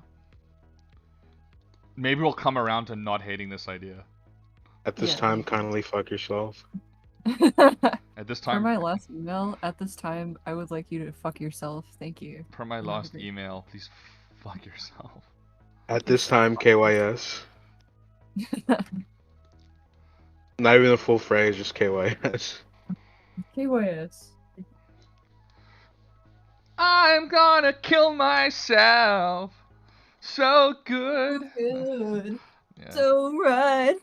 Maybe we'll come around to not hating this idea. At this Yeah. time, kindly fuck yourself. At this For time, my last email, at this time, I would like you to fuck yourself. Thank you. per my Have a last great- email, please fuck yourself. At this time, KYS. Not even a full phrase, just KYS. KYS. I'm gonna kill myself. So good. Good. Yeah. So right.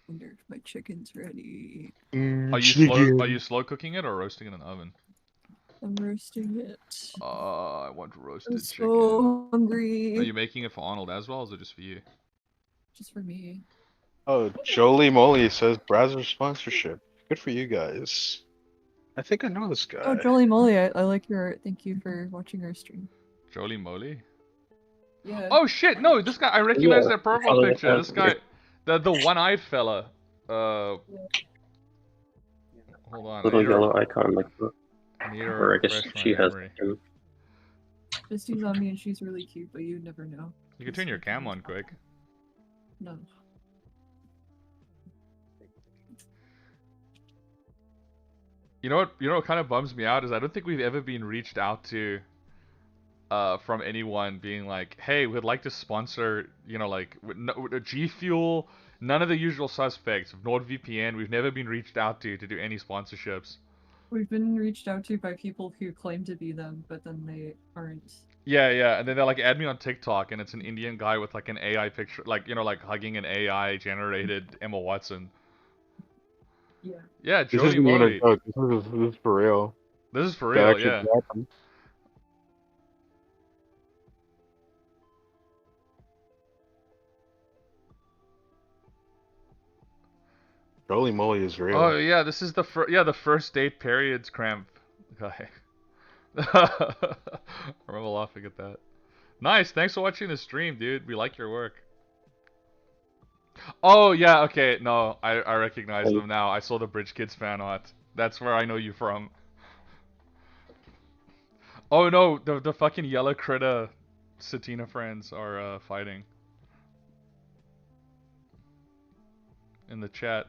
Wonder if my chicken's ready. Are you slow cooking it or roasting it in the oven? I'm roasting it. I want roasted I'm chicken. so hungry. Are you making it for Arnold as well, or is it just for you? Just for me. Oh, Jolie Moly says browser sponsorship. Good for you guys. I think I know this guy. Oh, Jolly Moly, I like your art. Thank you for watching our stream. Jolie Moly? Yeah. Oh shit, no, this guy, I recognize Yeah, that profile follow picture. that. This guy, the one-eyed fella. Hold on. Little yellow icon, like, I need to or I guess refresh my she has. memory. Misty's on me and she's really cute, but you never know. You can turn your cam on quick. No. You know what kind of bums me out is I don't think we've ever been reached out to from anyone being like, hey, we'd like to sponsor, you know, like G Fuel, none of the usual suspects. NordVPN, we've never been reached out to do any sponsorships. We've been reached out to by people who claim to be them, but then they aren't. Yeah, and then they're like, add me on TikTok, and it's an Indian guy with like an AI picture, like, you know, like hugging an AI generated Emma Watson. Yeah. Yeah, This Jody isn't even a Molly. joke. This is for real. This is for That real, actually yeah. happened. Jolie Moly is real. Oh yeah, this is the first date periods cramp guy. I remember laughing at that. Nice, thanks for watching the stream, dude. We like your work. Oh yeah, okay, no, I recognize them now. I saw the Bridge Kids fan art. That's where I know you from. Oh no, the fucking yellow critter Satina friends are fighting in the chat.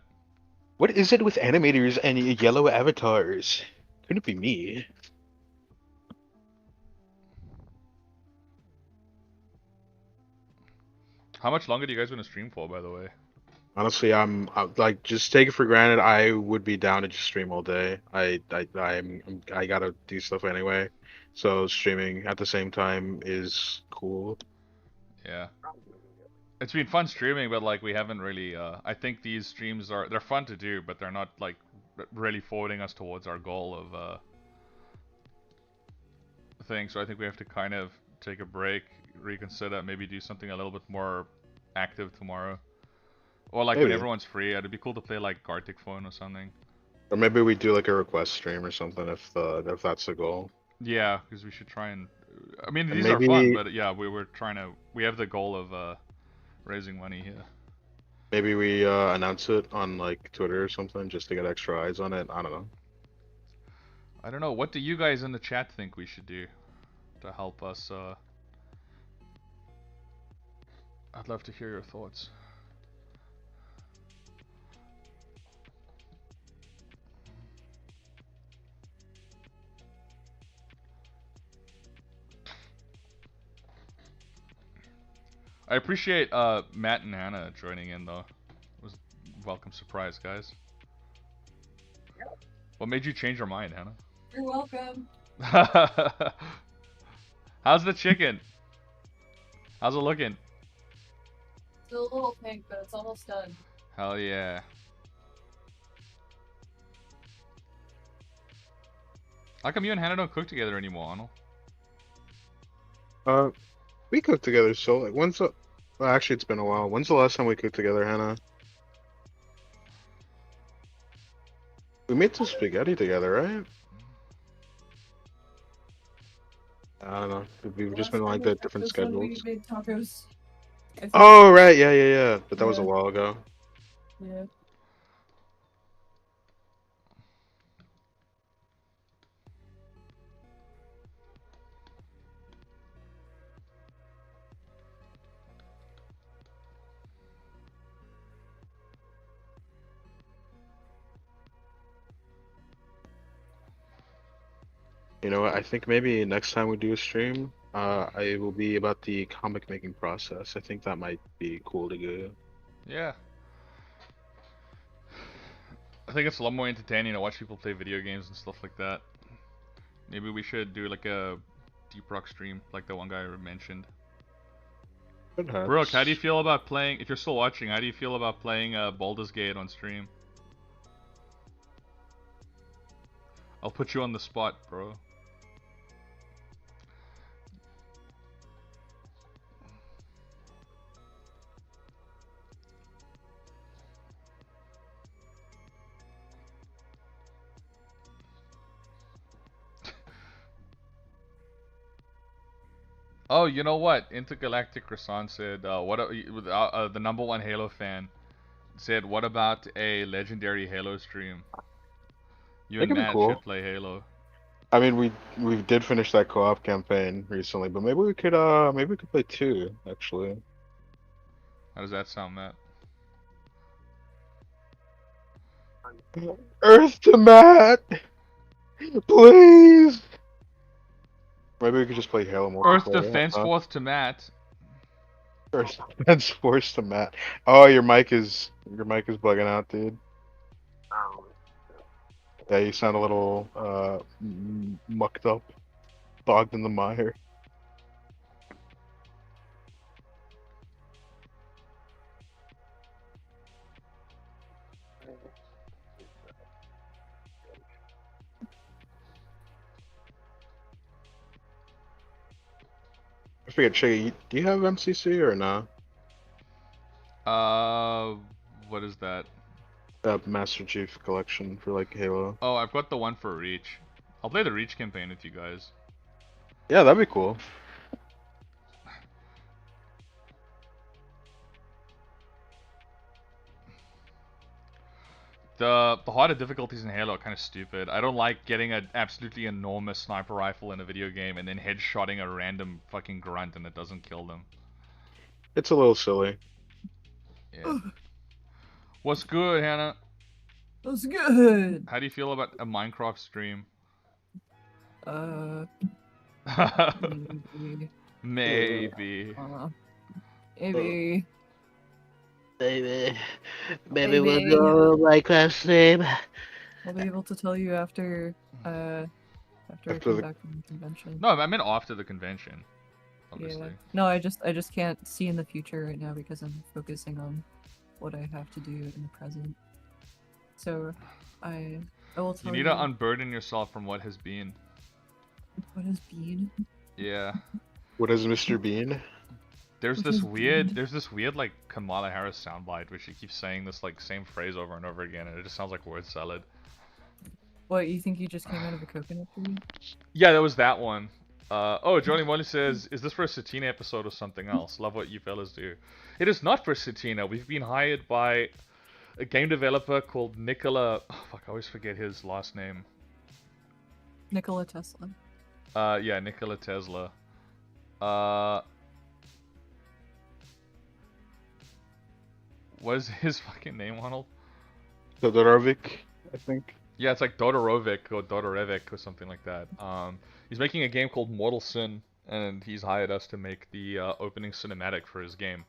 What is it with animators and yellow avatars? Couldn't it be me? How much longer do you guys want to stream for, by the way? Honestly, I'm like just take it for granted. I would be down to just stream all day. I gotta do stuff anyway, so streaming at the same time is cool. Yeah. It's been fun streaming, but like we haven't really. I think these streams they're fun to do, but they're not like really forwarding us towards our goal of thing. So I think we have to kind of take a break, reconsider, maybe do something a little bit more active tomorrow, or like when Maybe, everyone's free. It'd be cool to play like Gartic Phone or something. or maybe we do like a request stream or something if that's the goal. Yeah, because we should try and. I mean, And these are fun, maybe but yeah, we were trying to. We have the goal of raising money here. maybe we announce it on like Twitter or something just to get extra eyes on it. I don't know. I don't know. What do you guys in the chat think we should do to help us? I'd love to hear your thoughts. I appreciate Matt and Hannah joining in though. It was a welcome surprise, guys. What made you change your mind, Hannah? You're welcome. How's the chicken? How's it looking? Still a little pink, but it's almost done. Hell yeah. How come you and Hannah don't cook together anymore, Arnold? We cooked together. So like, well, actually, it's been a while. When's the last time we cooked together, Hannah? We made some spaghetti together, right? I don't know. We've just been like the different schedules. We made tacos. Oh, right. Yeah. But that was a while ago. Yeah. You know what? I think maybe next time we do a stream, it will be about the comic making process. I think that might be cool to do. Yeah. I think it's a lot more entertaining to watch people play video games and stuff like that. Maybe we should do like a Deep Rock stream, like the one guy mentioned. Perhaps. Brooke, how do you feel about playing, if you're still watching, how do you feel about playing Baldur's Gate on stream? I'll put you on the spot, bro. Oh, you know what? Intergalactic Croissant said, the #1 Halo fan said, what about a legendary Halo stream? You That and could be Matt cool. should play Halo. I mean, we did finish that co-op campaign recently, but maybe we could play 2 actually. How does that sound, Matt? Earth to Matt, please. Maybe we could just play Halo multiplayer. Earth Defense Force to Matt. Earth Defense Force to Matt. Oh, your mic is bugging out, dude. Yeah, you sound a little mucked up, bogged in the mire. I forget, Shaggy, do you have MCC or no? What is that? Master Chief Collection for like Halo. Oh, I've got the one for Reach. I'll play the Reach campaign with you guys. Yeah, that'd be cool. The harder difficulties in Halo are kind of stupid. I don't like getting an absolutely enormous sniper rifle in a video game and then headshotting a random fucking grunt and it doesn't kill them. It's a little silly. Yeah. What's good, Hannah? That's good. How do you feel about a Minecraft stream? Maybe. Maybe. Maybe. Maybe we'll Maybe. know my class name. I'll be able to tell you after I After come the back from the convention. No, I meant after the convention. Yeah. Obviously. No, I just can't see in the future right now because I'm focusing on what I have to do in the present. So I will You tell need to unburden yourself from what has been. what has been. Yeah. what is Mr. Bean? There's What this has weird, been? there's this weird like Kamala Harris soundbite where she keeps saying this like same phrase over and over again, and it just sounds like word salad. What, you think you just came out of a coconut tree? Yeah, that was that one. Oh, Johnny Molly says, is this for a Satina episode or something else? Love what you fellas do. It is not for Satina. We've been hired by a game developer called Nikola. Oh, fuck, I always forget his last name. Nikola Tesla. Yeah, Nikola Tesla. What is his fucking name, Arnold? Todorovic, I think. Yeah, it's like Dodorovic or Dodorevic or something like that. He's making a game called Mortal Sin, and he's hired us to make the opening cinematic for his game.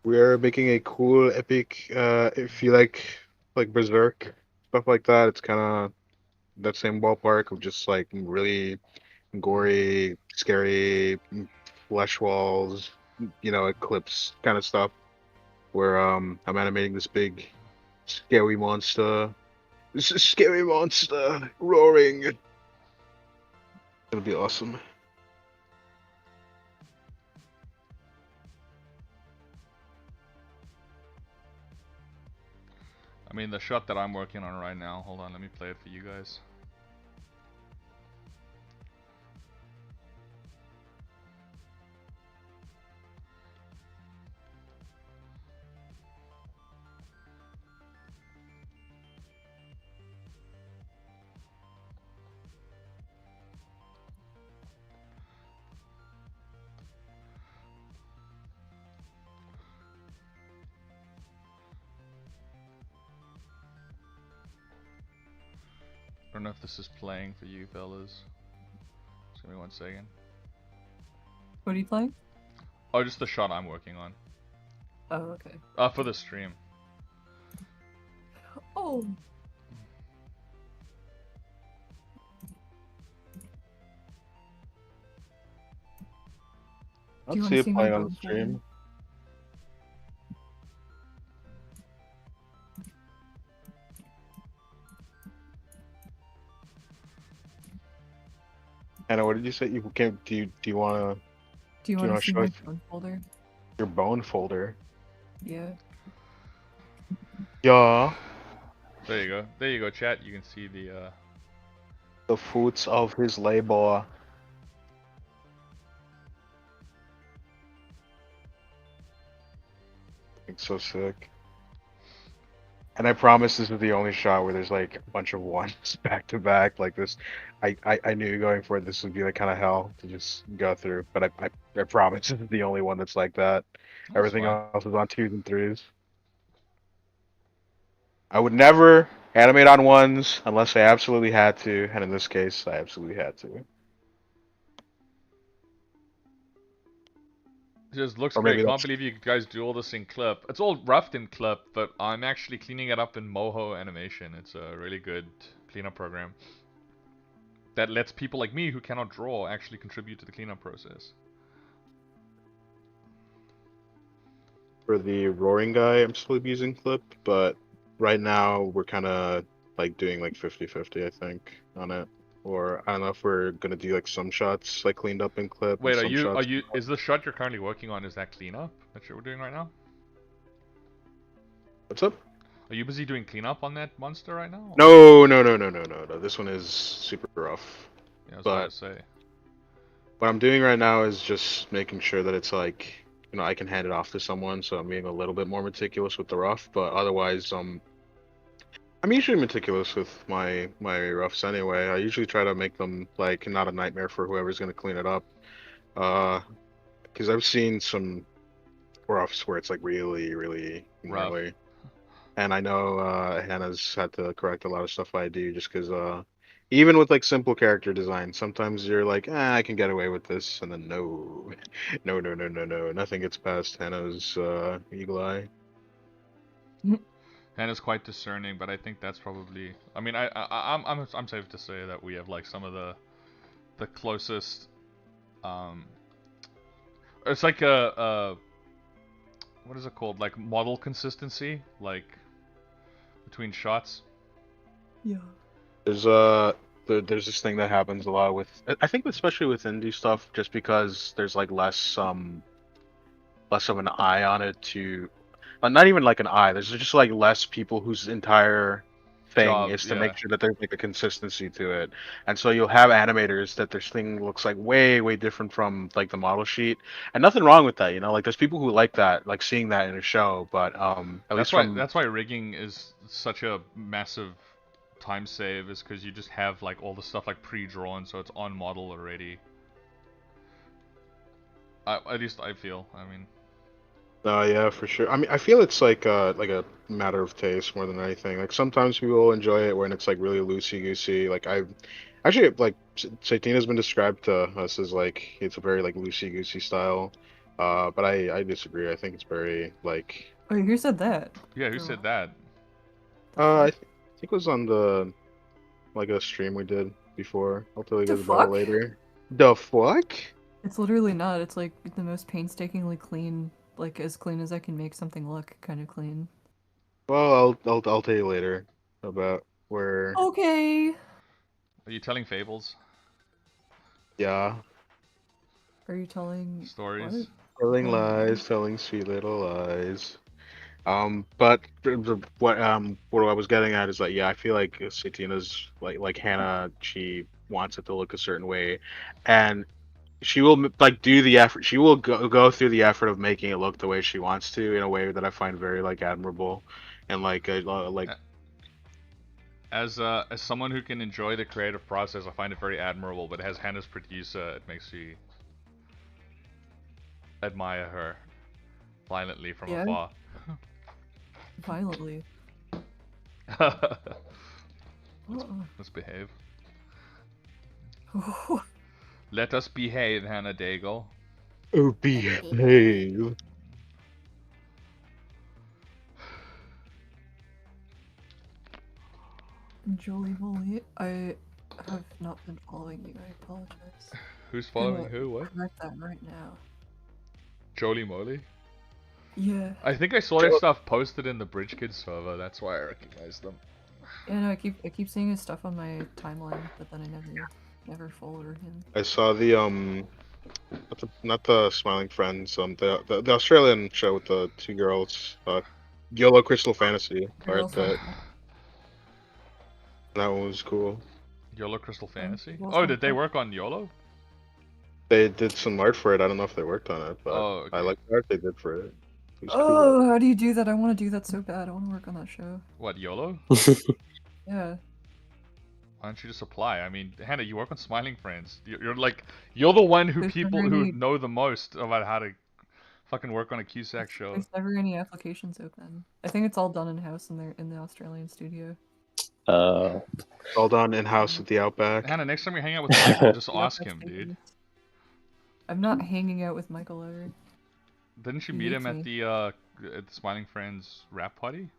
We are making a cool, epic. If you like Berserk stuff like that, it's kind of that same ballpark of just like really gory, scary flesh walls, eclipse kind of stuff. Where I'm animating this big, scary monster. This is scary monster roaring. It'll be awesome. I mean, the shot that I'm working on right now. Hold on, let me play it for you guys. I don't know if this is playing for you fellas. Just give me 1 second. What are you playing? Oh, just the shot I'm working on. Oh, okay. For the stream. Oh. I'll Do you see wanna it see my playing on the bone stream. Anna, what did you say? You can do you wanna Do you Do you want wanna to see show my us bone folder? your bone folder? Yeah. Yeah. There you go. There you go, chat. You can see the The fruits of his labor. It's so sick. And I promise this is the only shot where there's like a bunch of ones back to back like this. I knew going for it this would be like kind of hell to just go through, but I promise this is the only one that's like that. That's Everything fine. else is on 2s and 3s. I would never animate on 1s unless I absolutely had to, and in this case, I absolutely had to. Just looks Or great. maybe Can't that's believe you guys do all this in Clip. It's all roughed in Clip, but I'm actually cleaning it up in Moho Animation. It's a really good cleanup program that lets people like me who cannot draw actually contribute to the cleanup process. for the roaring guy. I'm still using Clip, but right now we're kind of like doing like 50-50, I think, on it. Or I don't know if we're gonna do like some shots like cleaned up in Clip and Wait, some shots. is the shot you're currently working on, is that cleanup that you're doing right now? What's up? Are you busy doing cleanup on that monster right now? No. This one is super rough. Yeah, I was about But to say. what I'm doing right now is just making sure that it's like, I can hand it off to someone, so I'm being a little bit more meticulous with the rough, but otherwise, I'm usually meticulous with my roughs anyway. I usually try to make them like not a nightmare for whoever's gonna clean it up. Because I've seen some roughs where it's like really Rough. gnarly. And I know Hannah's had to correct a lot of stuff I do just because Even with like simple character design, sometimes you're like, I can get away with this, and then no, no, nothing gets past Hannah's eagle eye. Hannah's quite discerning, but I think that's probably. I mean, I'm safe to say that we have like some of the closest. Um, it's like a what is it called? Like model consistency, like between shots. Yeah. There's there's this thing that happens a lot with I think especially with indie stuff, just because there's like less of an eye on it to not even like an eye. There's just like less people whose entire thing Job, is to yeah. make sure that there's like a consistency to it. And so you'll have animators that their thing looks like way different from like the model sheet. And nothing wrong with that, you know? Like there's people who like that, like seeing that in a show, but at least from That's why rigging is such a massive time save, is because you just have like all the stuff like pre-drawn, so it's on model already. At least I feel. I mean, yeah, for sure. I mean, I feel it's like a matter of taste more than anything. Like sometimes people enjoy it when it's like really loosey goosey. Like I actually like Satina's been described to us as like it's a very like loosey goosey style. But I disagree. I think it's very like Wait, who said that? yeah, who Or said what? that? The I fuck? think it was on the like a stream we did before. I'll tell you The guys about it fuck? later. The fuck? It's literally not. It's like the most painstakingly clean, like as clean as I can make something look, kind of clean. Well, I'll tell you later about where. Okay. Are you telling fables? Yeah. Are you telling what? Stories? Telling Oh, lies, telling sweet little lies. But what I was getting at is that yeah, I feel like Satina's like Hannah, she wants it to look a certain way, and she will like do the effort. She will go through the effort of making it look the way she wants to in a way that I find very like admirable, and like As someone who can enjoy the creative process, I find it very admirable. But as Hannah's producer, it makes me admire her violently from yeah, afar. violently. Let's behave. Uh-uh. Let us behave, Hannah Daigle. oh behave. Jolie Molly, I have not been following you. I apologize. Who's I'm following who? What? correct that right now. Jolie Moly? Yeah. I think I saw their stuff posted in the Bridge Kids server. That's why I recognized them. Yeah, no, I keep seeing his stuff on my timeline, but then I never follow him. I saw the not the Smiling Friends the Australian show with the two girls YOLO Crystal Fantasy art that one was cool. YOLO Crystal Fantasy? Well, Oh, did they work on YOLO? They did some art for it. I don't know if they worked on it, but Oh, okay. I like the art they did for it. It was cool. Oh, how do you do that? I want to do that so bad. I want to work on that show. What, YOLO? Yeah. Why don't you just apply? I mean, Hannah, you work on Smiling Friends. You're the one who There's people never who any- know the most about how to fucking work on a Cusack show. There's never any applications open. I think it's all done in house in the Australian studio. All done in house at the Outback. Hannah, next time you hang out with Michael, just Yeah, ask that's him, fake dude. news. I'm not hanging out with Michael ever. Didn't you He meet hates him me. at the Smiling Friends rap party?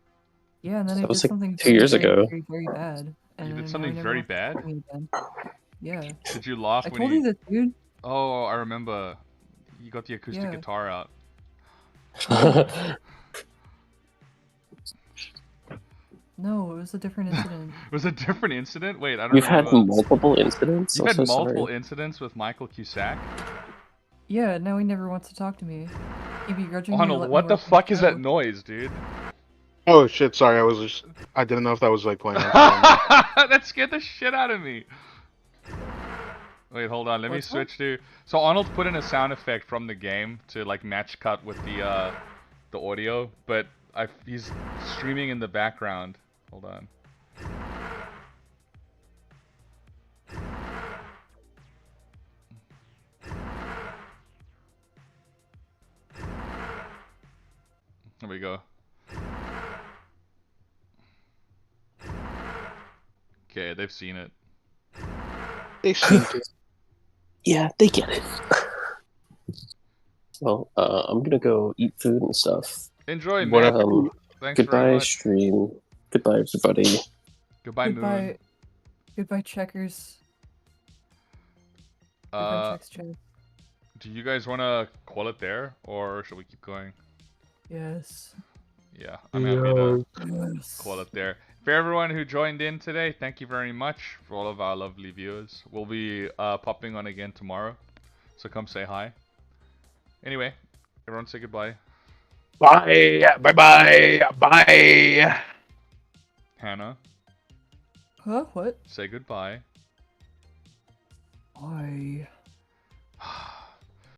Yeah, and then That I was did like something 2 years ago. very bad. And You did now something he never very wants to talk bad? to me again. Yeah. Did you laugh I when told he... you this, dude. Oh, I remember. You got the acoustic Yeah. guitar out. No, it was a different incident. It was a different incident? Wait, I don't You've had remember. multiple incidents. You've I'm had so multiple sorry. incidents with Michael Cusack? Yeah, now he never wants to talk to me. He begrudgingly Arnold, let me what the work on fuck is that show. noise, dude? Oh shit! Sorry, I didn't know if that was like playing on screen. That scared the shit out of me. Wait, hold on. Let me What's that? switch to. So Arnold put in a sound effect from the game to like match cut with the audio, but he's streaming in the background. Hold on. There we go. Okay, they've seen it. They seem to. Yeah, they get it. Well, I'm gonna go eat food and stuff. Enjoy, Bon man. appetit. Thanks very Goodbye, much. stream. Goodbye, everybody. Goodbye, Moon. Goodbye, checkers. Goodbye, Uh, checks, chat. do you guys want to call it there, or should we keep going? Yes. Yeah, I'm happy to Yes. call it there. For everyone who joined in today, thank you very much. For all of our lovely viewers, we'll be popping on again tomorrow, so come say hi. Anyway, everyone say goodbye. Bye. Bye. Bye. Bye. Hannah, Huh? What? say goodbye. Bye.